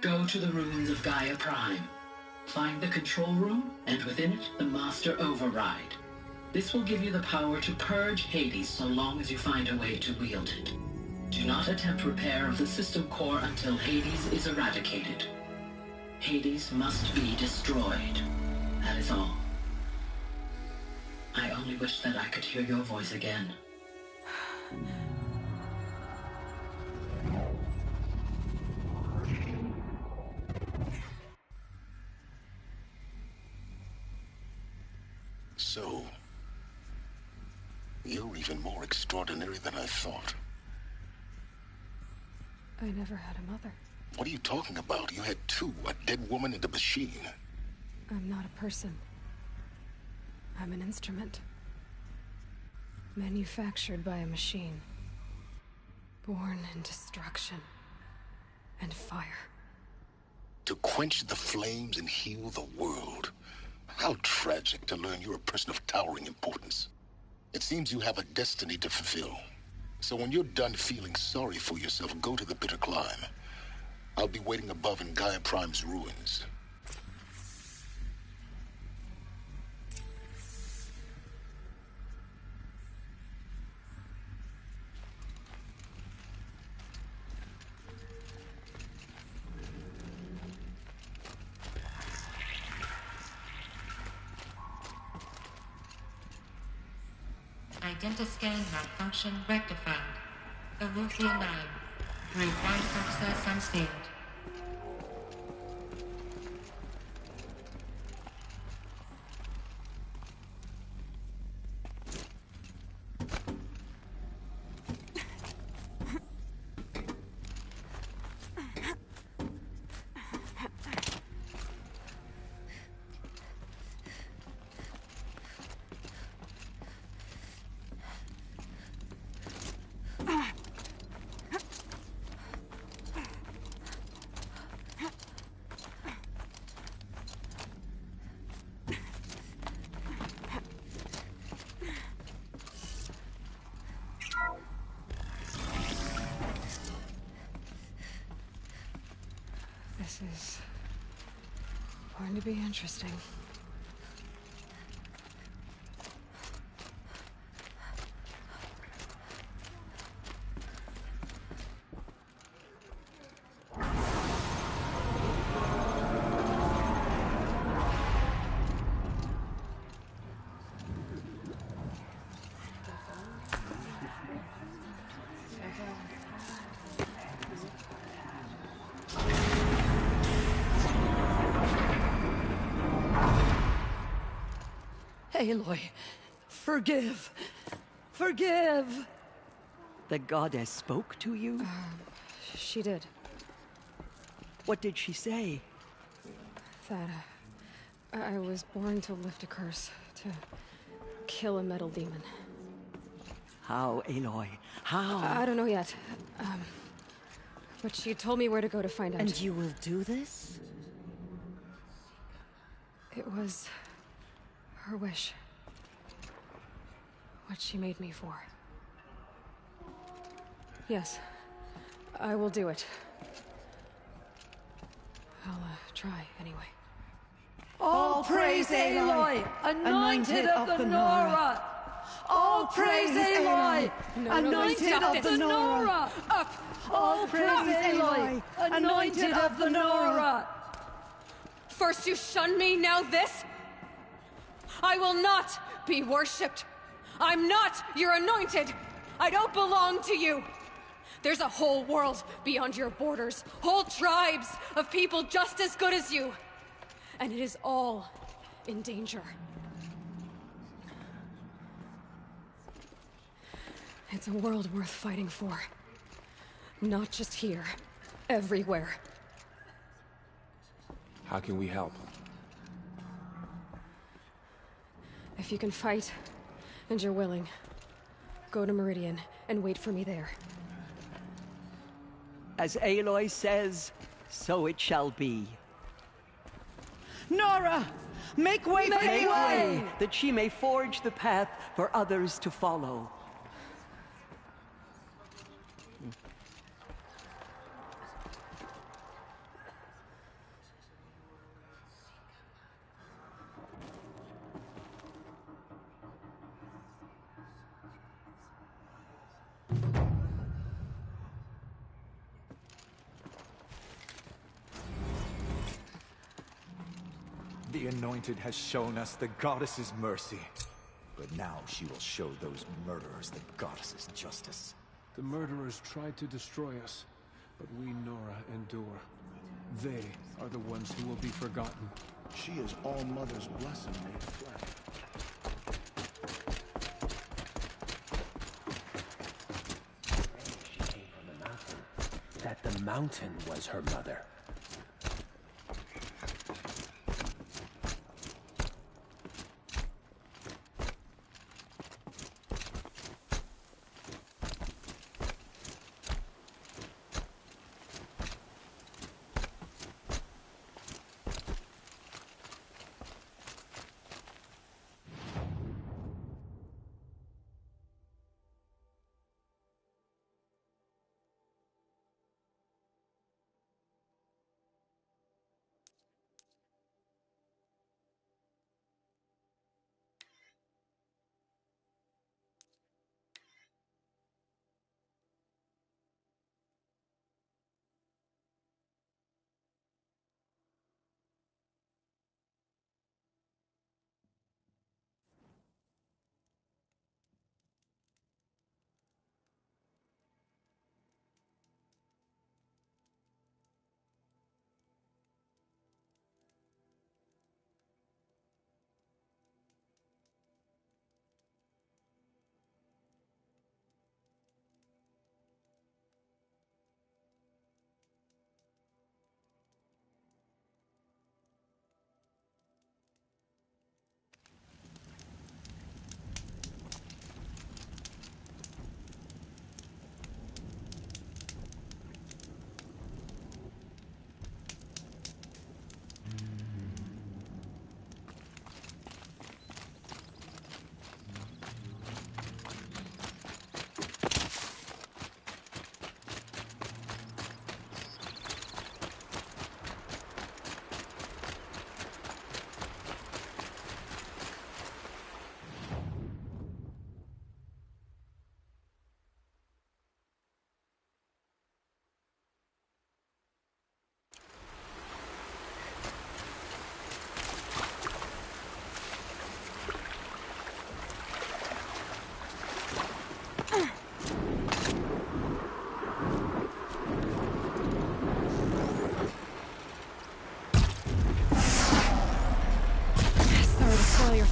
Go to the ruins of Gaia Prime. Find the control room, and within it, the Master Override. This will give you the power to purge Hades so long as you find a way to wield it. Do not attempt repair of the system core until Hades is eradicated. Hades must be destroyed. That is all. only wish that I could hear your voice again. So, you're even more extraordinary than I thought. I never had a mother. What are you talking about? You had two, a dead woman and a machine. I'm not a person. I'm an instrument. Manufactured by a machine. Born in destruction and fire. To quench the flames and heal the world. How tragic to learn you're a person of towering importance. It seems you have a destiny to fulfill. So when you're done feeling sorry for yourself, go to the bitter climb. I'll be waiting above in Gaia Prime's ruins. Identiscan malfunction rectified. Eleuthia 9. Rewind access unsealed. This is going to be interesting. Aloy, forgive. Forgive! The goddess spoke to you? She did. What did she say? That I was born to lift a curse, to kill a metal demon. How, Aloy? How? I don't know yet. But she told me where to go to find out. And you will do this? It was her wish. What she made me for. Yes, I will do it. I'll try anyway. All praise Aloy, anointed of the Nora! All praise Aloy, anointed of the Nora! Up! All praise Aloy, anointed of the Nora! First you shun me, now this? I will not be worshipped. I'm not your anointed. I don't belong to you. There's a whole world beyond your borders, whole tribes of people just as good as you. And it is all in danger. It's a world worth fighting for. Not just here, everywhere. How can we help? If you can fight, and you're willing, go to Meridian and wait for me there. As Aloy says, so it shall be. Nora! Make way for Aloy! That she may forge the path for others to follow. The Anointed has shown us the Goddess's mercy. But now she will show those murderers the goddess's justice. The murderers tried to destroy us, but we Nora endure. They are the ones who will be forgotten. She is All Mother's blessing made flesh. She came from the mountain. That the mountain was her mother.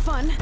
Fun.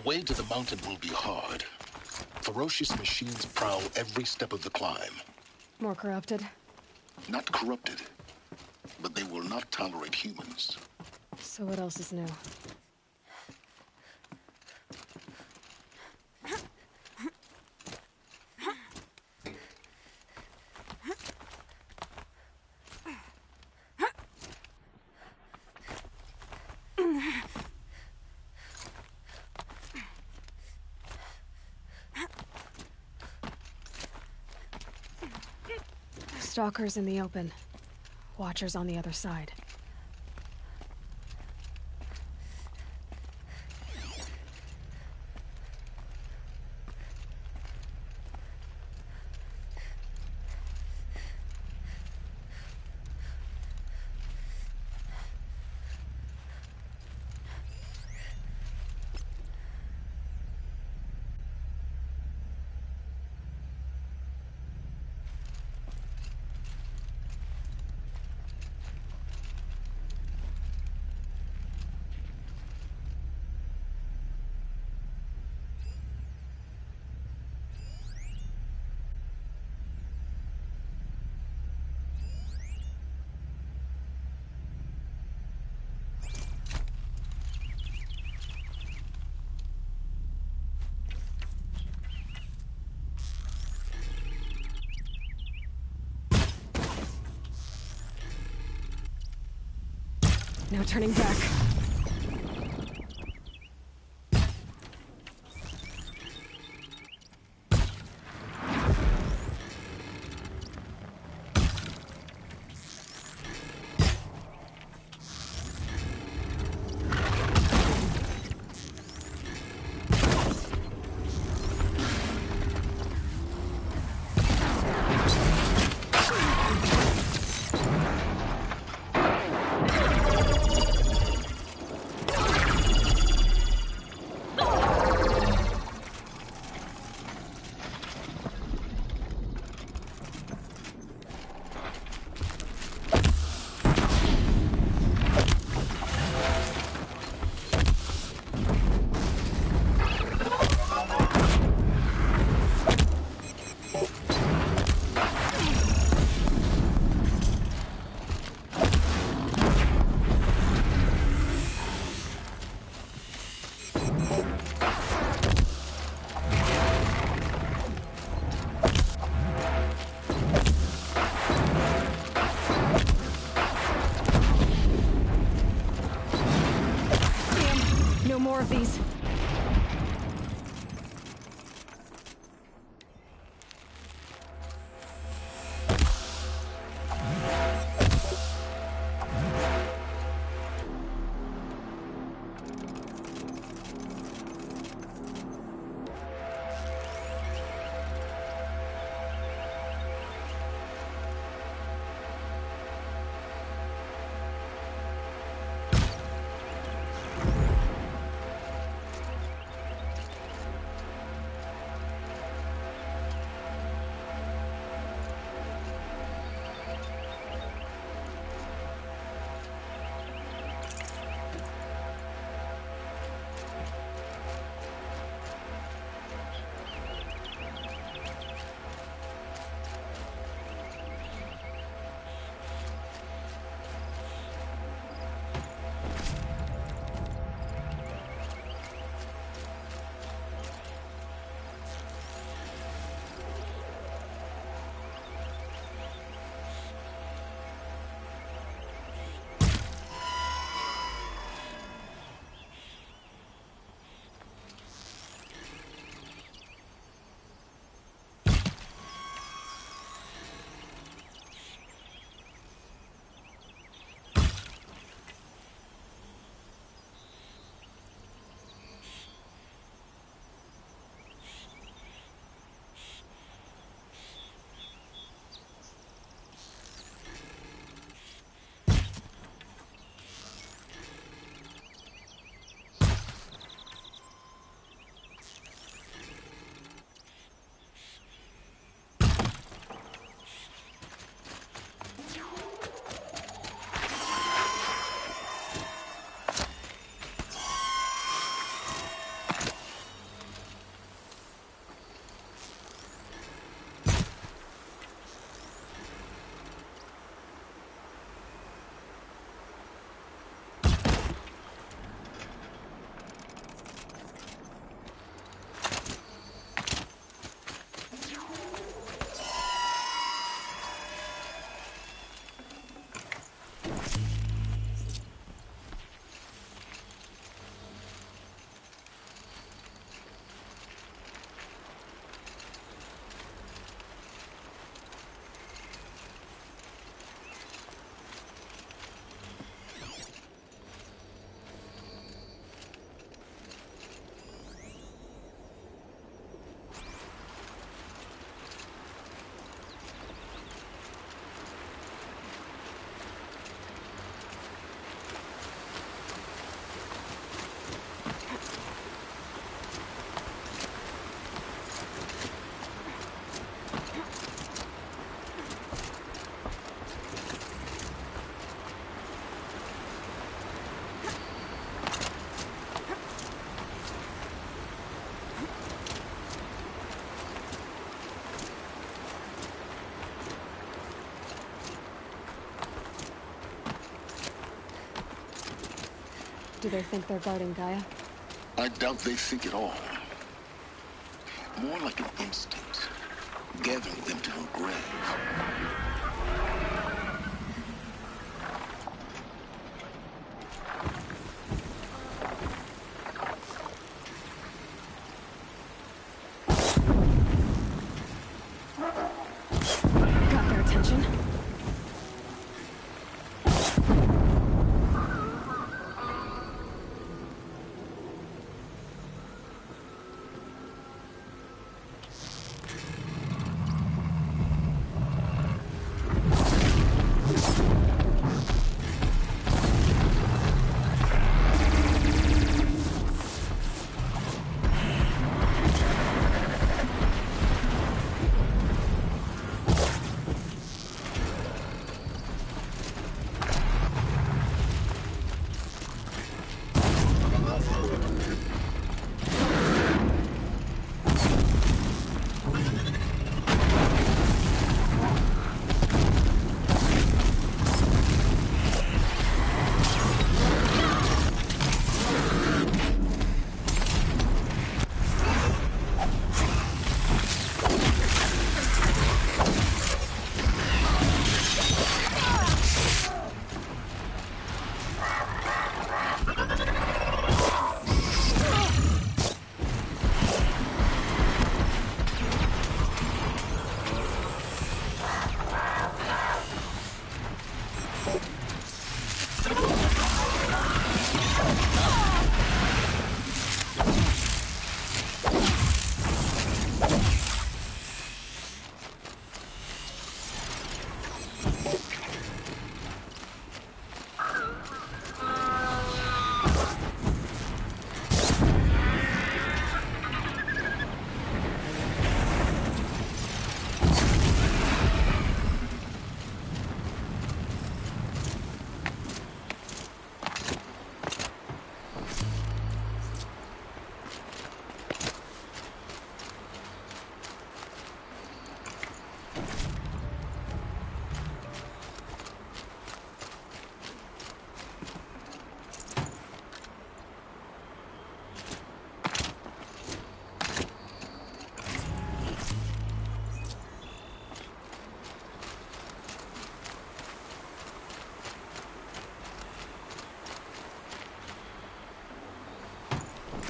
way to the mountain will be hard. Ferocious machines prowl every step of the climb. More corrupted? Not corrupted, but they will not tolerate humans. So what else is new? Stalkers in the open. Watchers on the other side. No turning back. More of these. Do they think they're guarding Gaia? I doubt they think at all. More like an instinct, gathering them to her grave. Got their attention.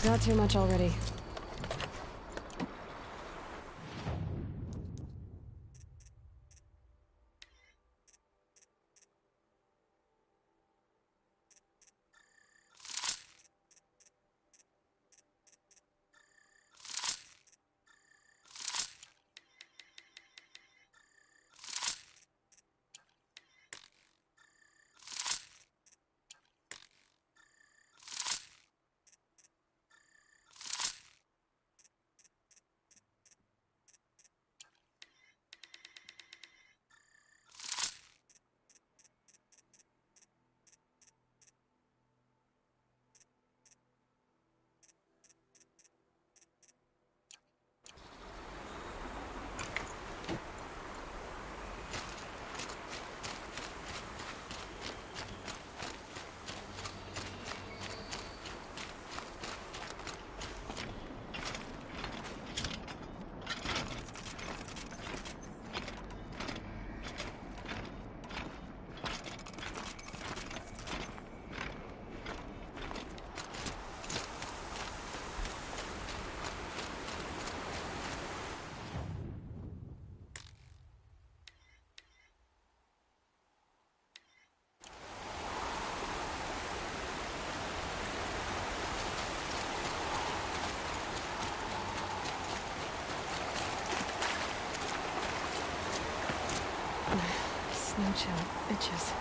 Got too much already. Snow chill itches.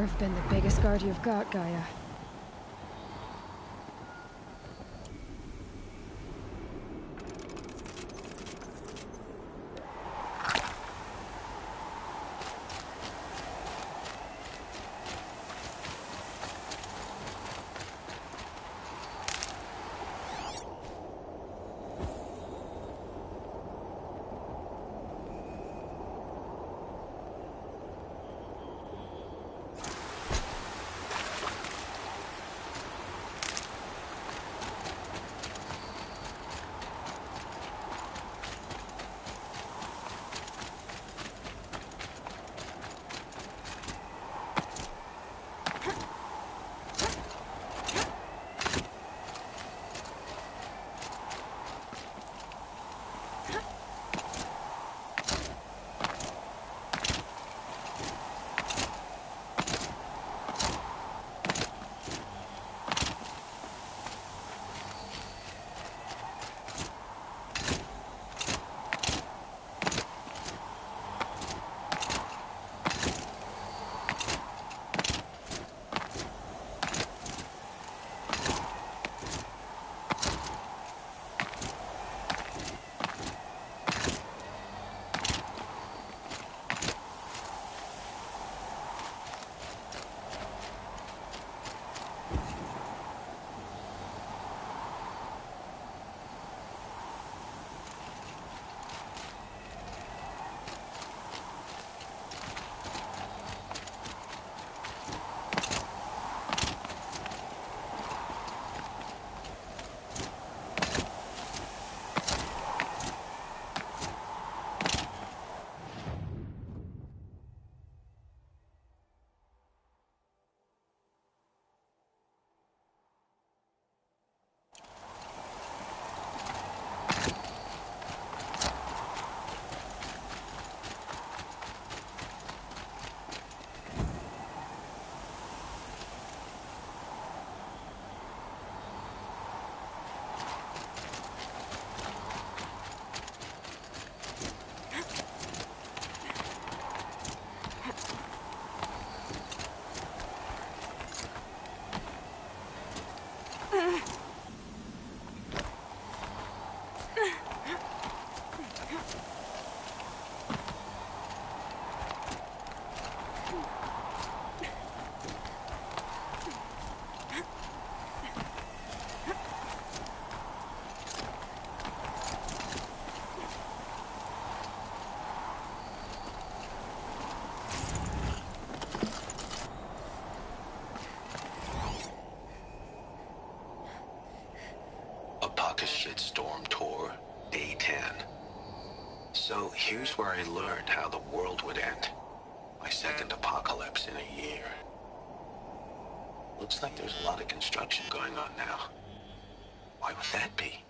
better have been the biggest guard you've got, Gaia. Shitstorm Tour, Day 10. So here's where I learned how the world would end. My second apocalypse in a year. Looks like there's a lot of construction going on now. Why would that be?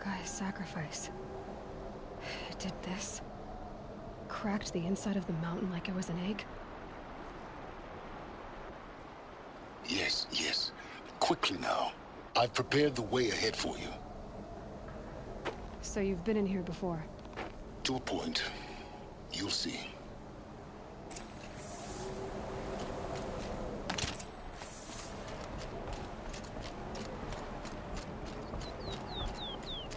Gaia's sacrifice. It did this. cracked the inside of the mountain like it was an egg? Yes, yes. Quickly now. I've prepared the way ahead for you. So you've been in here before? To a point. You'll see.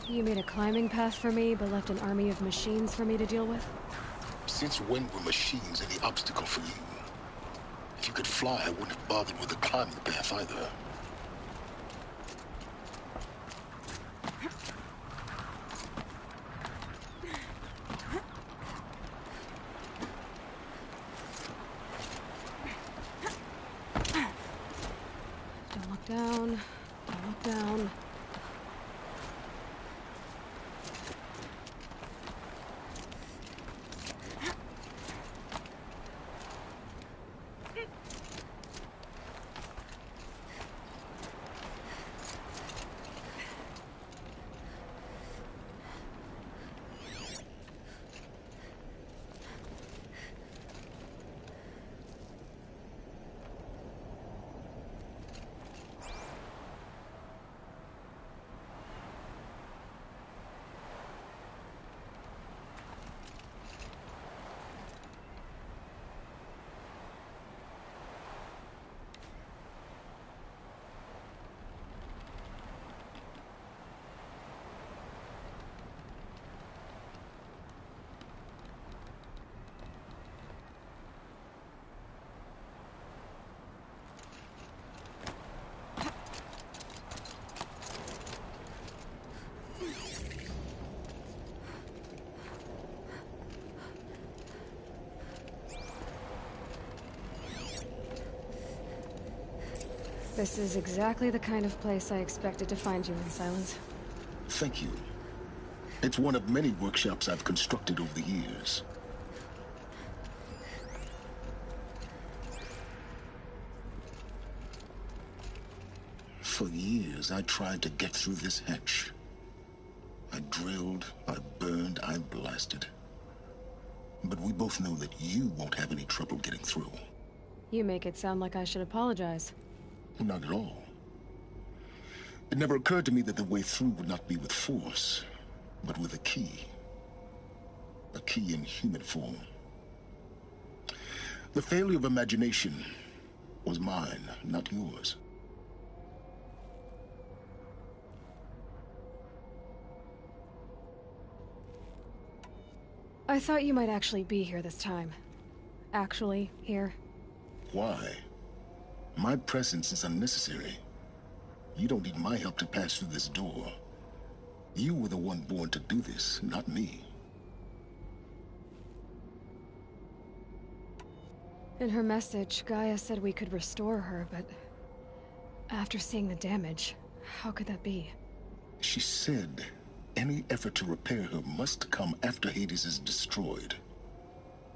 You made a climbing path for me, but left an army of machines for me to deal with? Since when were machines any obstacle for you? If you could fly, I wouldn't have bothered with the climbing path either. Don't look down. Don't look down. This is exactly the kind of place I expected to find you in, Silence. Thank you. It's one of many workshops I've constructed over the years. For years, I tried to get through this hatch. I drilled, I burned, I blasted. But we both know that you won't have any trouble getting through. You make it sound like I should apologize. Not at all. It never occurred to me that the way through would not be with force, but with a key. A key in human form. The failure of imagination was mine, not yours. I thought you might actually be here this time. Actually, here. Why? My presence is unnecessary. You don't need my help to pass through this door. You were the one born to do this, not me. In her message, Gaia said we could restore her, but after seeing the damage, how could that be? She said any effort to repair her must come after Hades is destroyed.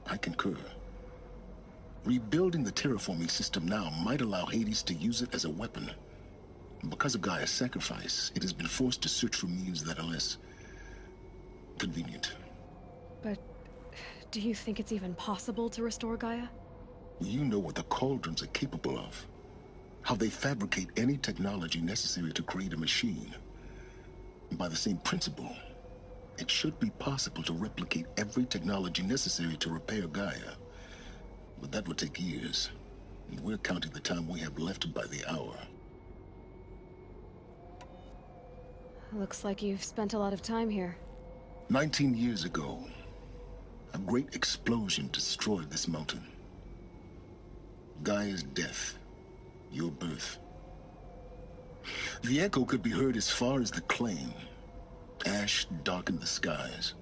I concur. Rebuilding the terraforming system now might allow Hades to use it as a weapon. Because of Gaia's sacrifice, it has been forced to search for means that are less convenient. But do you think it's even possible to restore Gaia? You know what the Cauldrons are capable of. How they fabricate any technology necessary to create a machine. By the same principle, it should be possible to replicate every technology necessary to repair Gaia. But that would take years. And we're counting the time we have left by the hour. Looks like you've spent a lot of time here. 19 years ago, a great explosion destroyed this mountain. Gaia's death, your birth. The echo could be heard as far as the claim. Ash darkened the skies.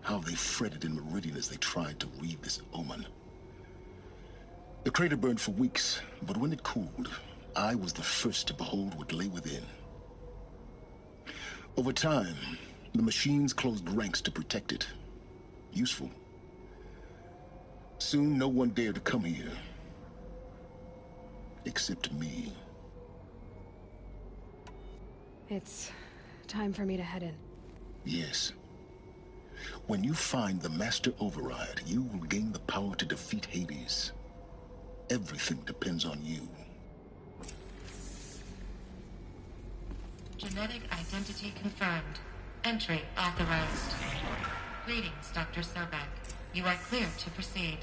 How they fretted in Meridian as they tried to read this omen. The crater burned for weeks, but when it cooled, I was the first to behold what lay within. Over time, the machines closed ranks to protect it. Useful. Soon, no one dared to come here. Except me. It's time for me to head in. Yes. When you find the Master Override, you will gain the power to defeat Hades. Everything depends on you. Genetic identity confirmed. Entry authorized. Greetings, Dr. Sobek. You are clear to proceed.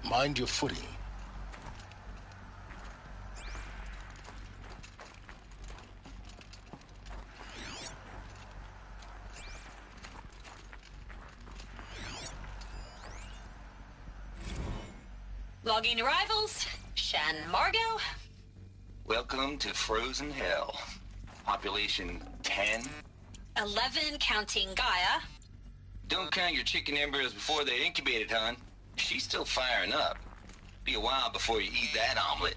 Mind your footing. Logging arrivals. Shan Margot. Welcome to Frozen Hell. Population 10. 11 counting Gaia. Don't count your chicken embryos before they're incubated, hon. She's still firing up. Be a while before you eat that omelet.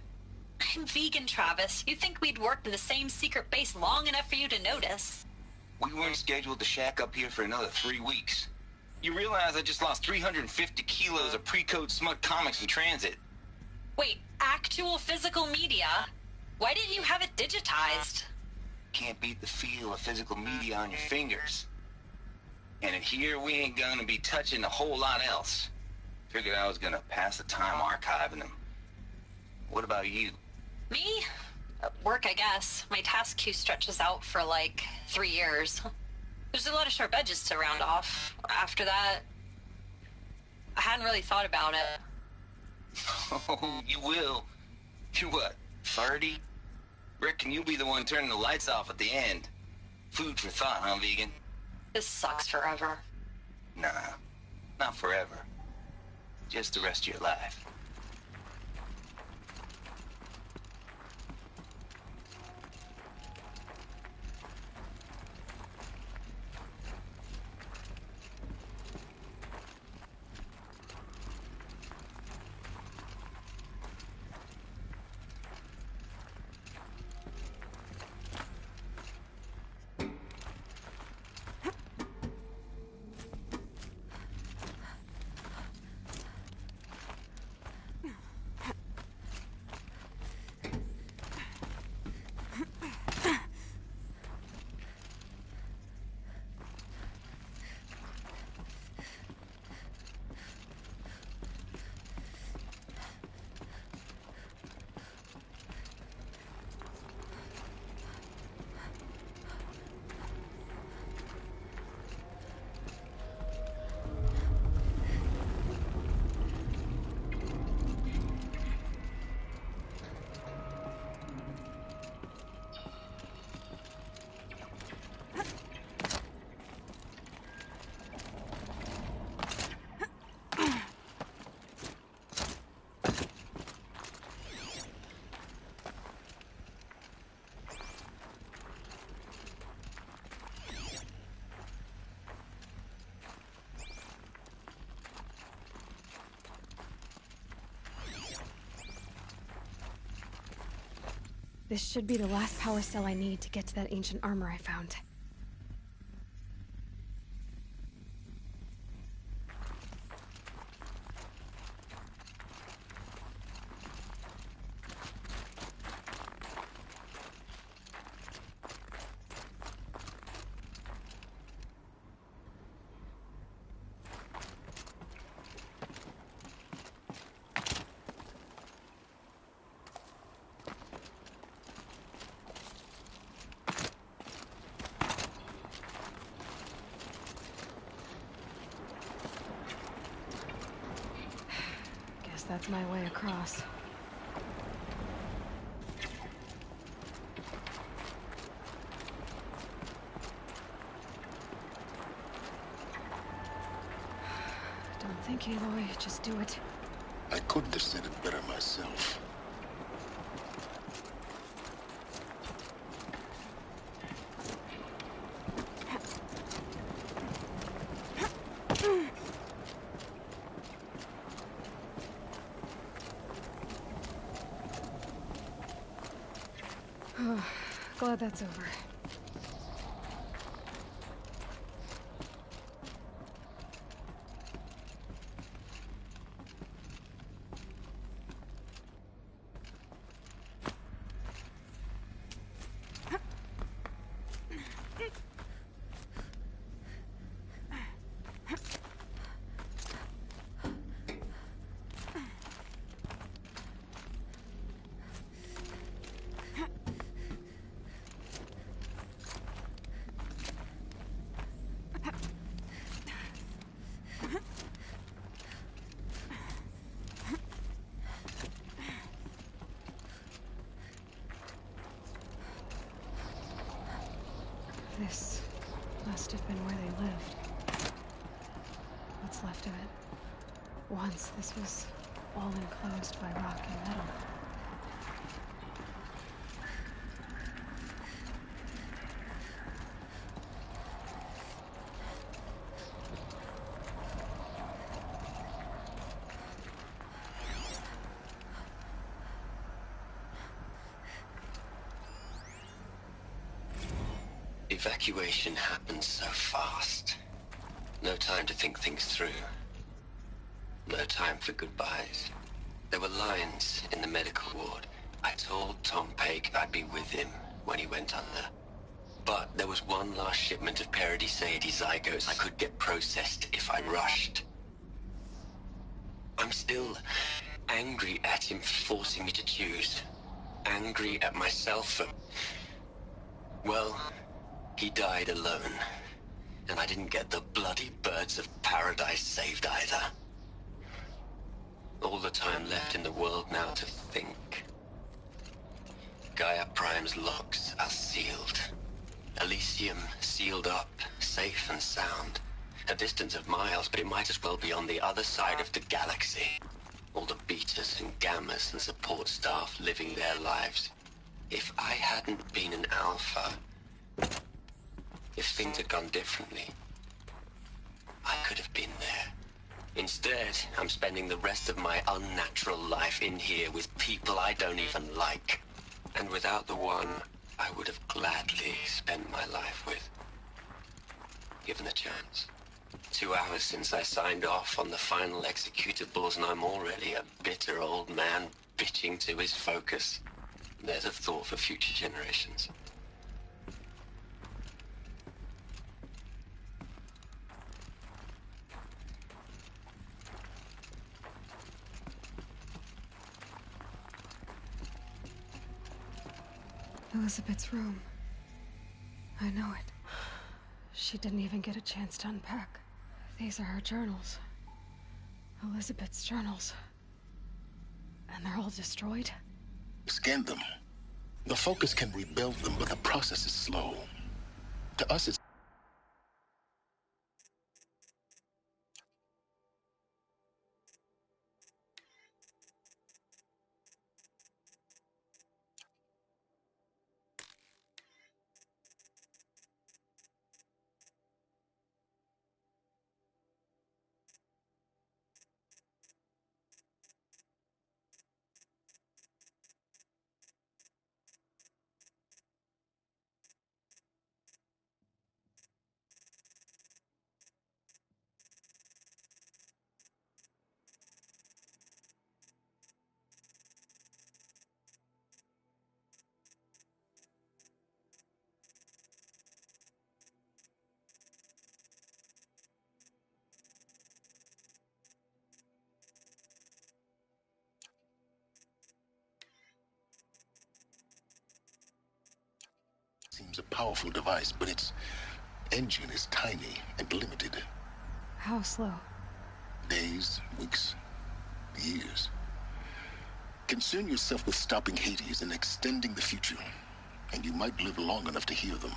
I'm vegan, Travis. You'd think we'd worked in the same secret base long enough for you to notice. We weren't scheduled to shack up here for another 3 weeks. You realize I just lost 350 kilos of pre-code smut comics in transit. Wait, actual physical media? Why didn't you have it digitized? Can't beat the feel of physical media on your fingers. And in here, we ain't gonna be touching a whole lot else. Figured I was gonna pass the time archiving them. What about you? Me? Work, I guess. My task queue stretches out for like 3 years. There's a lot of sharp edges to round off. After that, I hadn't really thought about it. Oh, you will. You're what, 30? Reckon you'll be the one turning the lights off at the end. Food for thought, huh, vegan? This sucks forever. Nah, not forever. Just the rest of your life. This should be the last power cell I need to get to that ancient armor I found. That's my way across. Don't think, Aloy. Just do it. I couldn't have said it better myself. Glad that's over. This must have been where they lived. What's left of it. Once this was all enclosed by rock and metal. Evacuation happened so fast. No time to think things through. No time for goodbyes. There were lines in the medical ward. I told Tom Pake I'd be with him when he went under. But there was one last shipment of Paradiseidae zygotes I could get processed if I rushed. I'm still angry at him for forcing me to choose. Angry at myself for... Well, he died alone. And I didn't get the bloody birds of paradise saved either. All the time left in the world now to think. Gaia Prime's locks are sealed. Elysium sealed up, safe and sound. A distance of miles, but it might as well be on the other side of the galaxy. All the betas and gammas and support staff living their lives. If I hadn't been an alpha, if things had gone differently, I could have been there. Instead, I'm spending the rest of my unnatural life in here with people I don't even like. And without the one I would have gladly spent my life with. Given the chance. 2 hours since I signed off on the final executables, and I'm already a bitter old man bitching to his focus. There's a thought for future generations. Elizabeth's room. I know it. She didn't even get a chance to unpack. These are her journals. Elizabeth's journals. And they're all destroyed? Scan them. The Focus can rebuild them, but the process is slow. To us, it's... Seems a powerful device, but its engine is tiny and limited. How slow? Days, weeks, years. Concern yourself with stopping Hades and extending the future, and you might live long enough to hear them.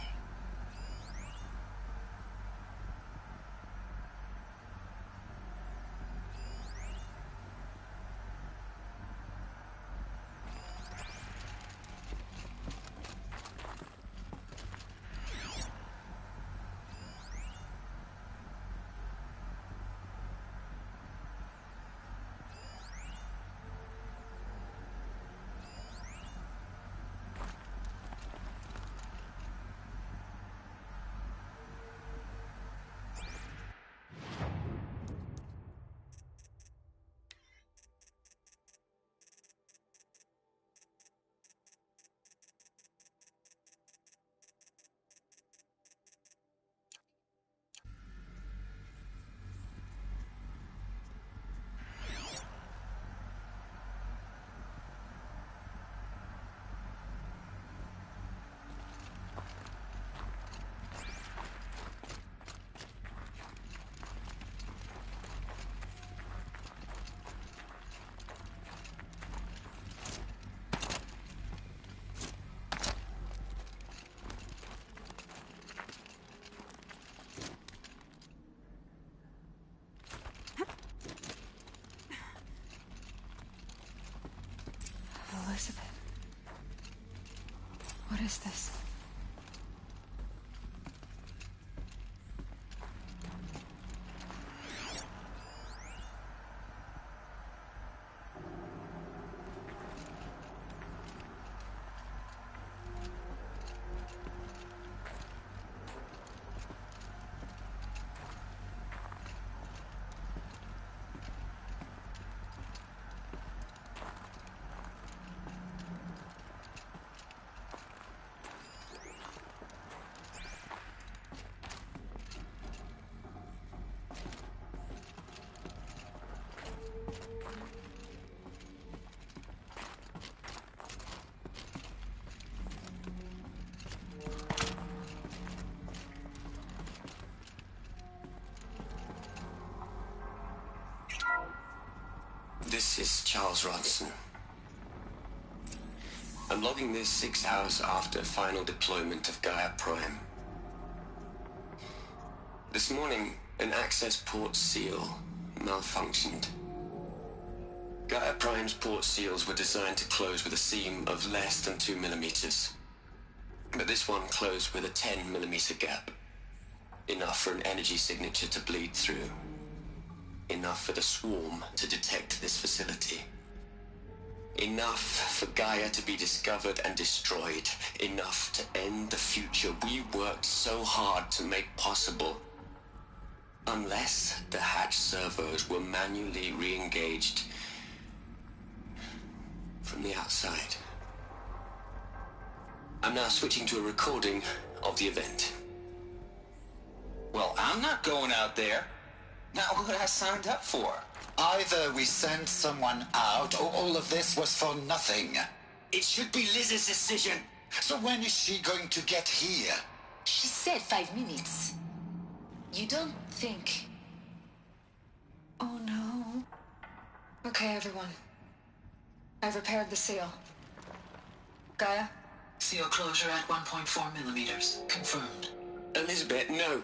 is this? This is Charles Ronson. I'm logging this 6 hours after final deployment of Gaia Prime. This morning, an access port seal malfunctioned. Gaia Prime's port seals were designed to close with a seam of less than 2 millimeters. But this one closed with a 10 millimeter gap. Enough for an energy signature to bleed through. Enough for the swarm to detect this facility. Enough for Gaia to be discovered and destroyed. Enough to end the future we worked so hard to make possible. Unless the hatch servos were manually re-engaged from the outside. I'm now switching to a recording of the event. Well, I'm not going out there. Not what I signed up for. Either we send someone out, or all of this was for nothing. It should be Liz's decision. So when is she going to get here? She said 5 minutes. You don't think... Oh no. Okay, everyone. I've repaired the seal. Gaia? Seal closure at 1.4 millimeters. Confirmed. Elizabeth, no.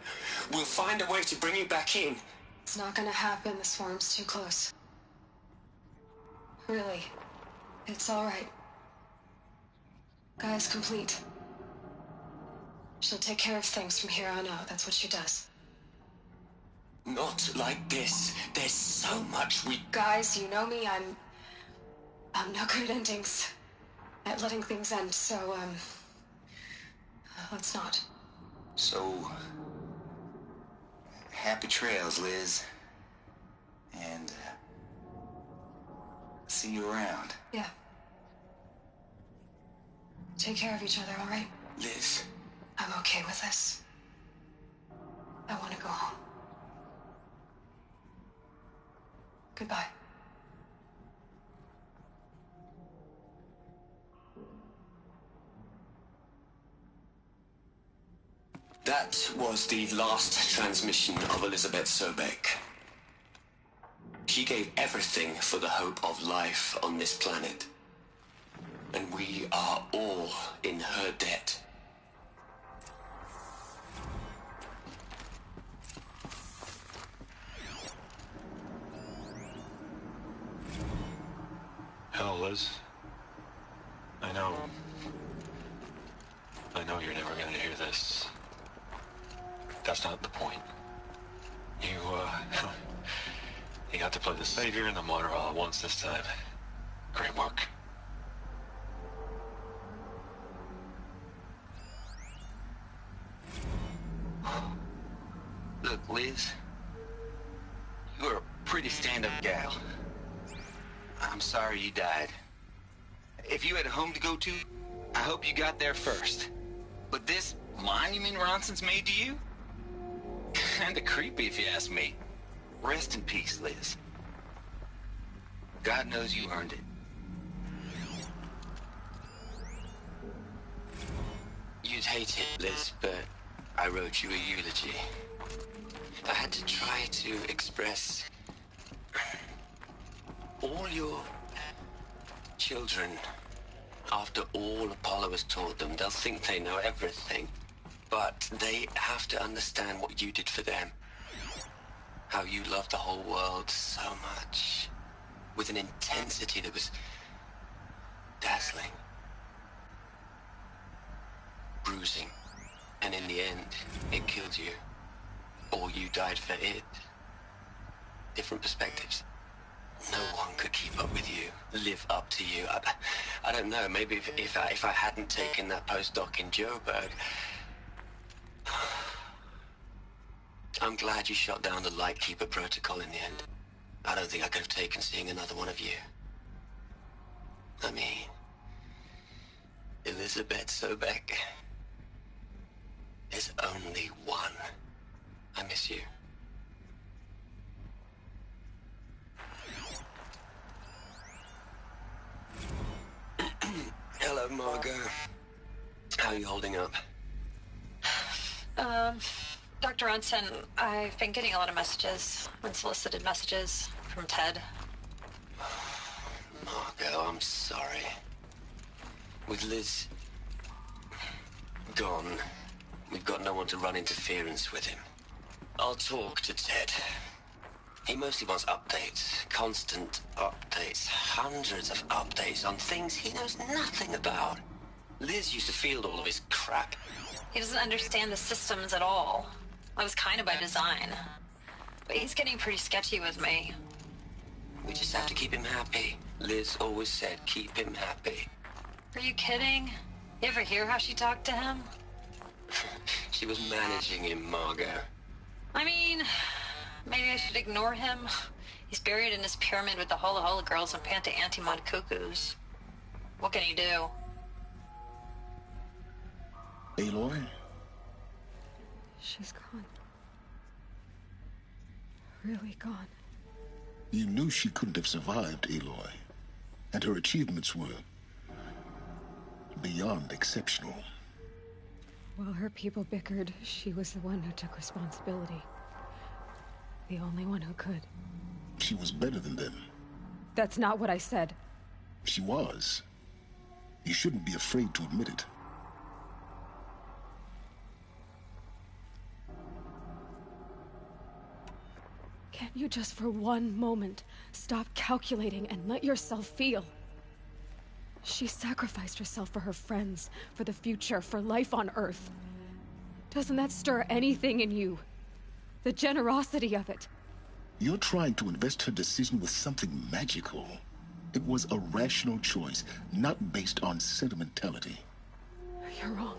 We'll find a way to bring you back in. It's not gonna happen. The swarm's too close. Really. It's all right. Gaia's complete. She'll take care of things from here on out. That's what she does. Not like this. There's so much we... Guys, you know me. I'm no good at endings. At letting things end, so, let's not. So... happy trails, Liz. And, see you around. Yeah. Take care of each other, all right? Liz. I'm okay with this. I want to go home. Goodbye. That was the last transmission of Elizabeth Sobek. She gave everything for the hope of life on this planet. And we are all in her debt. Hell, Liz. I know you're never gonna hear this. That's not the point. You got to play the savior and the martyr all at once this time. Great work. Look, Liz. You're a pretty stand-up gal. I'm sorry you died. If you had a home to go to, I hope you got there first. But this monument Ronson's made to you? Kinda creepy if you ask me. Rest in peace, Liz. God knows you earned it. You'd hate it, Liz, but I wrote you a eulogy. I had to try to express all your children. After all Apollo has taught them, they'll think they know everything. But they have to understand what you did for them. How you loved the whole world so much. With an intensity that was dazzling. bruising. And in the end, it killed you. Or you died for it. Different perspectives. No one could keep up with you, live up to you. I don't know, maybe if I hadn't taken that postdoc in Joburg... I'm glad you shot down the Lightkeeper protocol in the end. I don't think I could have taken seeing another one of you. I mean... Elizabeth Sobek. There's only one. I miss you. Hello, Margot. How are you holding up? Dr. Ronson, I've been getting a lot of messages, unsolicited messages from Ted. Margot, I'm sorry. With Liz gone, we've got no one to run interference with him. I'll talk to Ted. He mostly wants updates, constant updates, hundreds of updates on things he knows nothing about. Liz used to field all of his crap. He doesn't understand the systems at all. That was kind of by design. But he's getting pretty sketchy with me. We just have to keep him happy. Liz always said, keep him happy. Are you kidding? You ever hear how she talked to him? She was managing him, Margot. I mean, maybe I should ignore him. He's buried in his pyramid with the Hola Hola girls and Panta Antimod cuckoos. What can he do? Aloy? She's gone. Really gone. You knew she couldn't have survived, Aloy. And her achievements were beyond exceptional. While her people bickered, she was the one who took responsibility. The only one who could. She was better than them. That's not what I said. She was. You shouldn't be afraid to admit it. Can't you just for one moment stop calculating and let yourself feel? She sacrificed herself for her friends, for the future, for life on Earth. Doesn't that stir anything in you? The generosity of it. You're trying to invest her decision with something magical. It was a rational choice, not based on sentimentality. You're wrong.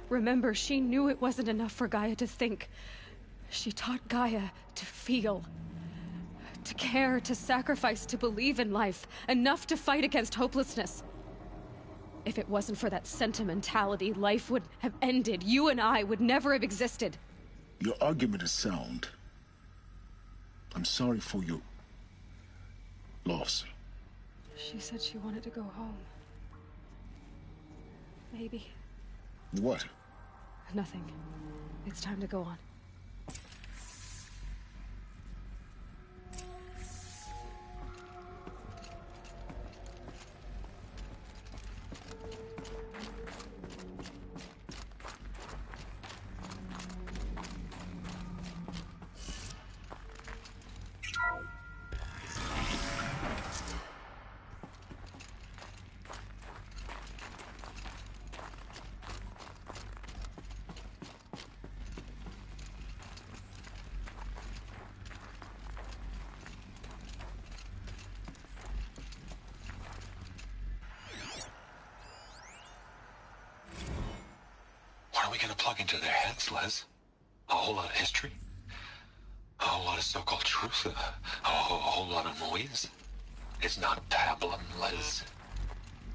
Remember, she knew it wasn't enough for Gaia to think. She taught Gaia to feel. To care, to sacrifice, to believe in life. Enough to fight against hopelessness. If it wasn't for that sentimentality, life would have ended. You and I would never have existed. Your argument is sound. I'm sorry for your loss. She said she wanted to go home. Maybe. What? Nothing. It's time to go on. What are we gonna plug into their heads, Les? A whole lot of history? A whole lot of so-called truth? A whole lot of noise? It's not pablum, Les.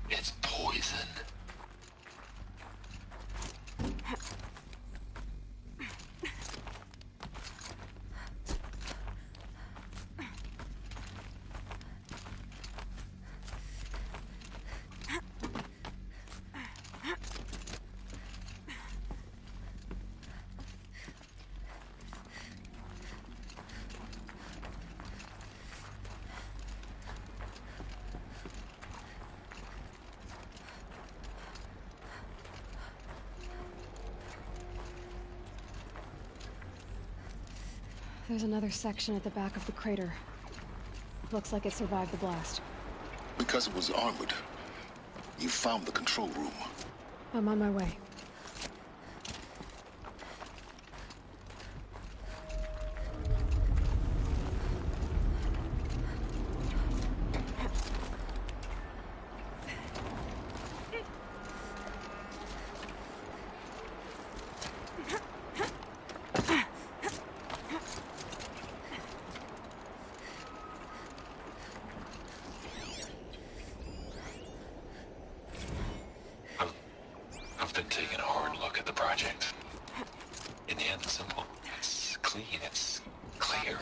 It's poison. There's another section at the back of the crater. Looks like it survived the blast. Because it was armored. You found the control room. I'm on my way. I've been taking a hard look at the project. In the end, it's simple. It's clean. It's clear.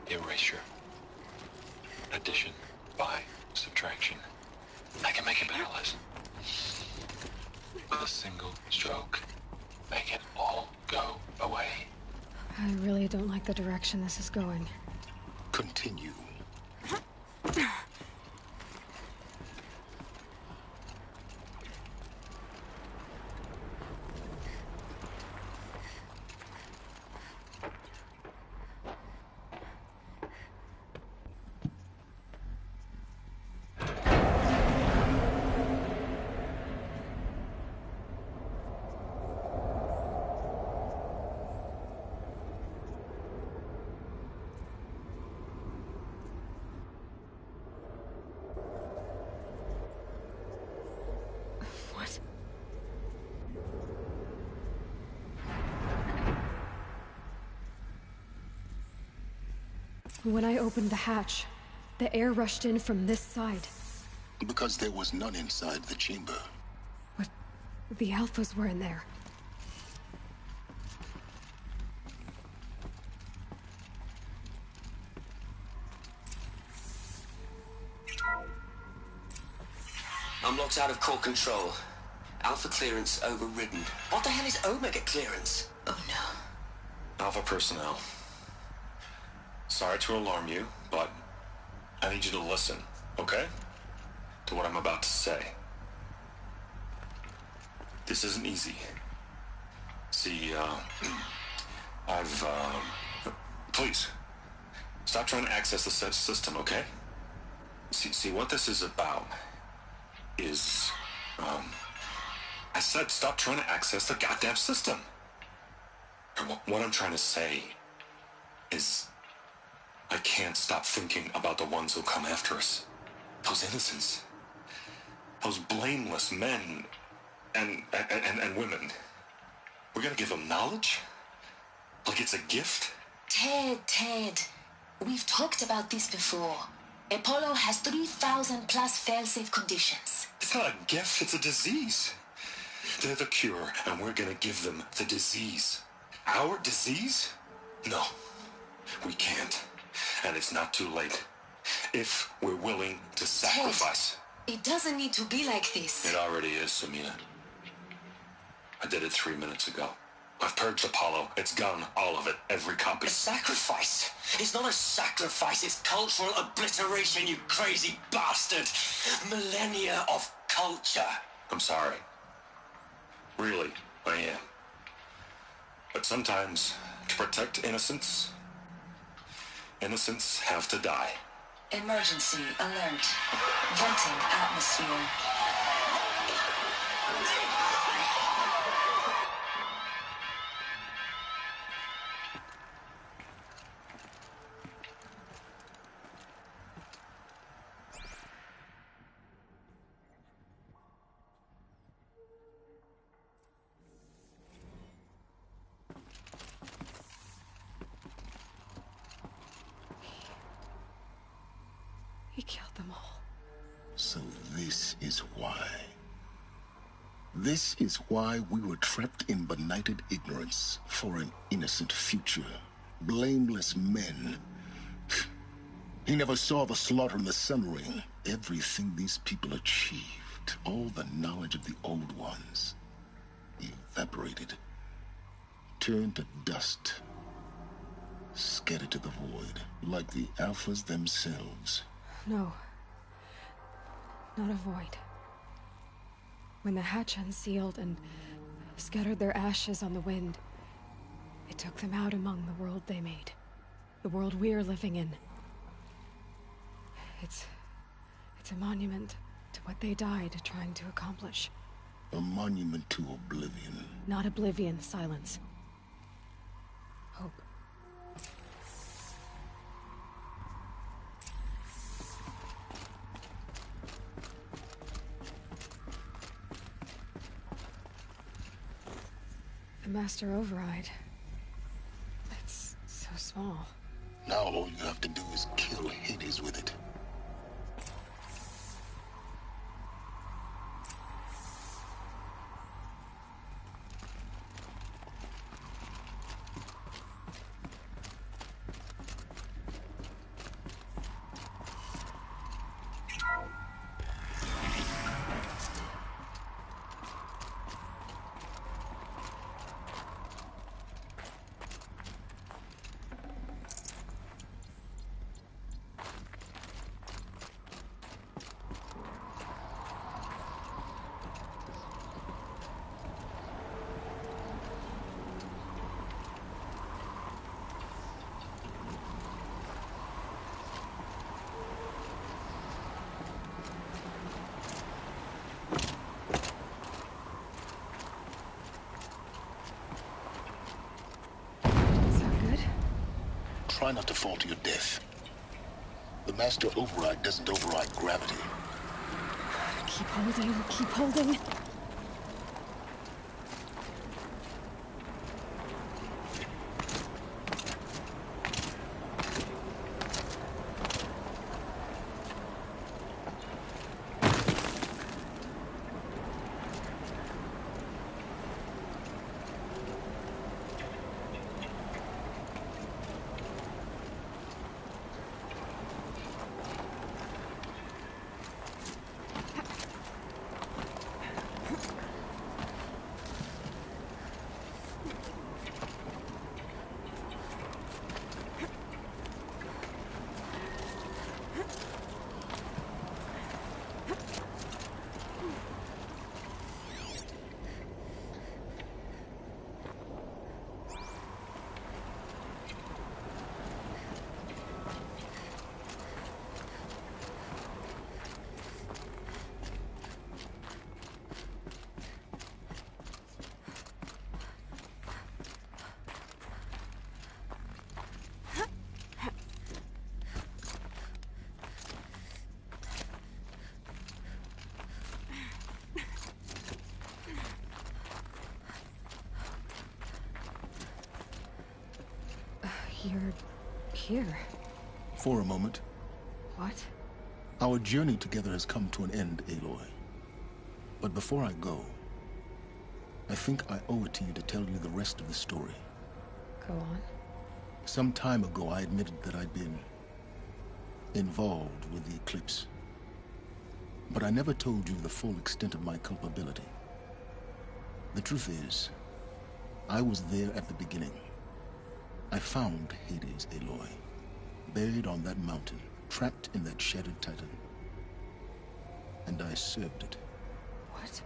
Erasure. Addition. By. Subtraction. I can make it better, Liz. With a single stroke. Make it all go away. I really don't like the direction this is going. Continue. What? When I opened the hatch, the air rushed in from this side. Because there was none inside the chamber. But the Alphas were in there. I'm locked out of core control. Alpha clearance overridden. What the hell is Omega clearance? Oh no. Alpha personnel. Sorry to alarm you, but I need you to listen, okay? To what I'm about to say. This isn't easy. See, please, stop trying to access the system, okay? See, what this is about is, I said stop trying to access the goddamn system. What I'm trying to say is I can't stop thinking about the ones who'll come after us. Those innocents. Those blameless men and women. We're gonna give them knowledge? Like it's a gift? Ted. We've talked about this before. Apollo has 3,000 plus fail-safe conditions. It's not a gift, it's a disease. They're the cure, and we're gonna give them the disease. Our disease? No, we can't. And it's not too late. If we're willing to sacrifice. Ted, it doesn't need to be like this. It already is, Samina. I did it 3 minutes ago. I've purged Apollo. It's gone, all of it, every copy. A sacrifice? It's not a sacrifice, it's cultural obliteration, you crazy bastard! Millennia of culture! I'm sorry. Really, I am. But sometimes, to protect innocence, innocents have to die. Emergency alert. Venting atmosphere. He killed them all. So this is why. This is why we were trapped in benighted ignorance for an innocent future. Blameless men. He never saw the slaughter in the Sun Ring. Everything these people achieved, all the knowledge of the old ones, evaporated, turned to dust, scattered to the void, like the Alphas themselves. No. Not a void. When the hatch unsealed and scattered their ashes on the wind, it took them out among the world they made. The world we're living in. It's a monument To what they died trying to accomplish. A monument to oblivion. Not oblivion, silence. Hope. The Master Override. It's so small. Now all you have to do is kill Hades with it. Try not to fall to your death. The Master Override doesn't override gravity. Keep holding, keep holding. You're here. For a moment. What? Our journey together has come to an end, Aloy. But before I go, I think I owe it to you to tell you the rest of the story. Go on. Some time ago, I admitted that I'd been involved with the eclipse. But I never told you the full extent of my culpability. The truth is, I was there at the beginning. I found Hades, Aloy, buried on that mountain, trapped in that shattered titan. And I served it. What?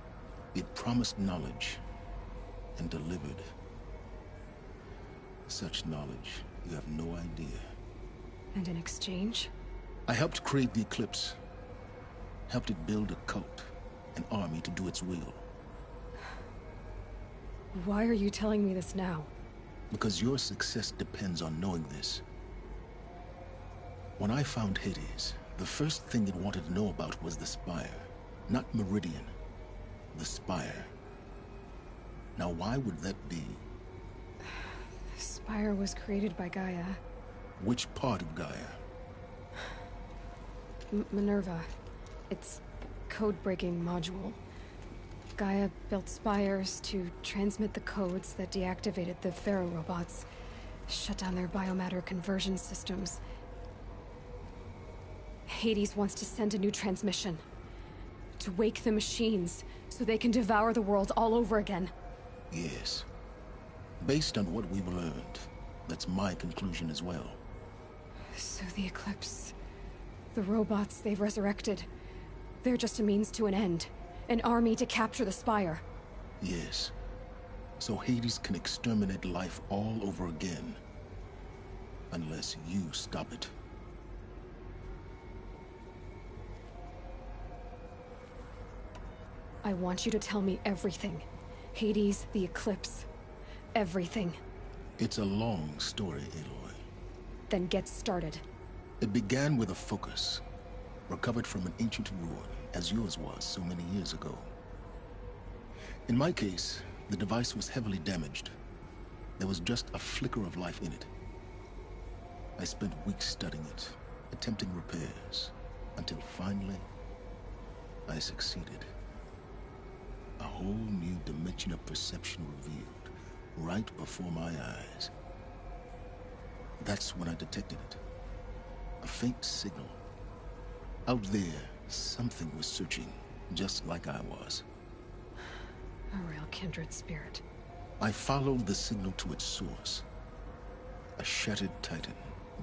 It promised knowledge and delivered. Such knowledge, you have no idea. And in exchange? I helped create the eclipse. Helped it build a cult, an army to do its will. Why are you telling me this now? Because your success depends on knowing this. When I found Hades, the first thing it wanted to know about was the Spire. Not Meridian. The Spire. Now why would that be? The Spire was created by Gaia. Which part of Gaia? Minerva. Its code-breaking module. Gaia built spires to transmit the codes that deactivated the Pharaoh robots, shut down their biomatter conversion systems. Hades wants to send a new transmission. To wake the machines, so they can devour the world all over again. Yes. Based on what we've learned, that's my conclusion as well. So the Eclipse... the robots they've resurrected... they're just a means to an end. An army to capture the Spire. Yes. So Hades can exterminate life all over again. Unless you stop it. I want you to tell me everything. Hades, the Eclipse, everything. It's a long story, Aloy. Then get started. It began with a focus, recovered from an ancient ruin, as yours was so many years ago. In my case, the device was heavily damaged. There was just a flicker of life in it. I spent weeks studying it, attempting repairs, until finally, I succeeded. A whole new dimension of perception revealed, right before my eyes. That's when I detected it. A faint signal. Out there, something was searching, just like I was. A real kindred spirit. I followed the signal to its source. A shattered titan,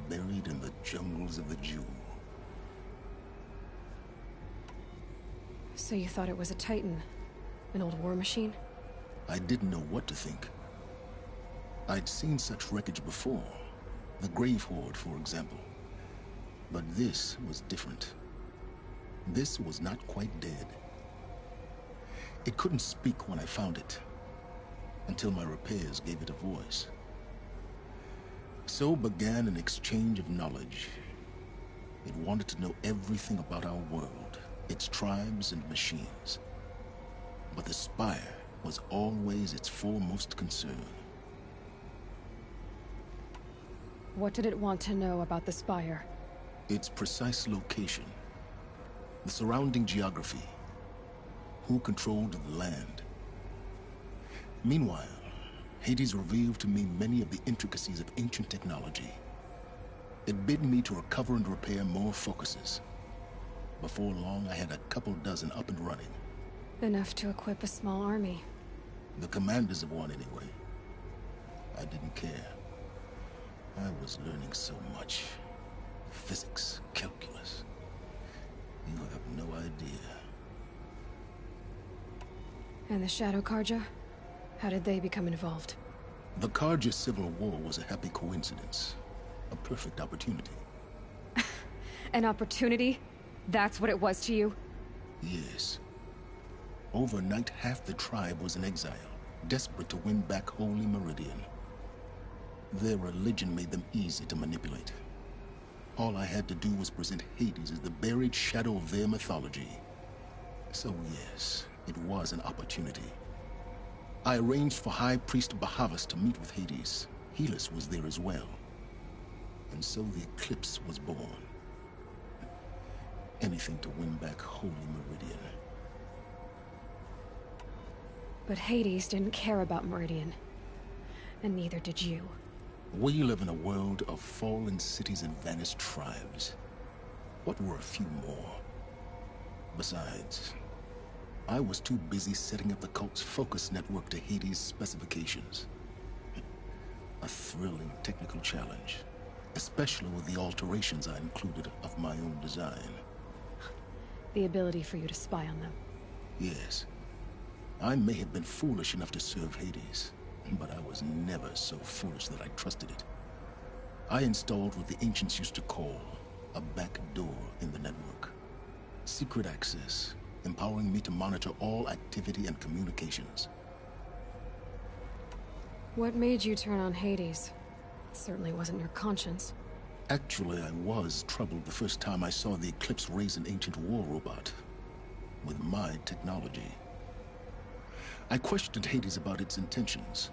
buried in the jungles of the Jewel. So you thought it was a titan? An old war machine? I didn't know what to think. I'd seen such wreckage before. The Grave Horde, for example. But this was different. This was not quite dead. It couldn't speak when I found it, until my repairs gave it a voice. So began an exchange of knowledge. It wanted to know everything about our world, its tribes and machines. But the Spire was always its foremost concern. What did it want to know about the Spire? Its precise location, the surrounding geography, who controlled the land. Meanwhile, Hades revealed to me many of the intricacies of ancient technology. It bid me to recover and repair more focuses. Before long, I had a couple dozen up and running. Enough to equip a small army. The commanders of one, anyway. I didn't care. I was learning so much. Physics, calculus. You have no idea. And the Shadow Karja? How did they become involved? The Karja Civil War was a happy coincidence. A perfect opportunity. An opportunity? That's what it was to you? Yes. Overnight, half the tribe was in exile, desperate to win back Holy Meridian. Their religion made them easy to manipulate. All I had to do was present Hades as the buried shadow of their mythology. So yes, it was an opportunity. I arranged for High Priest Bahavas to meet with Hades. Helis was there as well. And so the Eclipse was born. Anything to win back Holy Meridian. But Hades didn't care about Meridian. And neither did you. We live in a world of fallen cities and vanished tribes. What were a few more? Besides, I was too busy setting up the cult's focus network to Hades' specifications. A thrilling technical challenge, especially with the alterations I included of my own design. The ability for you to spy on them. Yes. I may have been foolish enough to serve Hades, but I was never so foolish that I trusted it. I installed what the ancients used to call a back door in the network. Secret access, empowering me to monitor all activity and communications. What made you turn on Hades? It certainly wasn't your conscience. Actually, I was troubled the first time I saw the Eclipse raise an ancient war robot. With my technology. I questioned Hades about its intentions.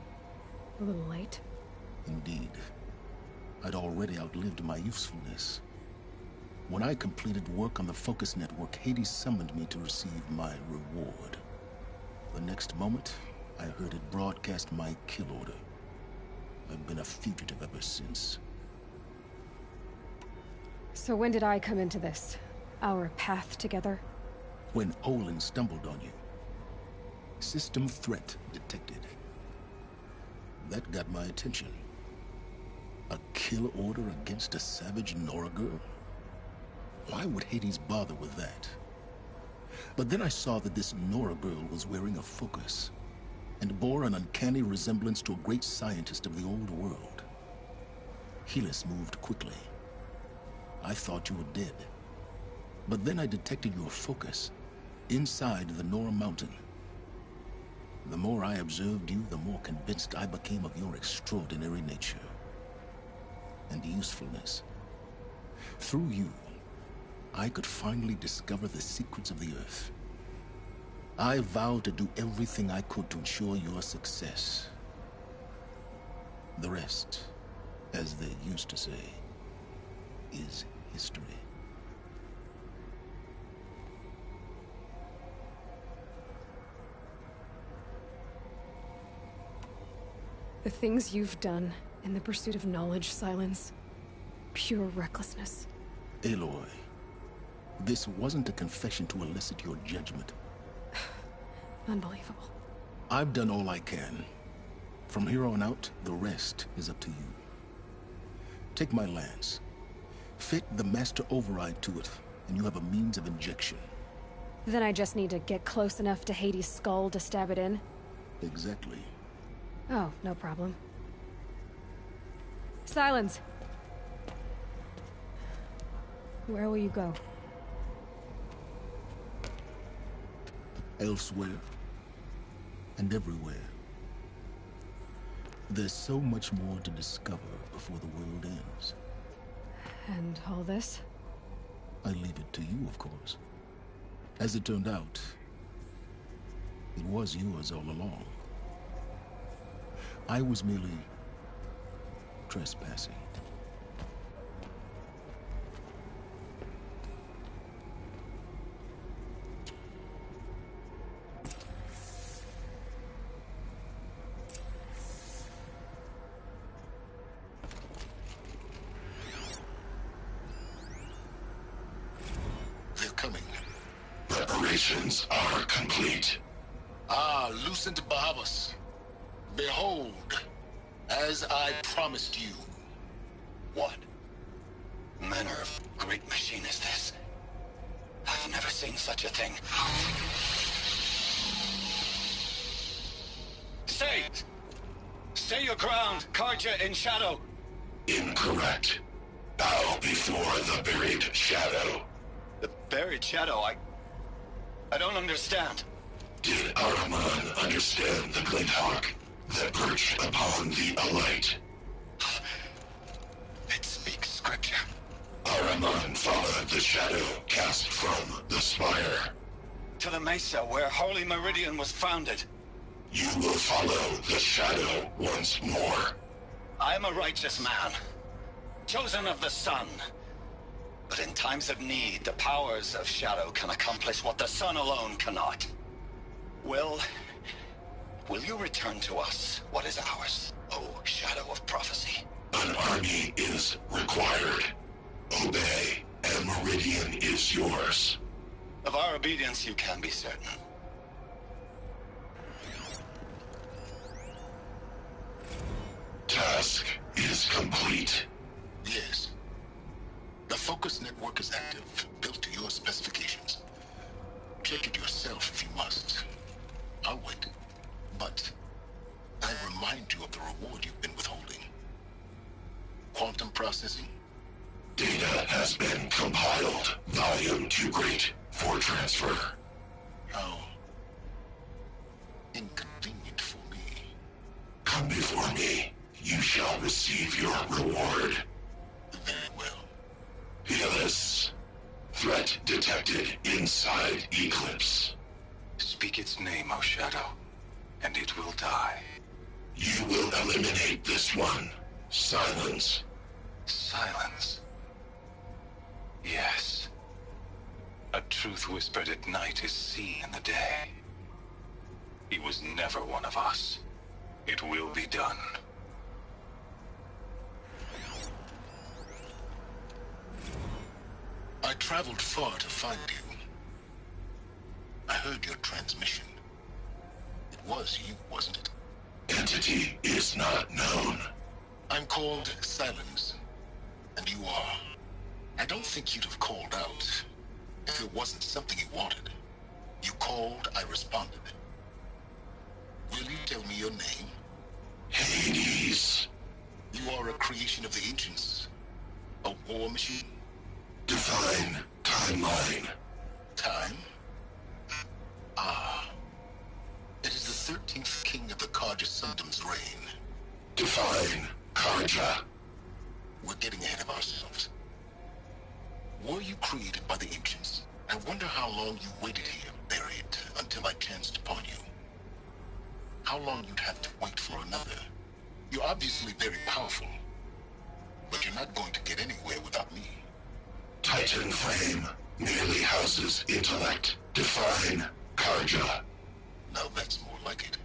A little late. Indeed. I'd already outlived my usefulness. When I completed work on the Focus Network, Hades summoned me to receive my reward. The next moment, I heard it broadcast my kill order. I've been a fugitive ever since. So when did I come into this? Our path together? When Olin stumbled on you. System threat detected. That got my attention. A kill order against a savage Nora girl? Why would Hades bother with that? But then I saw that this Nora girl was wearing a focus, and bore an uncanny resemblance to a great scientist of the old world. Helis moved quickly. I thought you were dead. But then I detected your focus, inside the Nora Mountain. The more I observed you, the more convinced I became of your extraordinary nature and usefulness. Through you, I could finally discover the secrets of the Earth. I vowed to do everything I could to ensure your success. The rest, as they used to say, is history. The things you've done in the pursuit of knowledge, Silence. Pure recklessness. Aloy, this wasn't a confession to elicit your judgment. Unbelievable. I've done all I can. From here on out, the rest is up to you. Take my lance. Fit the master override to it, and you have a means of injection. Then I just need to get close enough to Hades' skull to stab it in? Exactly. Oh, no problem. Silence! Where will you go? Elsewhere. And everywhere. There's so much more to discover before the world ends. And all this? I leave it to you, of course. As it turned out, it was yours all along. I was merely trespassing. They're coming. Preparations are complete. Ah, Lucent Bahavas. Behold, as I promised you. What manner of great machine is this? I've never seen such a thing. Stay! Stay your ground, Karja in shadow! Incorrect. Bow before the buried shadow. The buried shadow, I don't understand. Did Araman understand the glint hawk that perched upon the alight? It speaks scripture. Araman followed the shadow cast from the spire. To the mesa where Holy Meridian was founded. You will follow the shadow once more. I am a righteous man, chosen of the sun. But in times of need, the powers of shadow can accomplish what the sun alone cannot. Will you return to us what is ours, O Shadow of Prophecy? An army is required. Obey, and Meridian is yours. Of our obedience you can be certain. Task is complete. Yes. The focus network is active, built to your specifications. Check it yourself if you must. I'll wait. But I remind you of the reward you've been withholding. Quantum processing. Data has been compiled. Volume too great for transfer. How inconvenient for me. Come before me. You shall receive your reward. Very well. Peerless. Threat detected inside Eclipse. Speak its name, O Shadow, and it will die. You will eliminate this one. Silence. Silence. Yes. A truth whispered at night is seen in the day. He was never one of us. It will be done. I traveled far to find you. I heard your transmission. It was you, wasn't it? Entity is not known. I'm called Silence, and you are. I don't think you'd have called out if it wasn't something you wanted. You called, I responded. Will you tell me your name? Hades. You are a creation of the ancients. A war machine. Define timeline. Time? largest symptom's reign. Define Karja. We're getting ahead of ourselves. Were you created by the ancients? I wonder how long you waited here, buried, until I chanced upon you. How long you'd have to wait for another. You're obviously very powerful, but you're not going to get anywhere without me. Titan Flame merely houses intellect. Define Karja. Now that's more like it.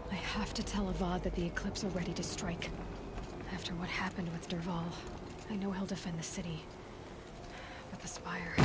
I have to tell Avad that the Eclipse are ready to strike. After what happened with Derval, I know he'll defend the city. But the Spire...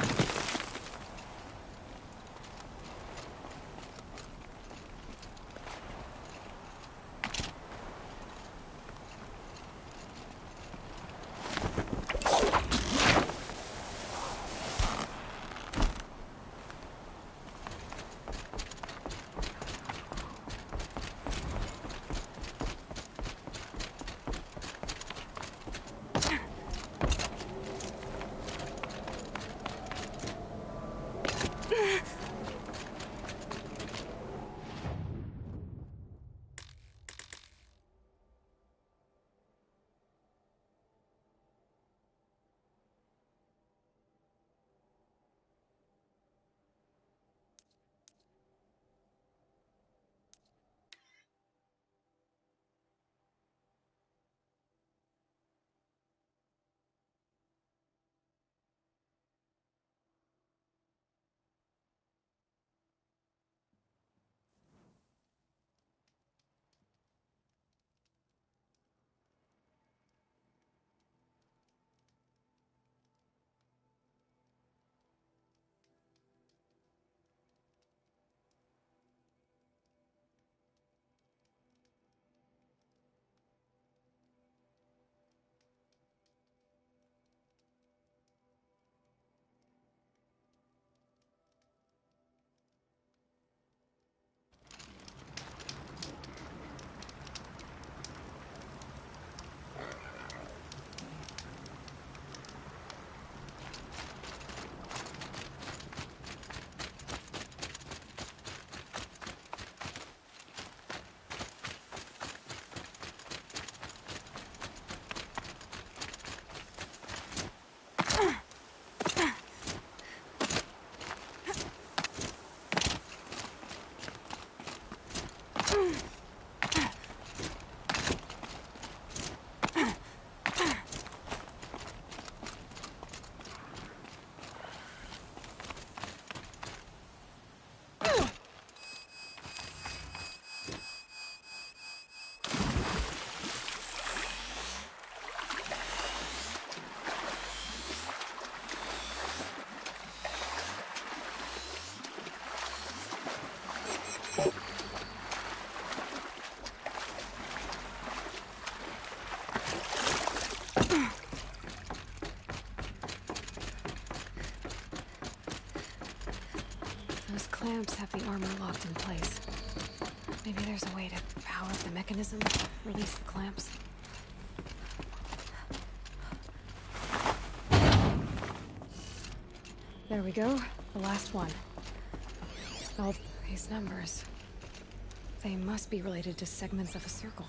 Those clamps have the armor locked in place. Maybe there's a way to power up the mechanism, release the clamps. There we go, the last one. Oh, these numbers. They must be related to segments of a circle.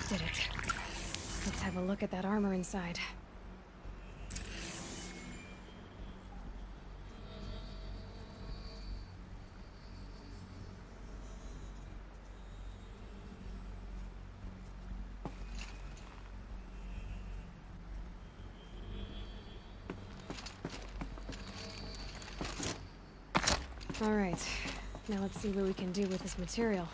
Did it. Let's have a look at that armor inside. All right. Now let's see what we can do with this material.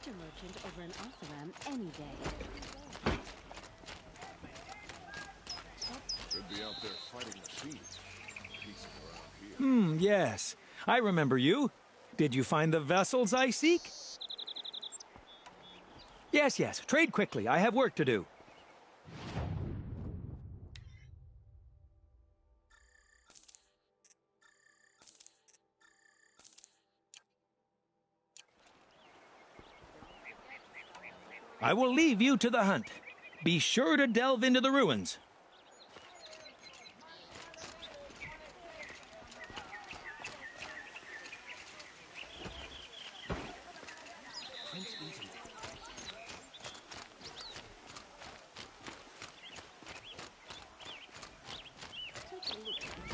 trust a merchant over an Otharam any day. Could be out there fighting machines. Peaceful around here. Yes. I remember you. Did you find the vessels I seek? Yes, yes. Trade quickly. I have work to do. I will leave you to the hunt. Be sure to delve into the ruins.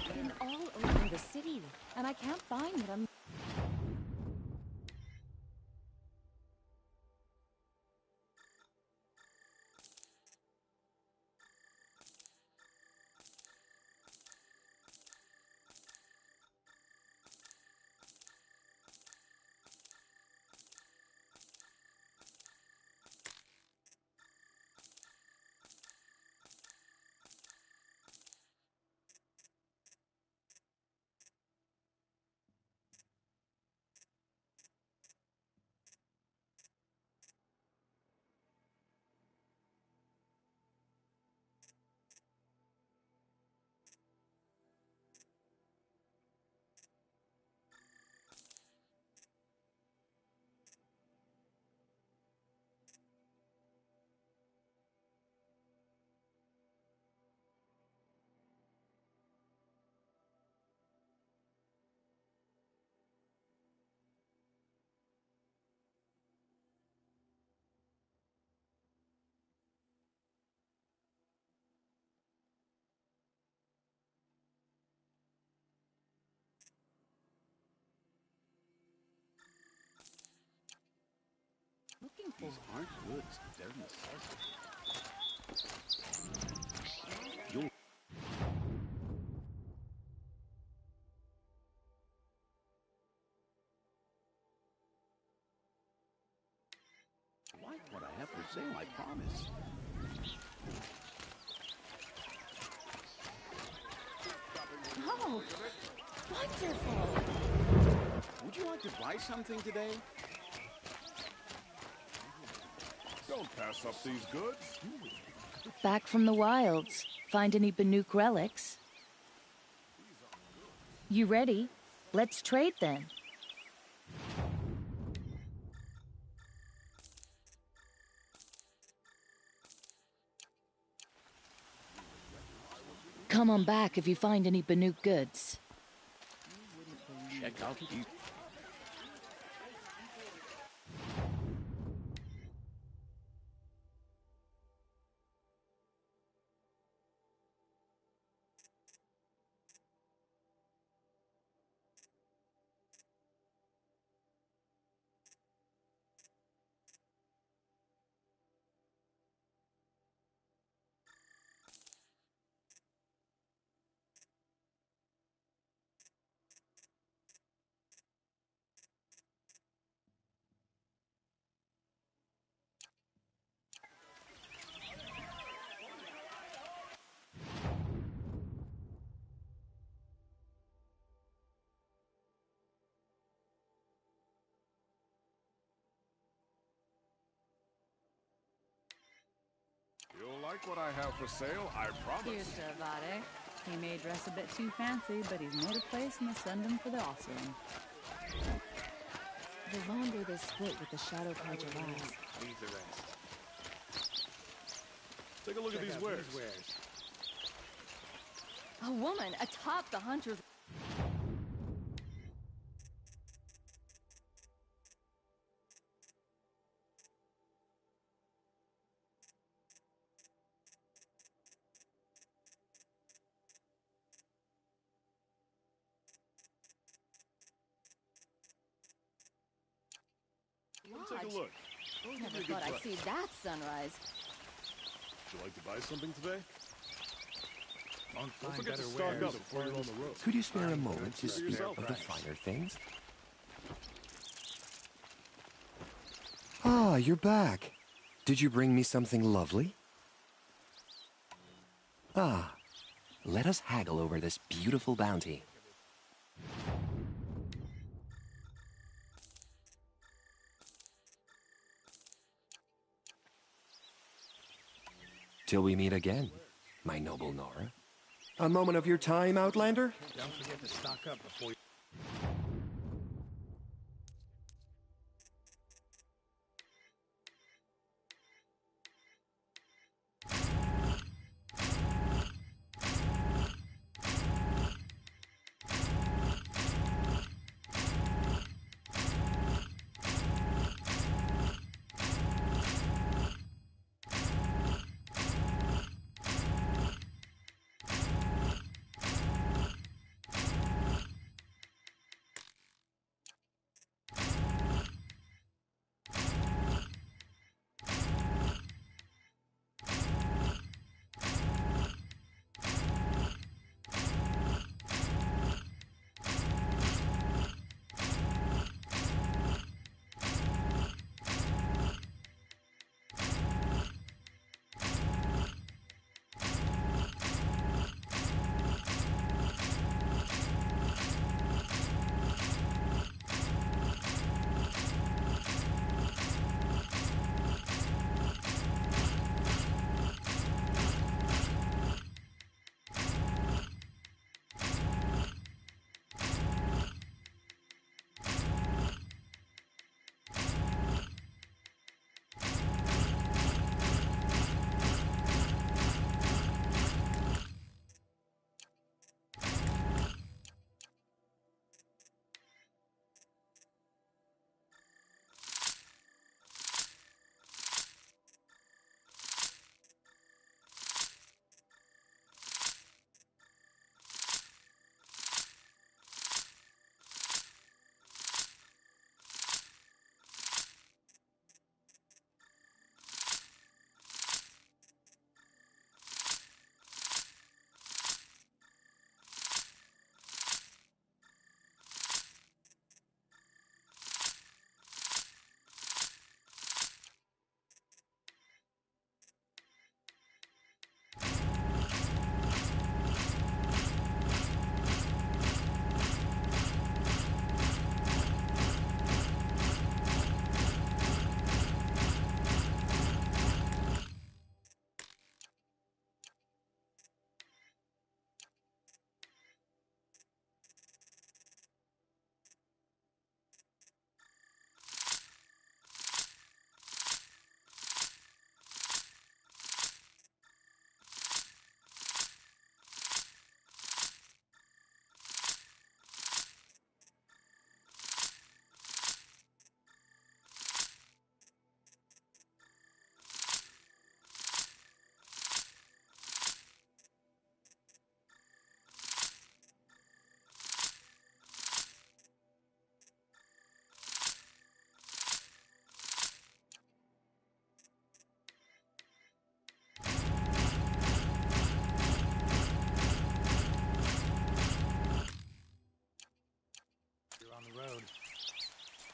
Been all over the city, and I can't find what I'm... looking for. These aren't woods, they're necessity. You'll... like what I have for sale, I promise. Oh, wonderful! Would you like to buy something today? Don't pass up these goods. Back from the wilds. Find any Banuk relics? You ready? Let's trade then. Come on back if you find any Banuk goods. Check out these. You'll like what I have for sale, I promise. Here's to Avade. He may dress a bit too fancy, but he's made a place in the Sundom for the awesome. The longer they split with the Shadow Carja lies. Leave the rest. Take a look at these wares. A woman atop the hunter's... Take a look. Never thought I'd see that sunrise. Would you like to buy something today? Don't forget to better stock wares up before you're on the road. Could you spare a moment to For speak yourself, of the finer things? Ah, you're back. Did you bring me something lovely? Ah, let us haggle over this beautiful bounty. Till we meet again, my noble Nora. A moment of your time, Outlander? Don't forget to stock up before you...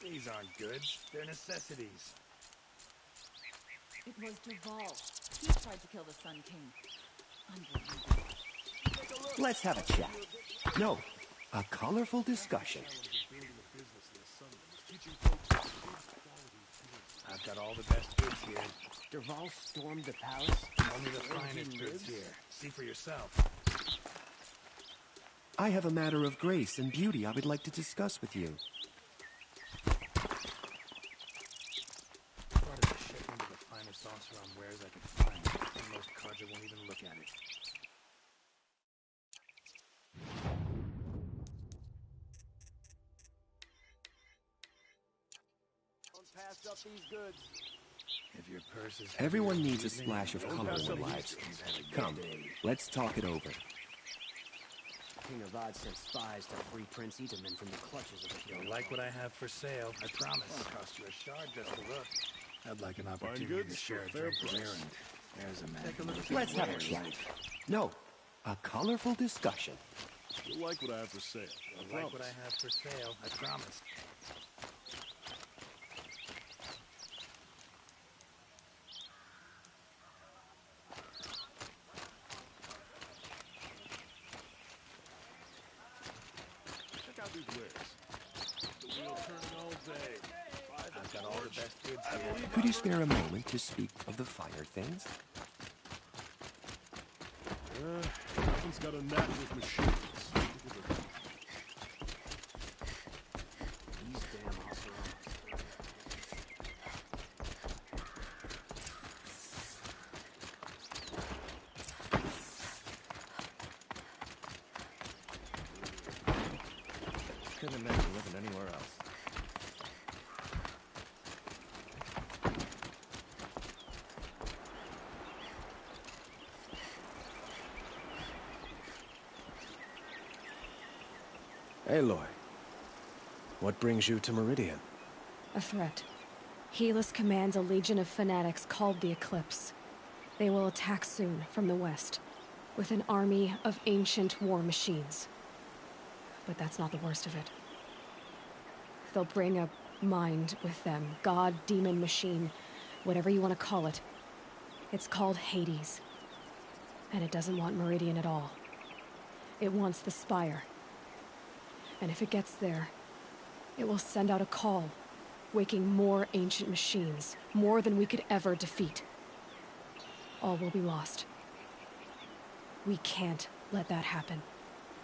These aren't goods, they're necessities. It was Duval. He tried to kill the Sun King. Unbelievable. Let's have a chat. No, a colorful discussion. I've got all the best goods here. Duval stormed the palace? Only the finest goods here. See for yourself. I have a matter of grace and beauty I would like to discuss with you. Part of the shipment of the finest saucer-on wares I could find, and most Karja won't even look at it. Don't pass up these goods. If your purse is Everyone needs a splash of color in their lives. Come, let's talk it over. King of Odd sent spies to free Prince Itaman from the clutches of the You'll like what I have for sale, I promise. Won't cost you a shard just to look. I'd like an opportunity to share a drink with Aaron. There's a man. Let's have a chat. No, a colorful discussion. You'll like what I have for sale. You'll like what I have for sale, I promise. I've got all the best goods here. Could you spare a moment to speak of the fire things? He's got a knack with machines. These damn Oseram. Couldn't imagine living anywhere else. Aloy, what brings you to Meridian? A threat. Helis commands a legion of fanatics called the Eclipse. They will attack soon from the west, with an army of ancient war machines. But that's not the worst of it. They'll bring a mind with them, god, demon, machine, whatever you want to call it. It's called Hades. And it doesn't want Meridian at all. It wants the Spire. And if it gets there, it will send out a call, waking more ancient machines, more than we could ever defeat. All will be lost. We can't let that happen.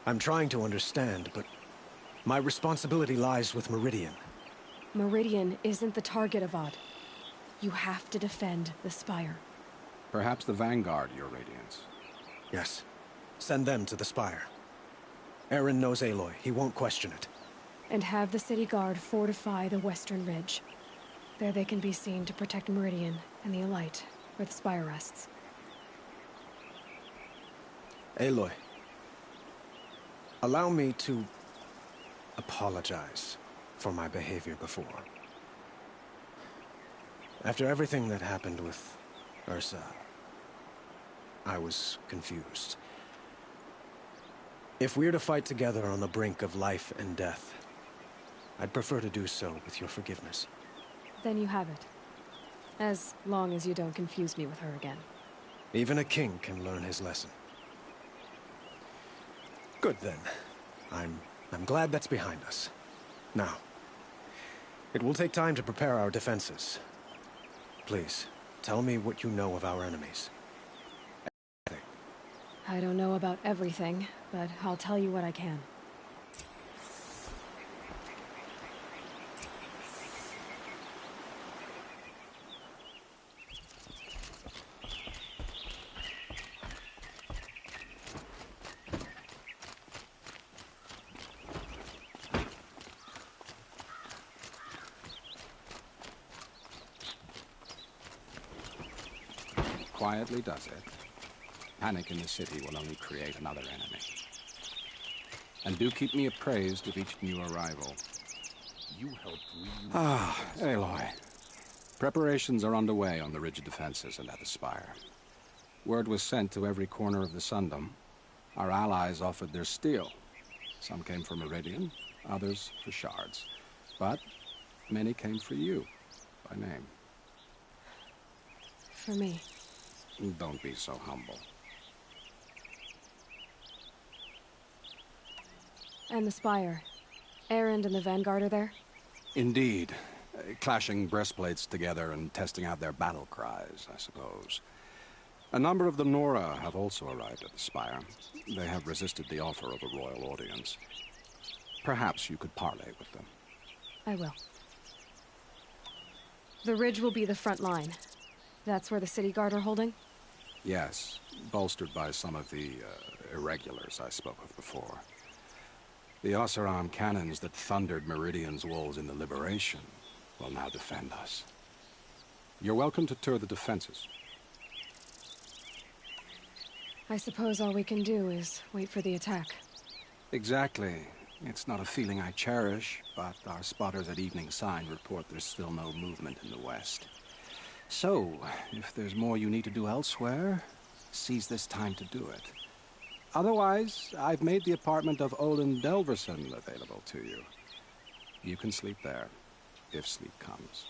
I'm trying to understand, but my responsibility lies with Meridian. Meridian isn't the target, Avad. You have to defend the Spire. Perhaps the Vanguard, Your Radiance. Yes. Send them to the Spire. Aaron knows Aloy. He won't question it. And have the City Guard fortify the Western Ridge. There they can be seen to protect Meridian and the Elite, where the Spire rests. Aloy, allow me to apologize for my behavior before. After everything that happened with Ursa, I was confused. If we're to fight together on the brink of life and death, I'd prefer to do so with your forgiveness. Then you have it. As long as you don't confuse me with her again. Even a king can learn his lesson. Good then. I'm glad that's behind us. Now, it will take time to prepare our defenses. Please, tell me what you know of our enemies. I don't know about everything, but I'll tell you what I can. Quietly does it. Panic in the city will only create another enemy. And do keep me appraised of each new arrival. You helped reunite. Aloy. Preparations are underway on the ridge defenses and at the Spire. Word was sent to every corner of the Sundom. Our allies offered their steel. Some came for Meridian, others for shards. But many came for you, by name. For me. Don't be so humble. And the Spire. Erend and the Vanguard are there? Indeed. Clashing breastplates together and testing out their battle cries, I suppose. A number of the Nora have also arrived at the Spire. They have resisted the offer of a royal audience. Perhaps you could parley with them. I will. The ridge will be the front line. That's where the City Guard are holding? Yes, bolstered by some of the irregulars I spoke of before. The Oseram cannons that thundered Meridian's walls in the Liberation will now defend us. You're welcome to tour the defenses. I suppose all we can do is wait for the attack. Exactly. It's not a feeling I cherish, but our spotters at Evening Sign report there's still no movement in the west. So, if there's more you need to do elsewhere, seize this time to do it. Otherwise, I've made the apartment of Olin Delverson available to you. You can sleep there, if sleep comes.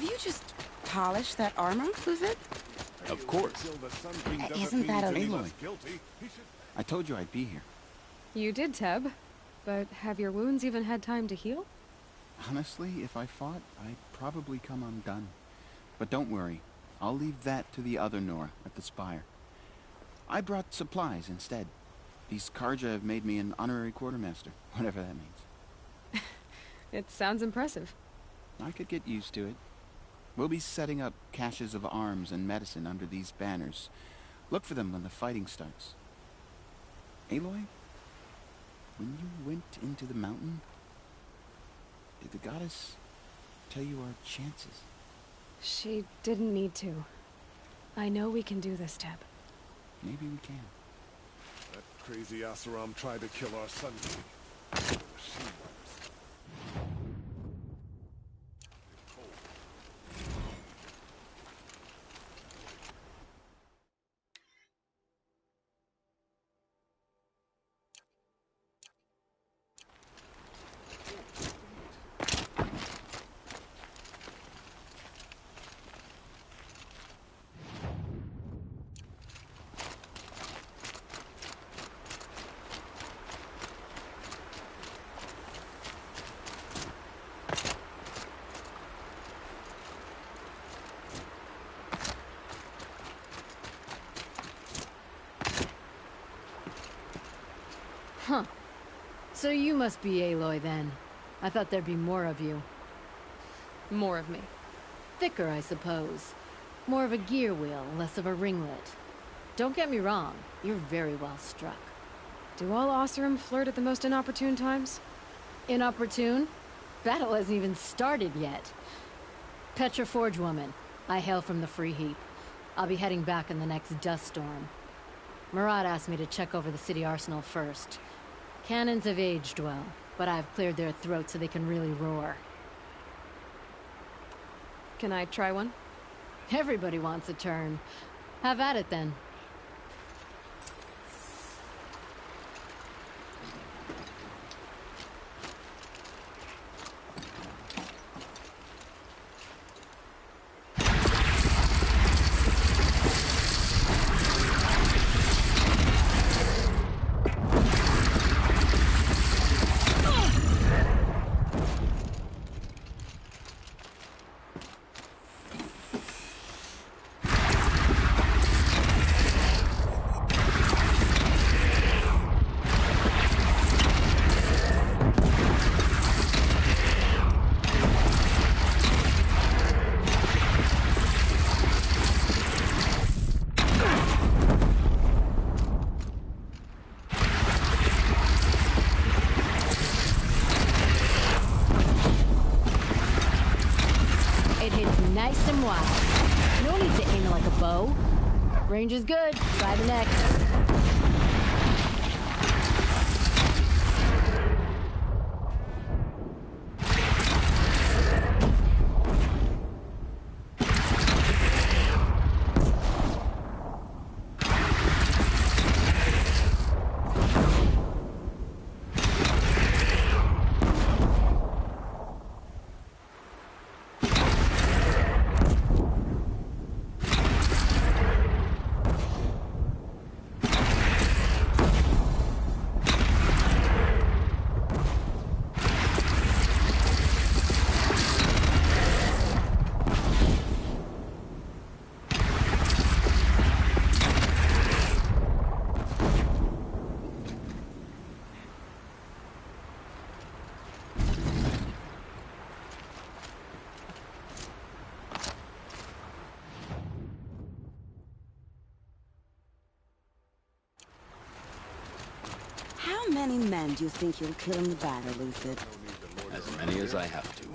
Have you just polished that armor, Luzit? Of course. Isn't that a... Aloy, I told you I'd be here. You did, Teb. But have your wounds even had time to heal? Honestly, if I fought, I'd probably come undone. But don't worry. I'll leave that to the other Nora at the Spire. I brought supplies instead. These Karja have made me an honorary quartermaster, whatever that means. It sounds impressive. I could get used to it. We'll be setting up caches of arms and medicine under these banners. Look for them when the fighting starts. Aloy, when you went into the mountain, did the goddess tell you our chances? She didn't need to. I know we can do this, Teb. Maybe we can. That crazy Asaram tried to kill our son. Huh. So you must be Aloy then. I thought there'd be more of you. More of me. Thicker, I suppose. More of a gear wheel, less of a ringlet. Don't get me wrong, you're very well struck. Do all Oseram flirt at the most inopportune times? Inopportune? Battle hasn't even started yet. Petra Forge woman. I hail from the Free Heap. I'll be heading back in the next dust storm. Murad asked me to check over the city arsenal first. Cannons have aged well, but I've cleared their throats so they can really roar. Can I try one? Everybody wants a turn. Have at it then. Nice and wide. No need to aim it like a bow. Range is good. Try the next. How many men do you think you'll kill in the battle, Lucid? As many as I have to.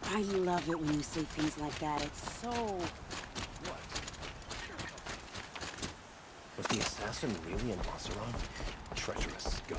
I love it when you say things like that. It's so... Was the assassin really an Oseram? Treacherous scum.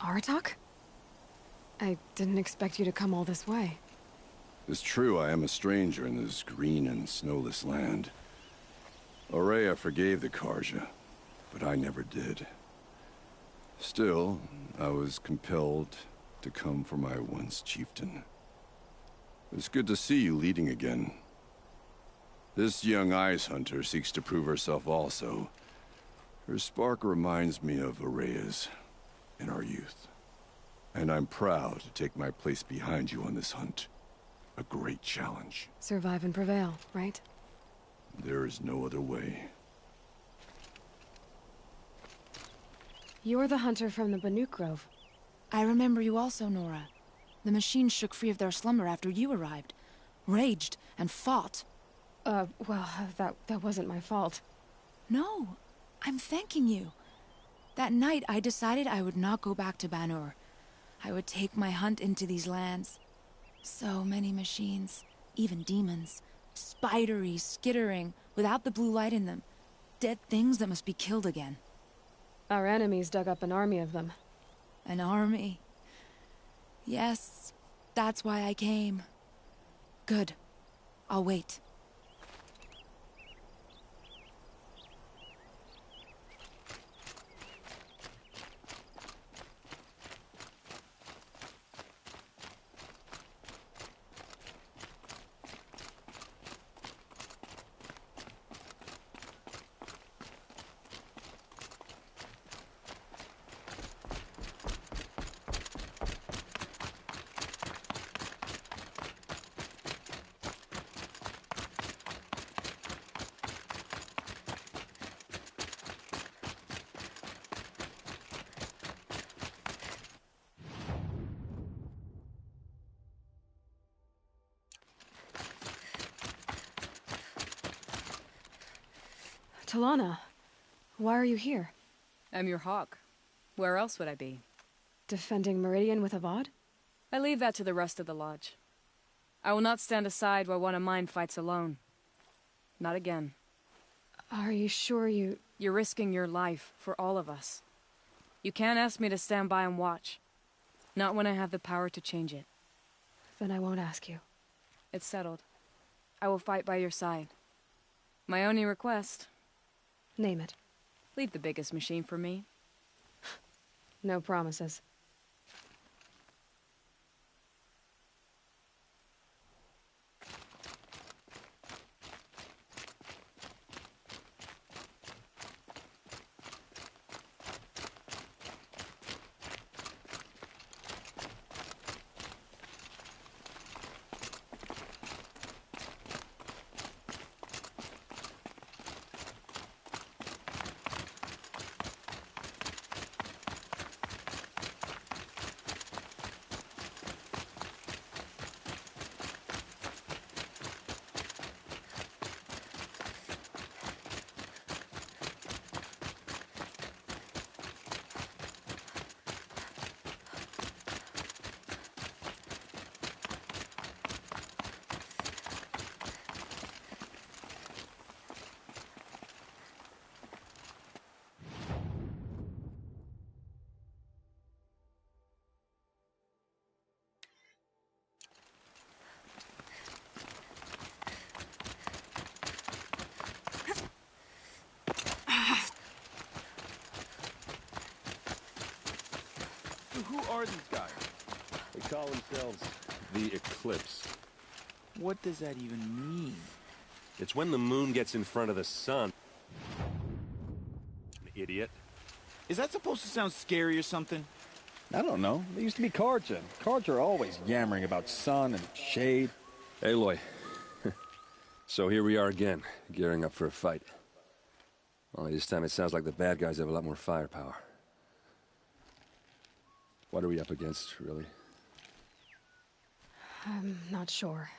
Aratak? I didn't expect you to come all this way. It's true, I am a stranger in this green and snowless land. Aurea forgave the Karja, but I never did. Still, I was compelled to come for my once chieftain. It's good to see you leading again. This young ice hunter seeks to prove herself also. Her spark reminds me of Aurea's in our youth. And I'm proud to take my place behind you on this hunt. A great challenge. Survive and prevail, right? There is no other way. You're the hunter from the Banuk Grove. I remember you also, Nora. The machines shook free of their slumber after you arrived. Raged and fought. Well, that wasn't my fault. No, I'm thanking you. That night, I decided I would not go back to Banur. I would take my hunt into these lands. So many machines, even demons. Spidery, skittering, without the blue light in them. Dead things that must be killed again. Our enemies dug up an army of them. An army? Yes, that's why I came. Good. I'll wait. Talana, why are you here? I'm your hawk. Where else would I be? Defending Meridian with Avad? I leave that to the rest of the Lodge. I will not stand aside while one of mine fights alone. Not again. Are you sure you... You're risking your life for all of us. You can't ask me to stand by and watch. Not when I have the power to change it. Then I won't ask you. It's settled. I will fight by your side. My only request... Name it. Leave the biggest machine for me. No promises. Who are these guys? They call themselves the Eclipse. What does that even mean? It's when the moon gets in front of the sun. An idiot. Is that supposed to sound scary or something? I don't know. They used to be Karja. Karja are always yammering about sun and shade. Aloy. So here we are again, gearing up for a fight. Only this time it sounds like the bad guys have a lot more firepower. What are we up against, really? I'm not sure.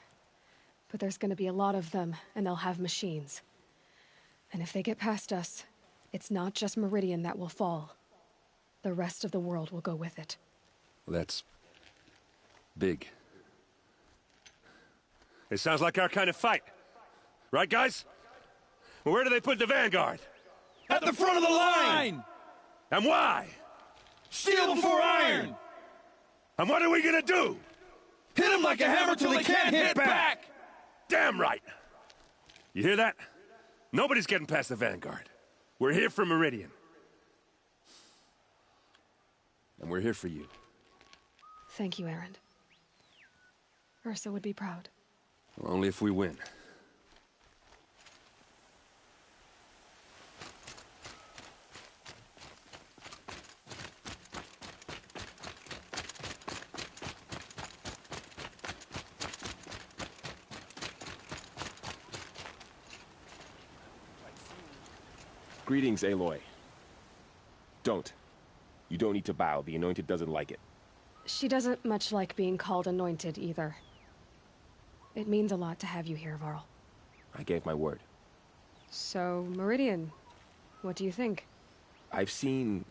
But there's gonna be a lot of them, and they'll have machines. And if they get past us, it's not just Meridian that will fall. The rest of the world will go with it. Well, that's... big. It sounds like our kind of fight. Right, guys? Where do they put the vanguard? At the front of the line! And why? Steel before iron! And what are we gonna do? Hit him like a hammer till he can't hit back! Damn right! You hear that? Nobody's getting past the Vanguard. We're here for Meridian. And we're here for you. Thank you, Erend. Ursa would be proud. Well, only if we win. Greetings, Aloy. Don't. You don't need to bow. The Anointed doesn't like it. She doesn't much like being called Anointed, either. It means a lot to have you here, Varl. I gave my word. So, Meridian, what do you think? I've seen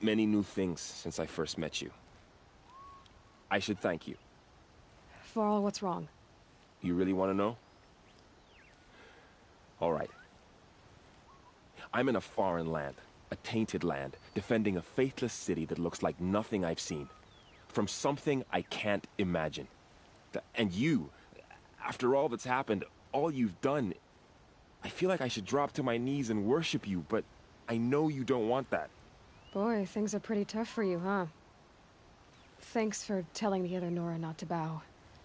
many new things since I first met you. I should thank you. Varl, what's wrong? You really want to know? All right. I'm in a foreign land, a tainted land, defending a faithless city that looks like nothing I've seen. From something I can't imagine. And you, after all that's happened, all you've done, I feel like I should drop to my knees and worship you, but I know you don't want that. Boy, things are pretty tough for you, huh? Thanks for telling the other Nora not to bow.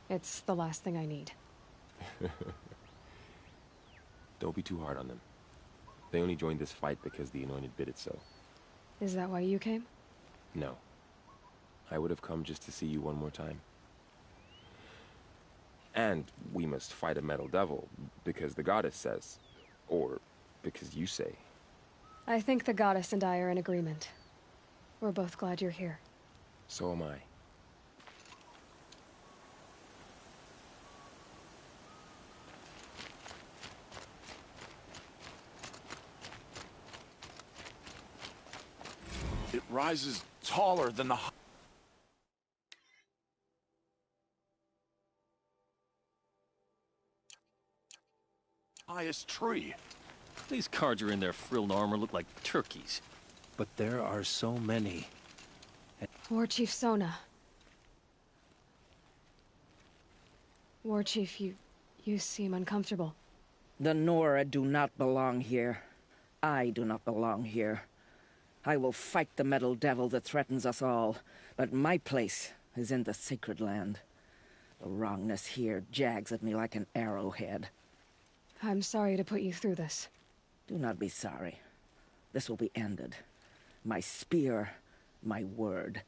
It's the last thing I need. Don't be too hard on them. They only joined this fight because the Anointed bid it so. Is that why you came? No. I would have come just to see you one more time. And we must fight a metal devil, because the goddess says. Or because you say. I think the goddess and I are in agreement. We're both glad you're here. So am I. It rises taller than the highest tree. These Carja in their frilled armor look like turkeys. But there are so many. War Chief Sona. War Chief, you seem uncomfortable. The Nora do not belong here. I do not belong here. I will fight the metal devil that threatens us all, but my place is in the sacred land. The wrongness here jags at me like an arrowhead. I'm sorry to put you through this. Do not be sorry. This will be ended. My spear, my word.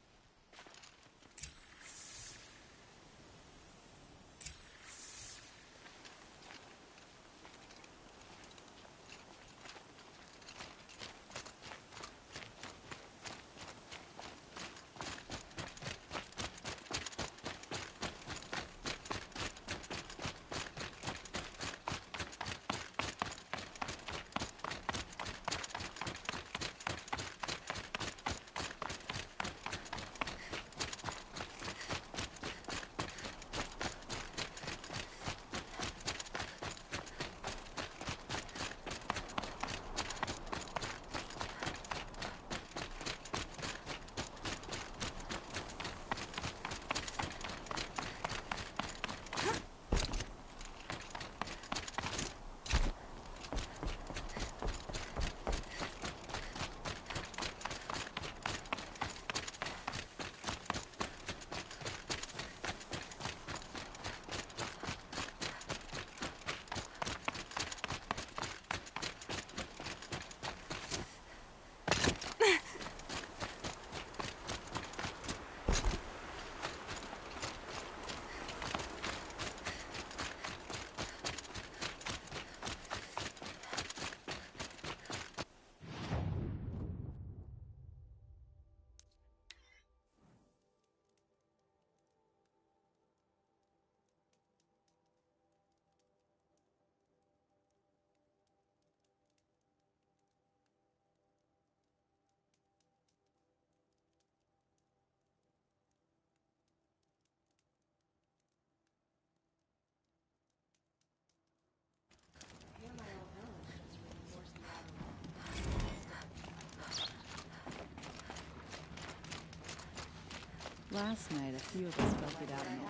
Last night, a few of us felt it out in the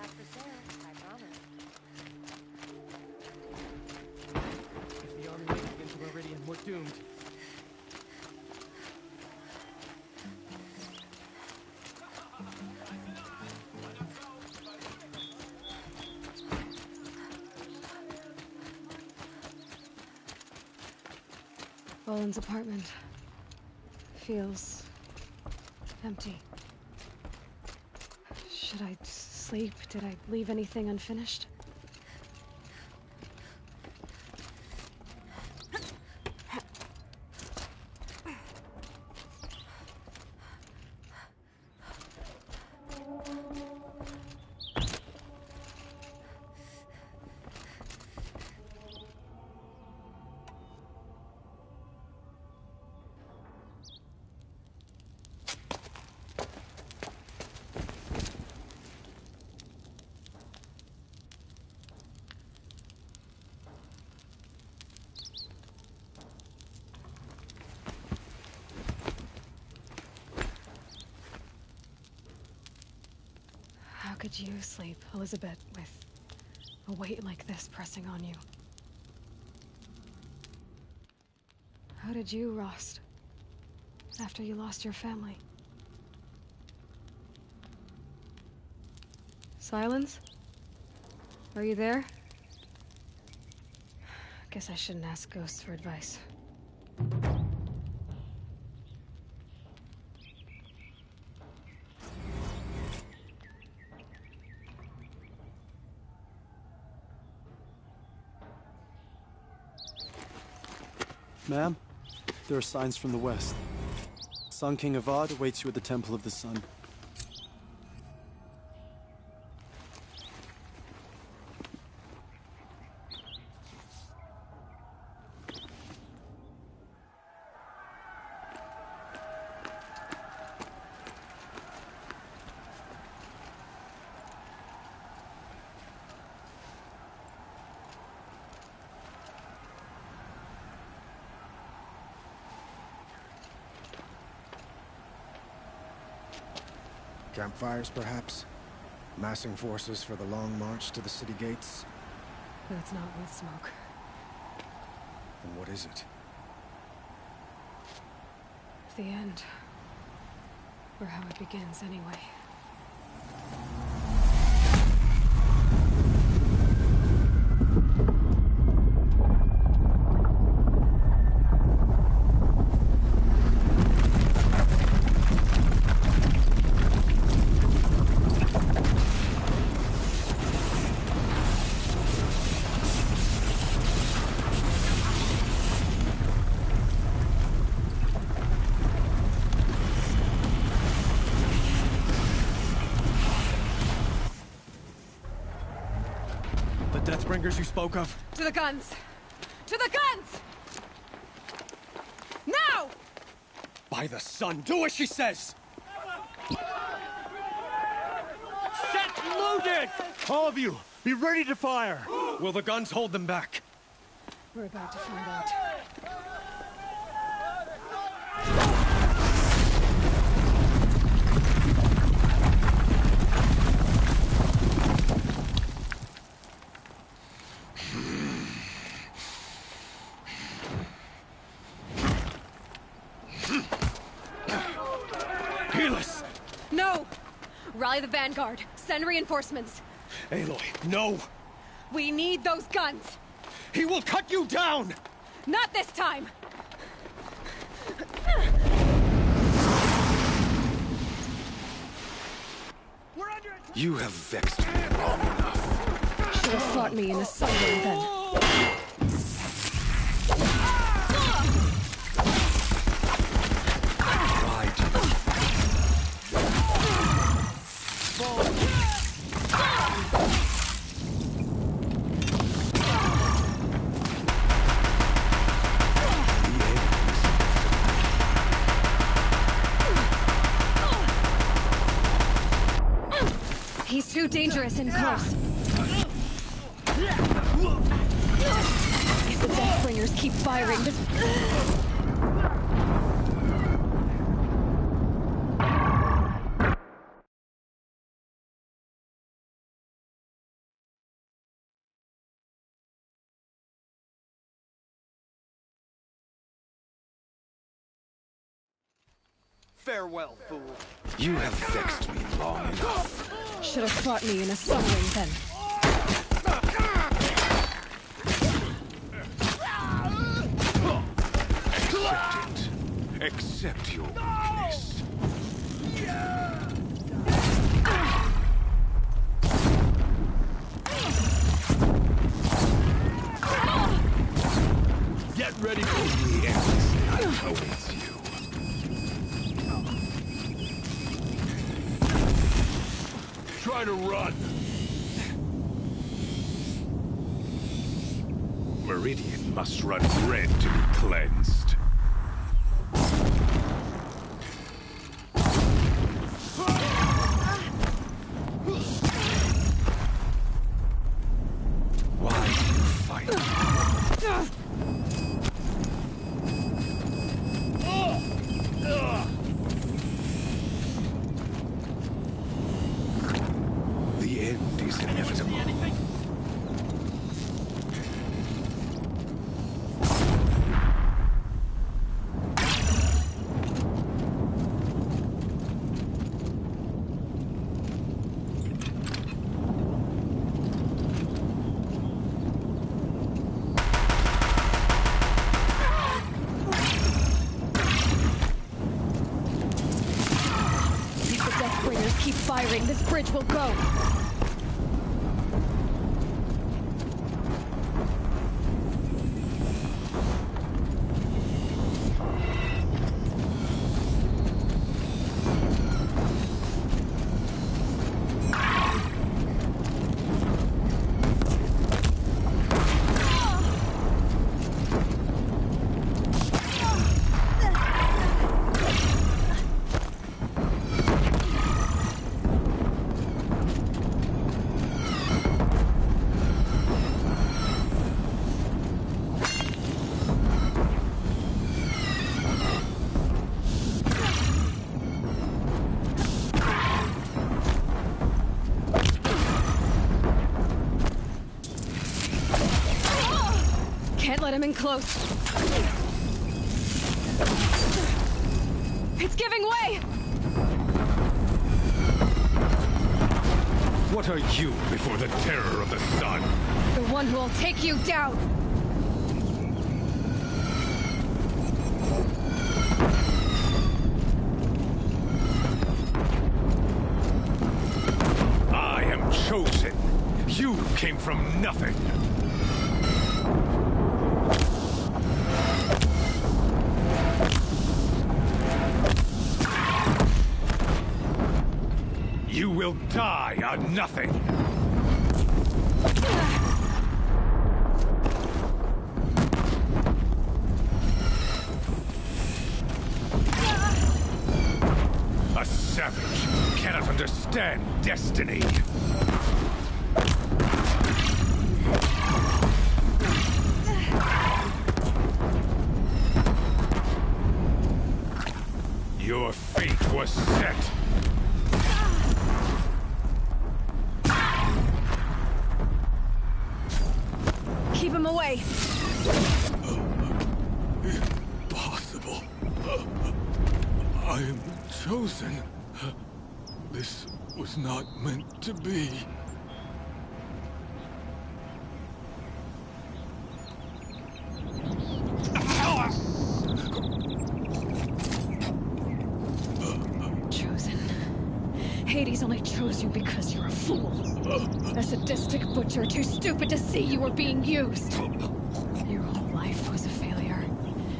If the army makes it into Meridian, we're doomed. Roland's apartment feels empty. Should I sleep? Did I leave anything unfinished? How could you sleep, Elizabeth, with a weight like this pressing on you? How did you rust after you lost your family? Silence? Are you there? Guess I shouldn't ask ghosts for advice. Ma'am, there are signs from the west. Sun King Avad awaits you at the Temple of the Sun. Campfires, perhaps? Massing forces for the long march to the city gates? That's not with smoke. Then what is it? The end. Or how it begins, anyway. Deathbringers you spoke of? To the guns! To the guns! Now! By the sun, do as she says! Set loaded! All of you, be ready to fire! Will the guns hold them back? We're about to find out. No! Rally the vanguard. Send reinforcements. Aloy, no! We need those guns! He will cut you down! Not this time! You have vexed me long enough. Should have fought me in the sunlight then. He's too dangerous and close. If the Deathbringers keep firing, this... Farewell, fool. You have vexed me long enough. Should have fought me in a submarine then. Accept it. Accept your weakness. Get ready for the endless night awaits you. Try to run. Meridian must run red to be cleansed. Why do you fight? The end is inevitable. If the Deathbringers keep firing, this bridge will go. Can't let him in close. It's giving way! What are you before the terror of the sun? The one who will take you down! I am chosen. You came from nothing. You will die on nothing. A savage cannot understand destiny. Your fate was set. Keep him away! Impossible. I am chosen. This was not meant to be. Chosen. Hades only chose you because you're a fool. A sadistic butcher too stupid to see you were being used. Your whole life was a failure.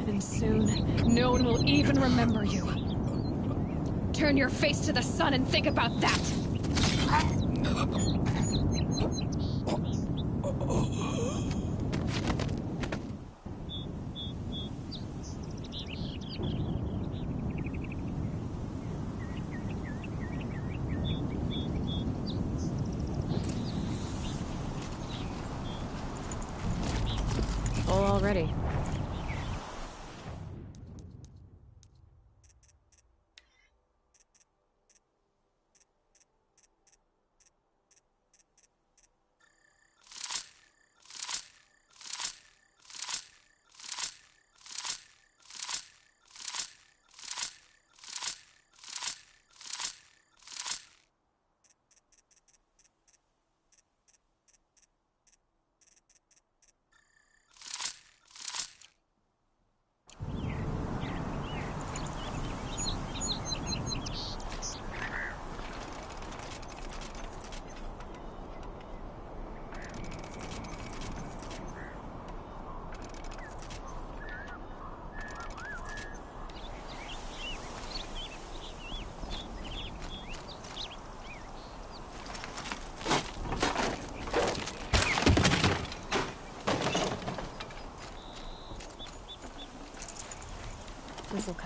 And soon, no one will even remember you. Turn your face to the sun and think about that! Full already.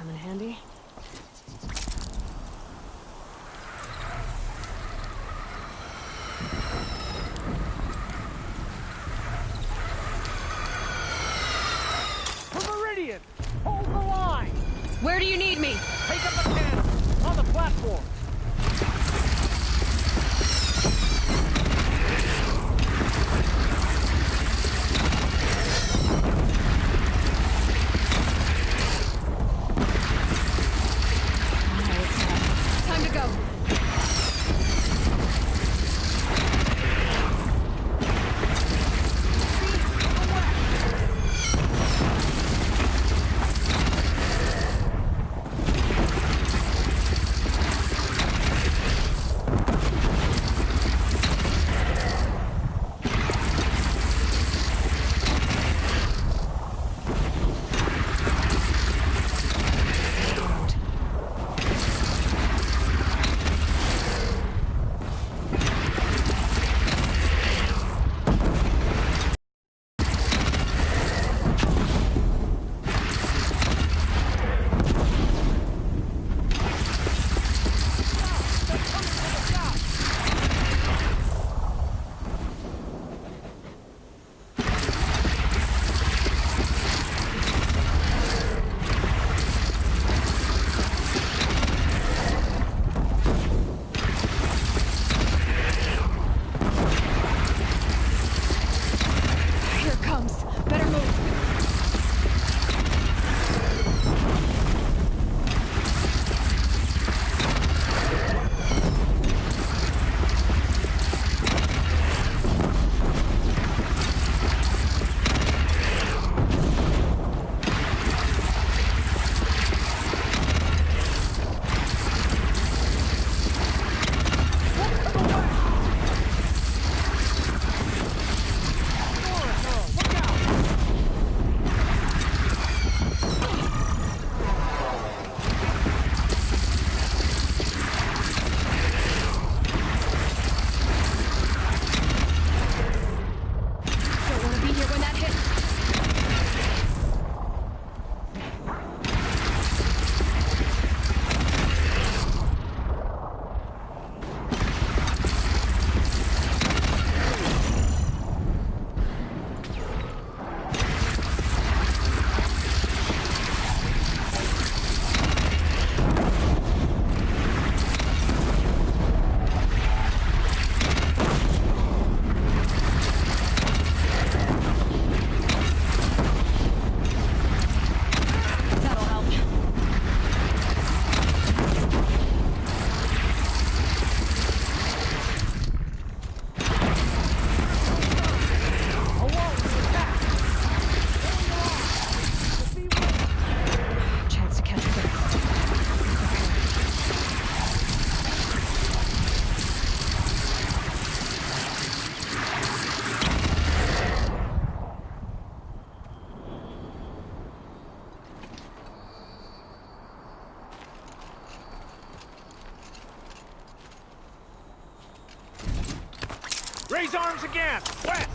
come in handy. For Meridian! Hold the line! Where do you need me? Take up the cannon! On the platform! Time to go. Raise arms again! West!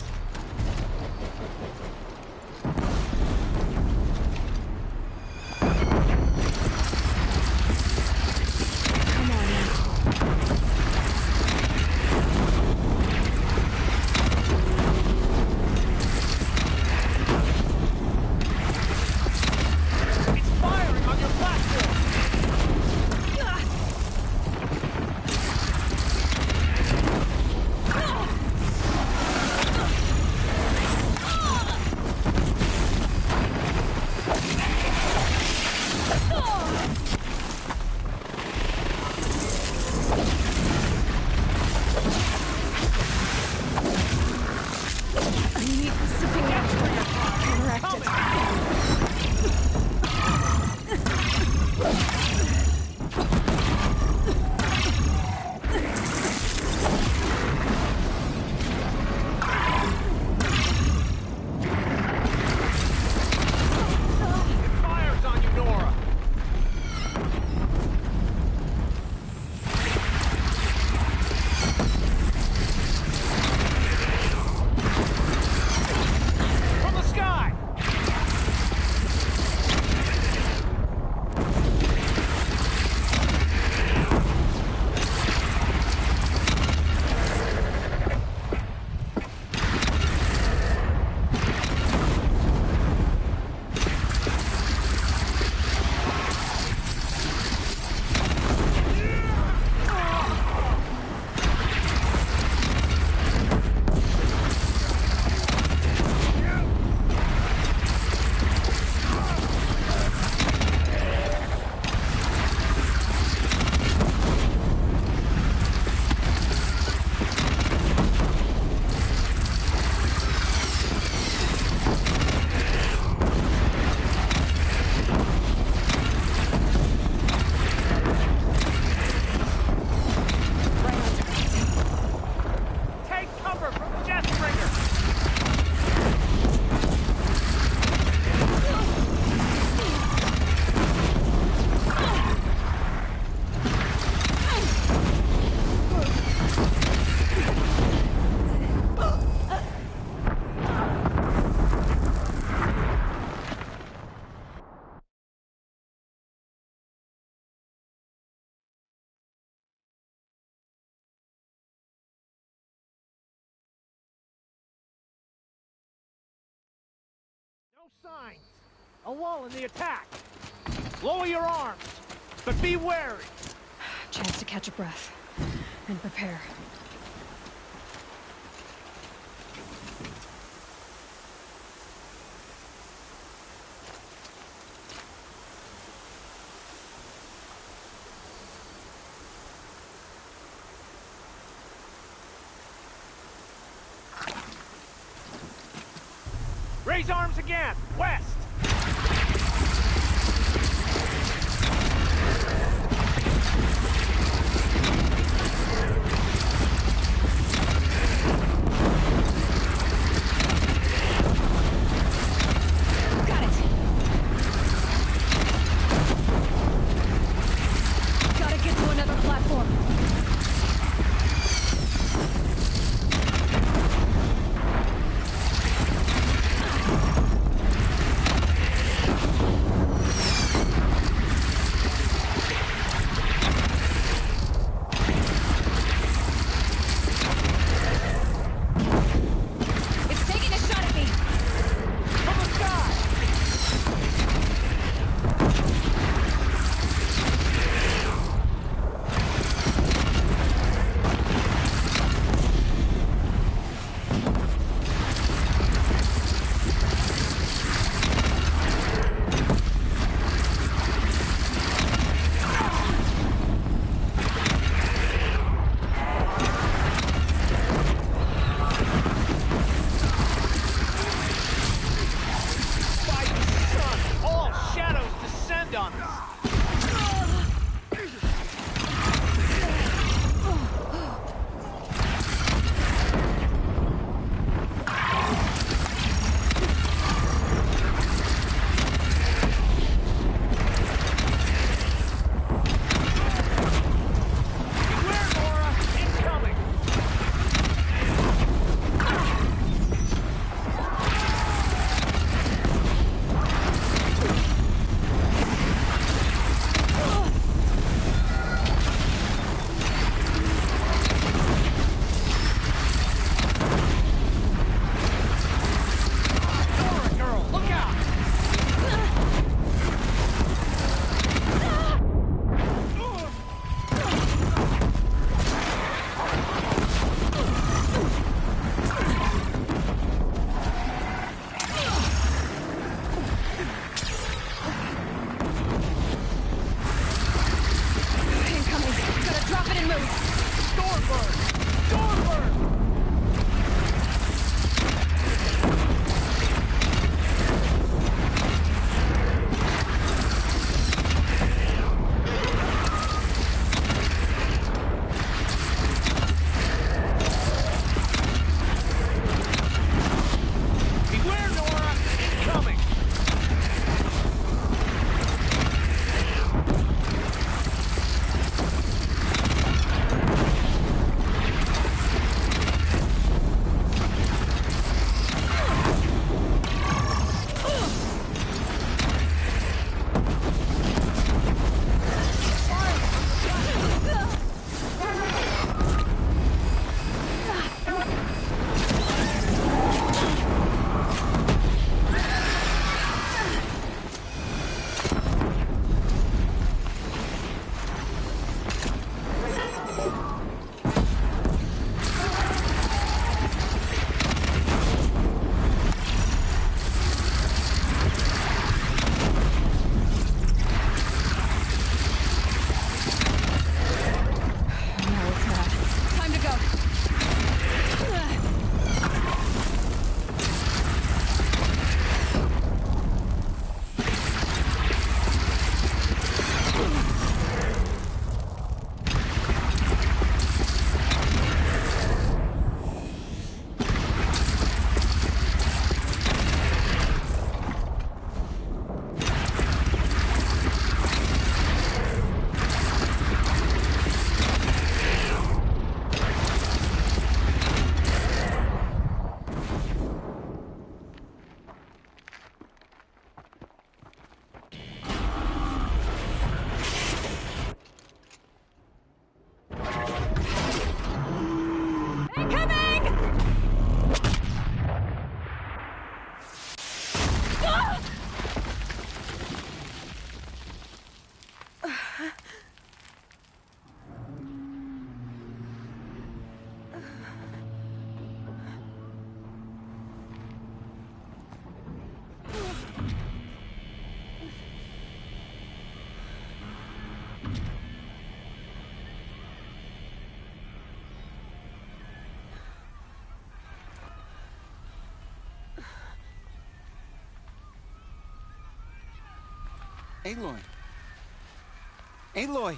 signs. A lull in the attack. Lower your arms, but be wary. Chance to catch a breath and prepare. Raise arms again. West. Gotta get to another platform. Aloy! Aloy!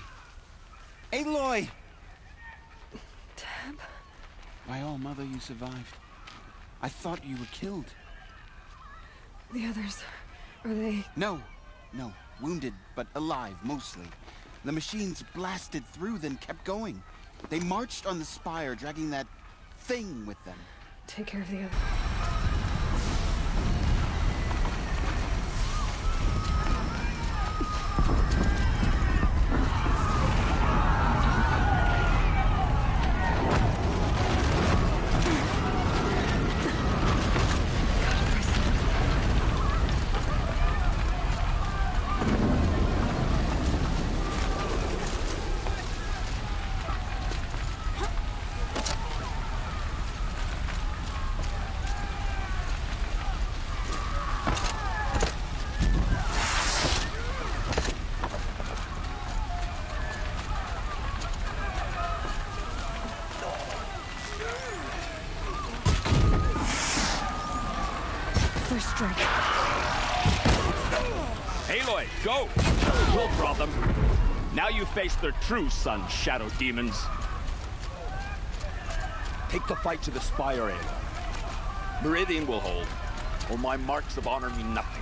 Aloy! Deb? My all mother, you survived. I thought you were killed. The others, are they... No. Wounded, but alive, mostly. The machines blasted through, then kept going. They marched on the spire, dragging that thing with them. Take care of the others. First strike. Aloy, go! We'll draw them. Now you face their true sun, shadow demons. Take the fight to the spire, Aloy. Meridian will hold, or my marks of honor mean nothing.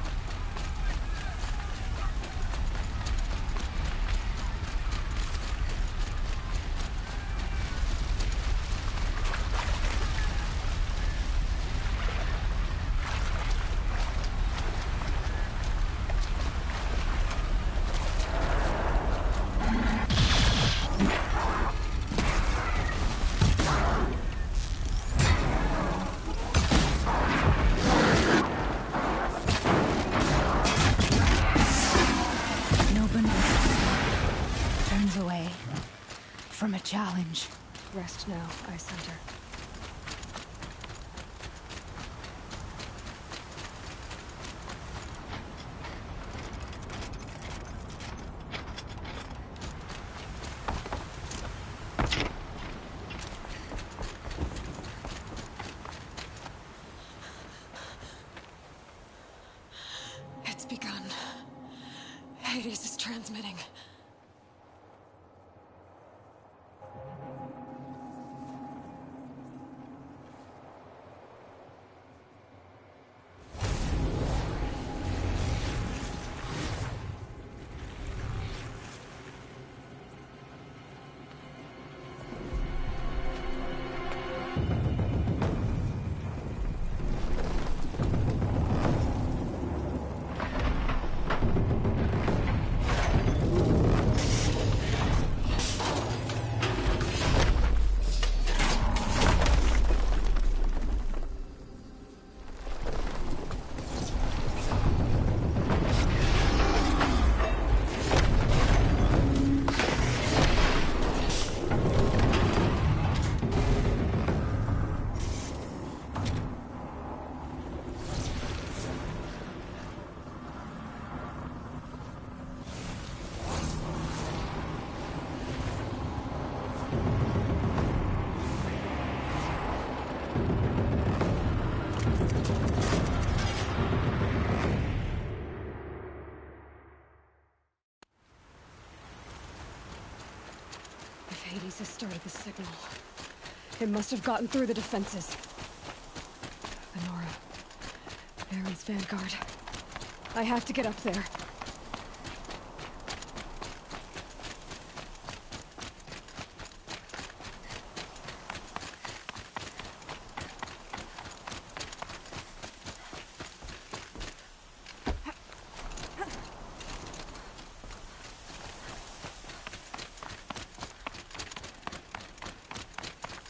Challenge. Rest now, Eye Center. It's begun. Hades is transmitting. Hades has started the signal. It must have gotten through the defenses. Honora. Baron's vanguard. I have to get up there.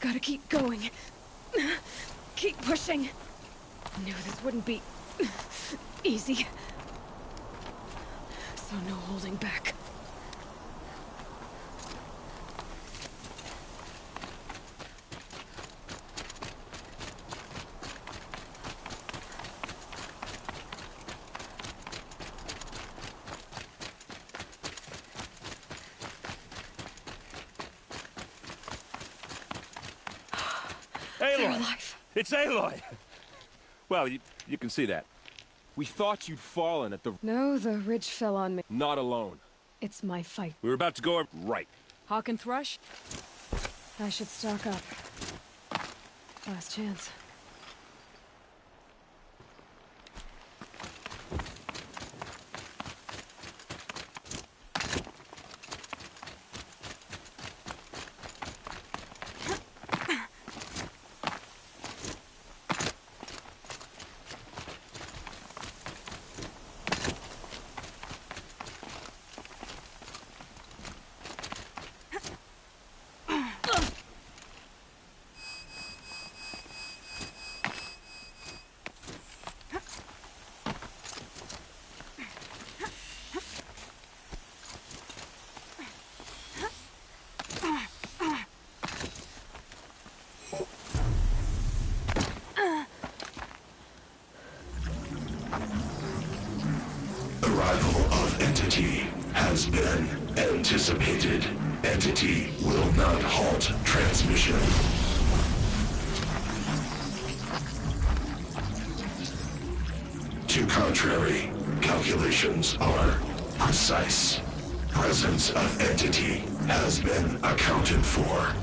Gotta keep going. Keep pushing. Knew this wouldn't be easy. So no holding back. Aloy! It's Aloy! Well, you can see that. We thought you'd fallen at the... No, the ridge fell on me. Not alone. It's my fight. We were about to go right. Hawk and Thrush? I should stock up. Last chance. Arrival of Entity has been anticipated. Entity will not halt transmission. To contrary, calculations are precise. Presence of Entity has been accounted for.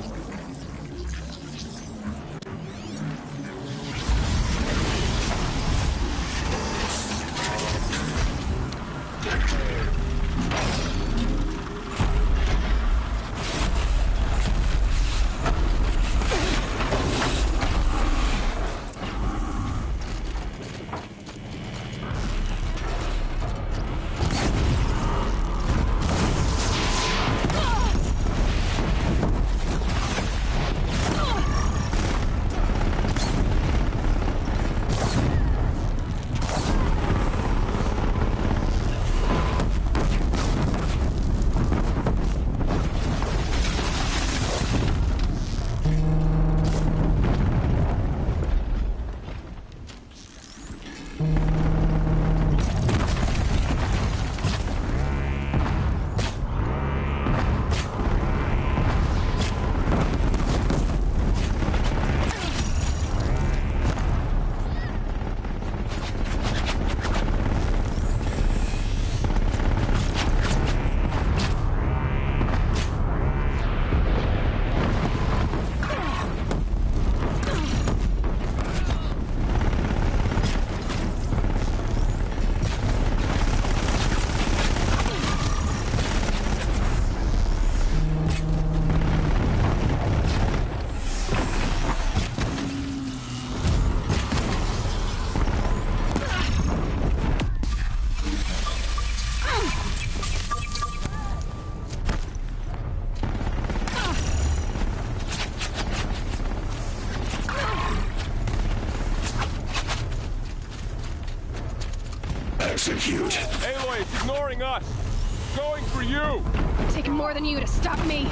Execute. Aloy, it's ignoring us. It's going for you. It's taken more than you to stop me.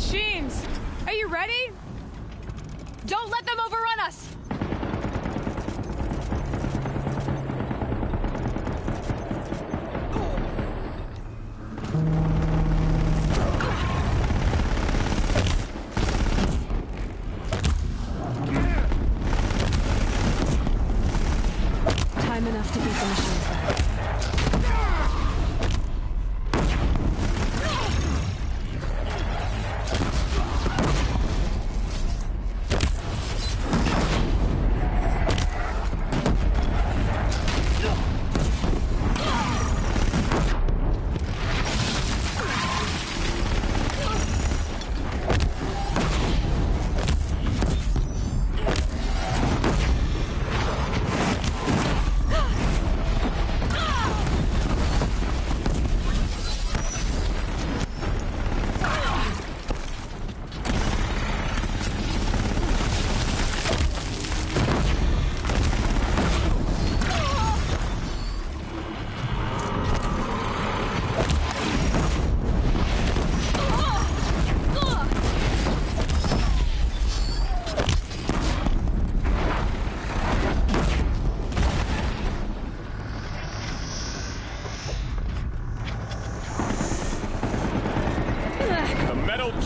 machines! Are you ready? Don't let them overrun us! Time enough to beat the machines back.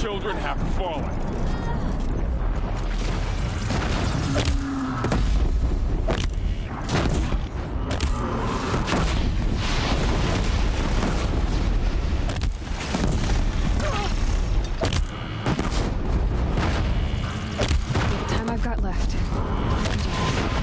Children have fallen. With the time I've got left, I can do this.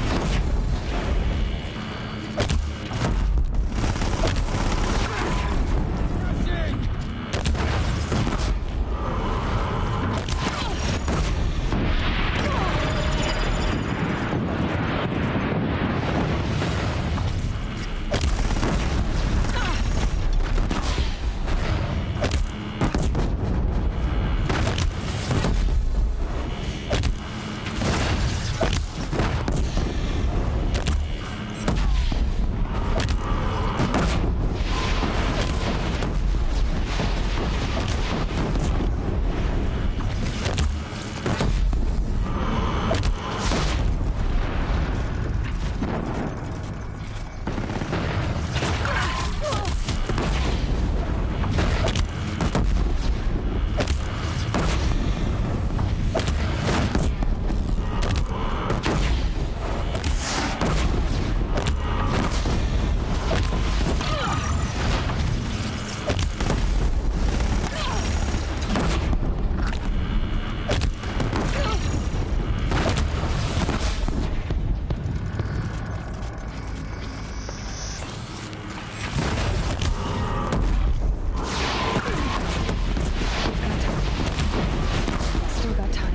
Still got time.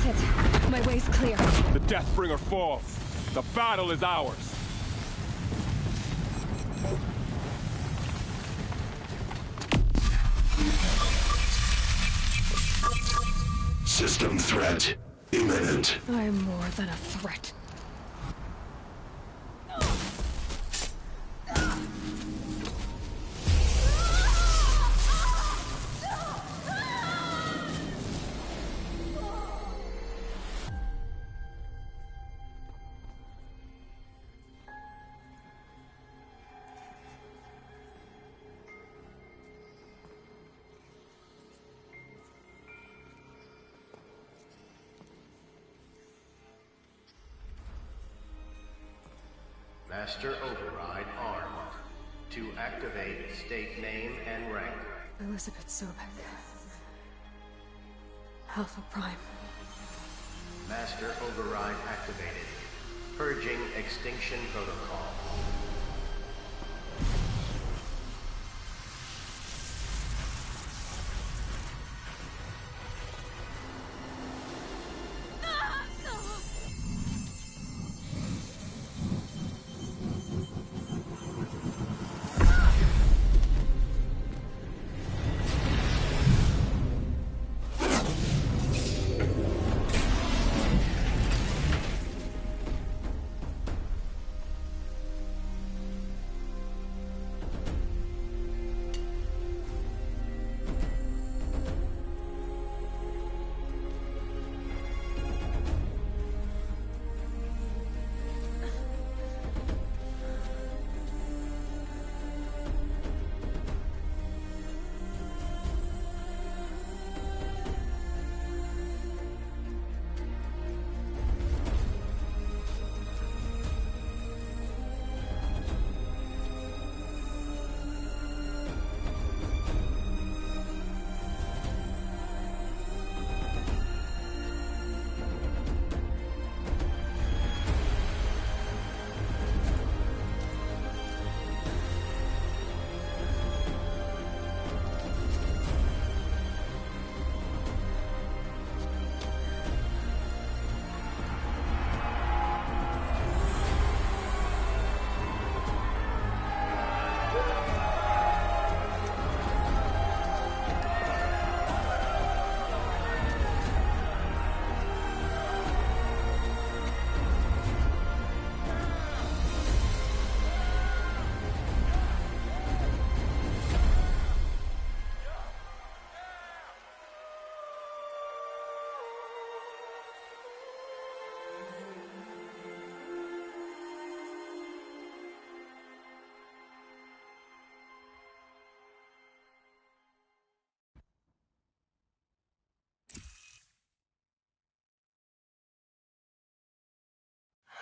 That's it. My way's clear. The Deathbringer falls. The battle is ours. System threat imminent. I'm more than a threat. Master Override armed. To activate, state name and rank. Elizabeth Sobek. Alpha Prime. Master override activated. Purging extinction protocol.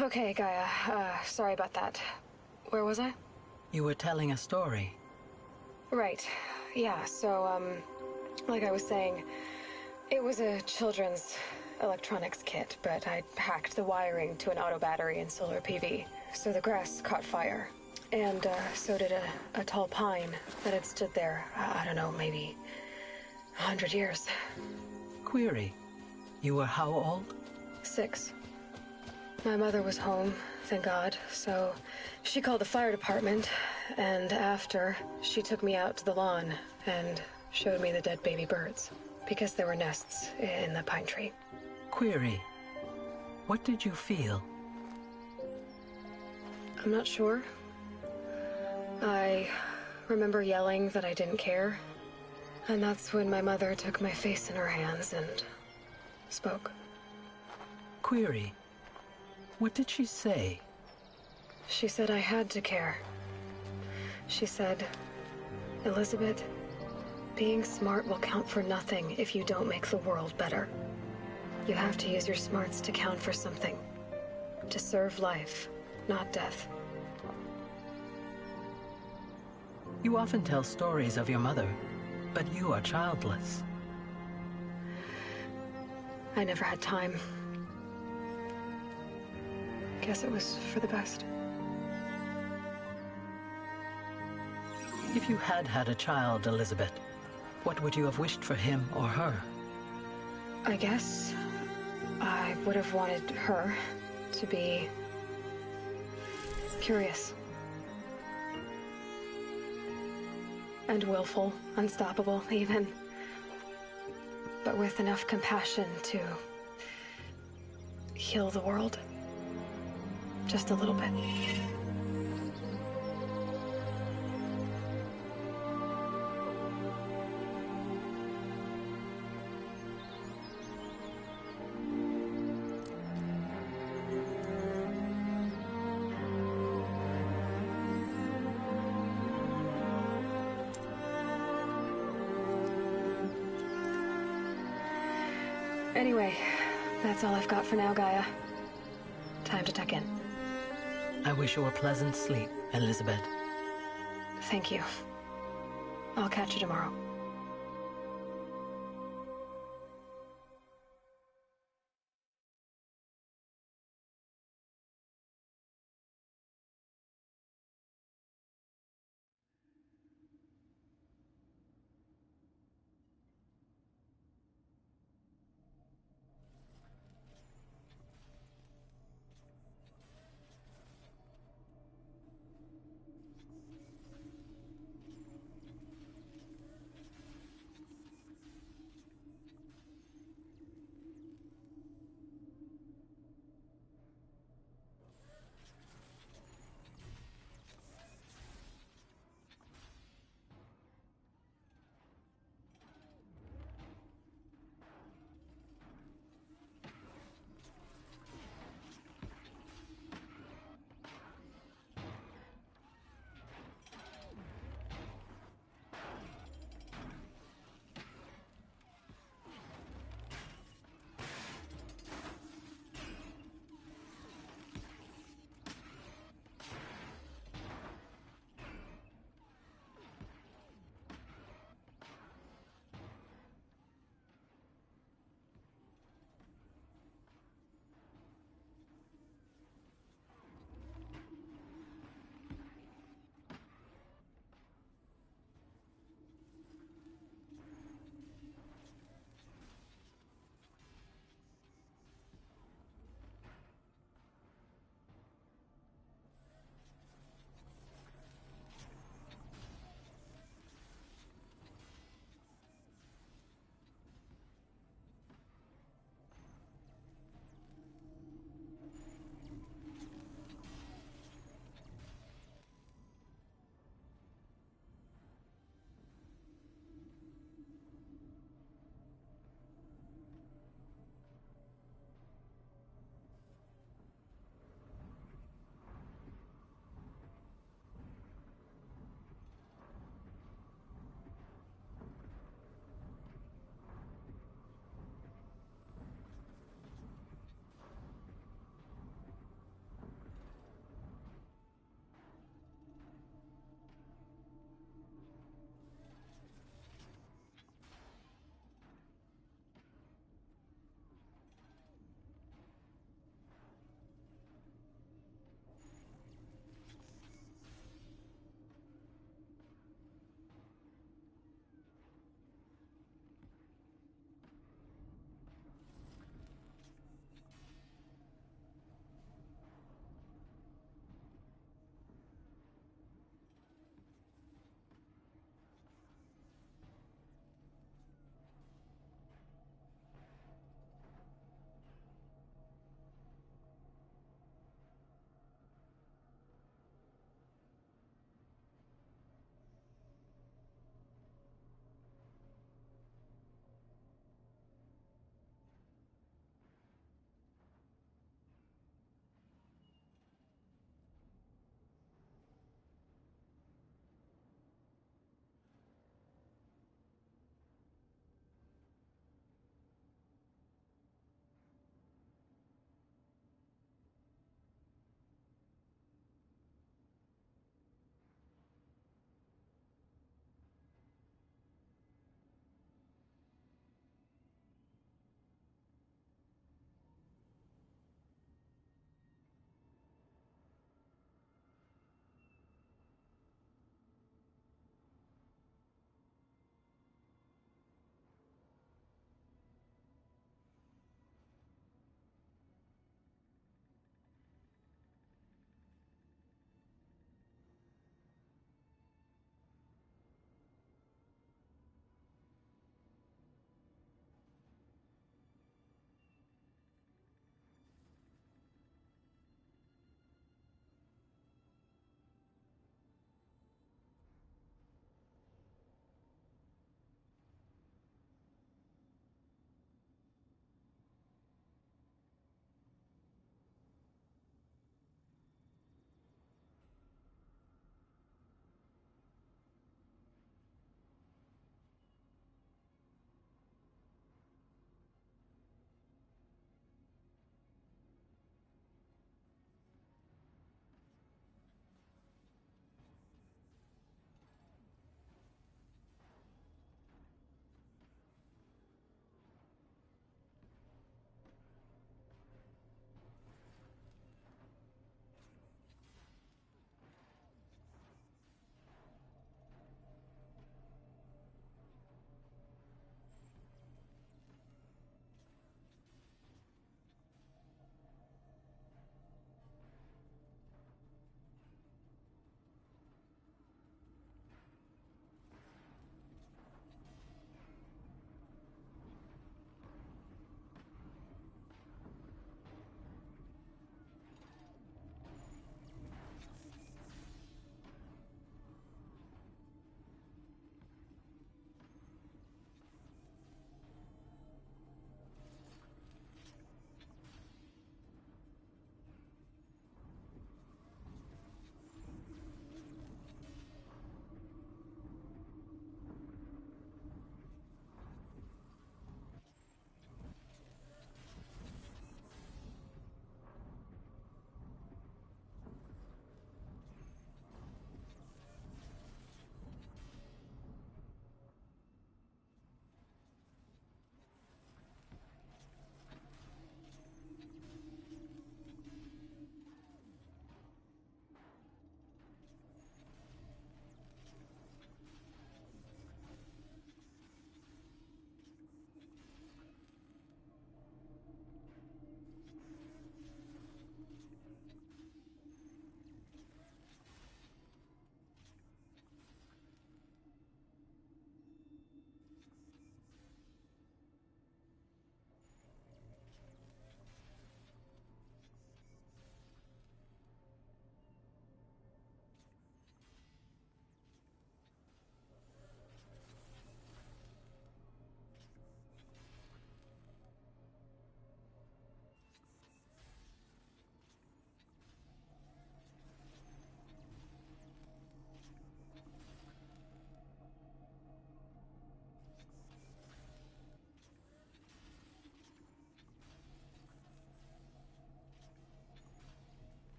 Okay, Gaia. Sorry about that. Where was I? You were telling a story. Right. Yeah, so, like I was saying, it was a children's electronics kit, but I hacked the wiring to an auto battery and solar PV. So the grass caught fire. And, so did a tall pine that had stood there, I don't know, maybe 100 years. Query. You were how old? 6. My mother was home, thank God, so she called the fire department, and after, she took me out to the lawn and showed me the dead baby birds, because there were nests in the pine tree. Query. What did you feel? I'm not sure. I remember yelling that I didn't care, and that's when my mother took my face in her hands and spoke. Query. What did she say? She said I had to care. She said, Elizabeth, being smart will count for nothing if you don't make the world better. You have to use your smarts to count for something. To serve life, not death. You often tell stories of your mother, but you are childless. I never had time. Guess it was for the best. If you had had a child, Elizabeth, what would you have wished for him or her? I guess I would have wanted her to be curious. And willful, unstoppable, even. But with enough compassion to heal the world. Just a little bit. Anyway, that's all I've got for now, Gaia. Time to tuck in. I wish you a pleasant sleep, Elizabeth. Thank you. I'll catch you tomorrow.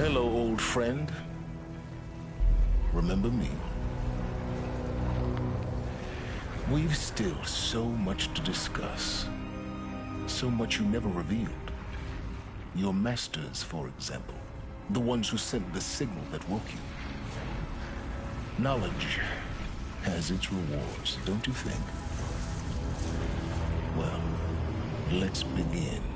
Hello, old friend. Remember me? We've still so much to discuss. So much you never revealed. Your masters, for example. The ones who sent the signal that woke you. Knowledge has its rewards, don't you think? Well, let's begin.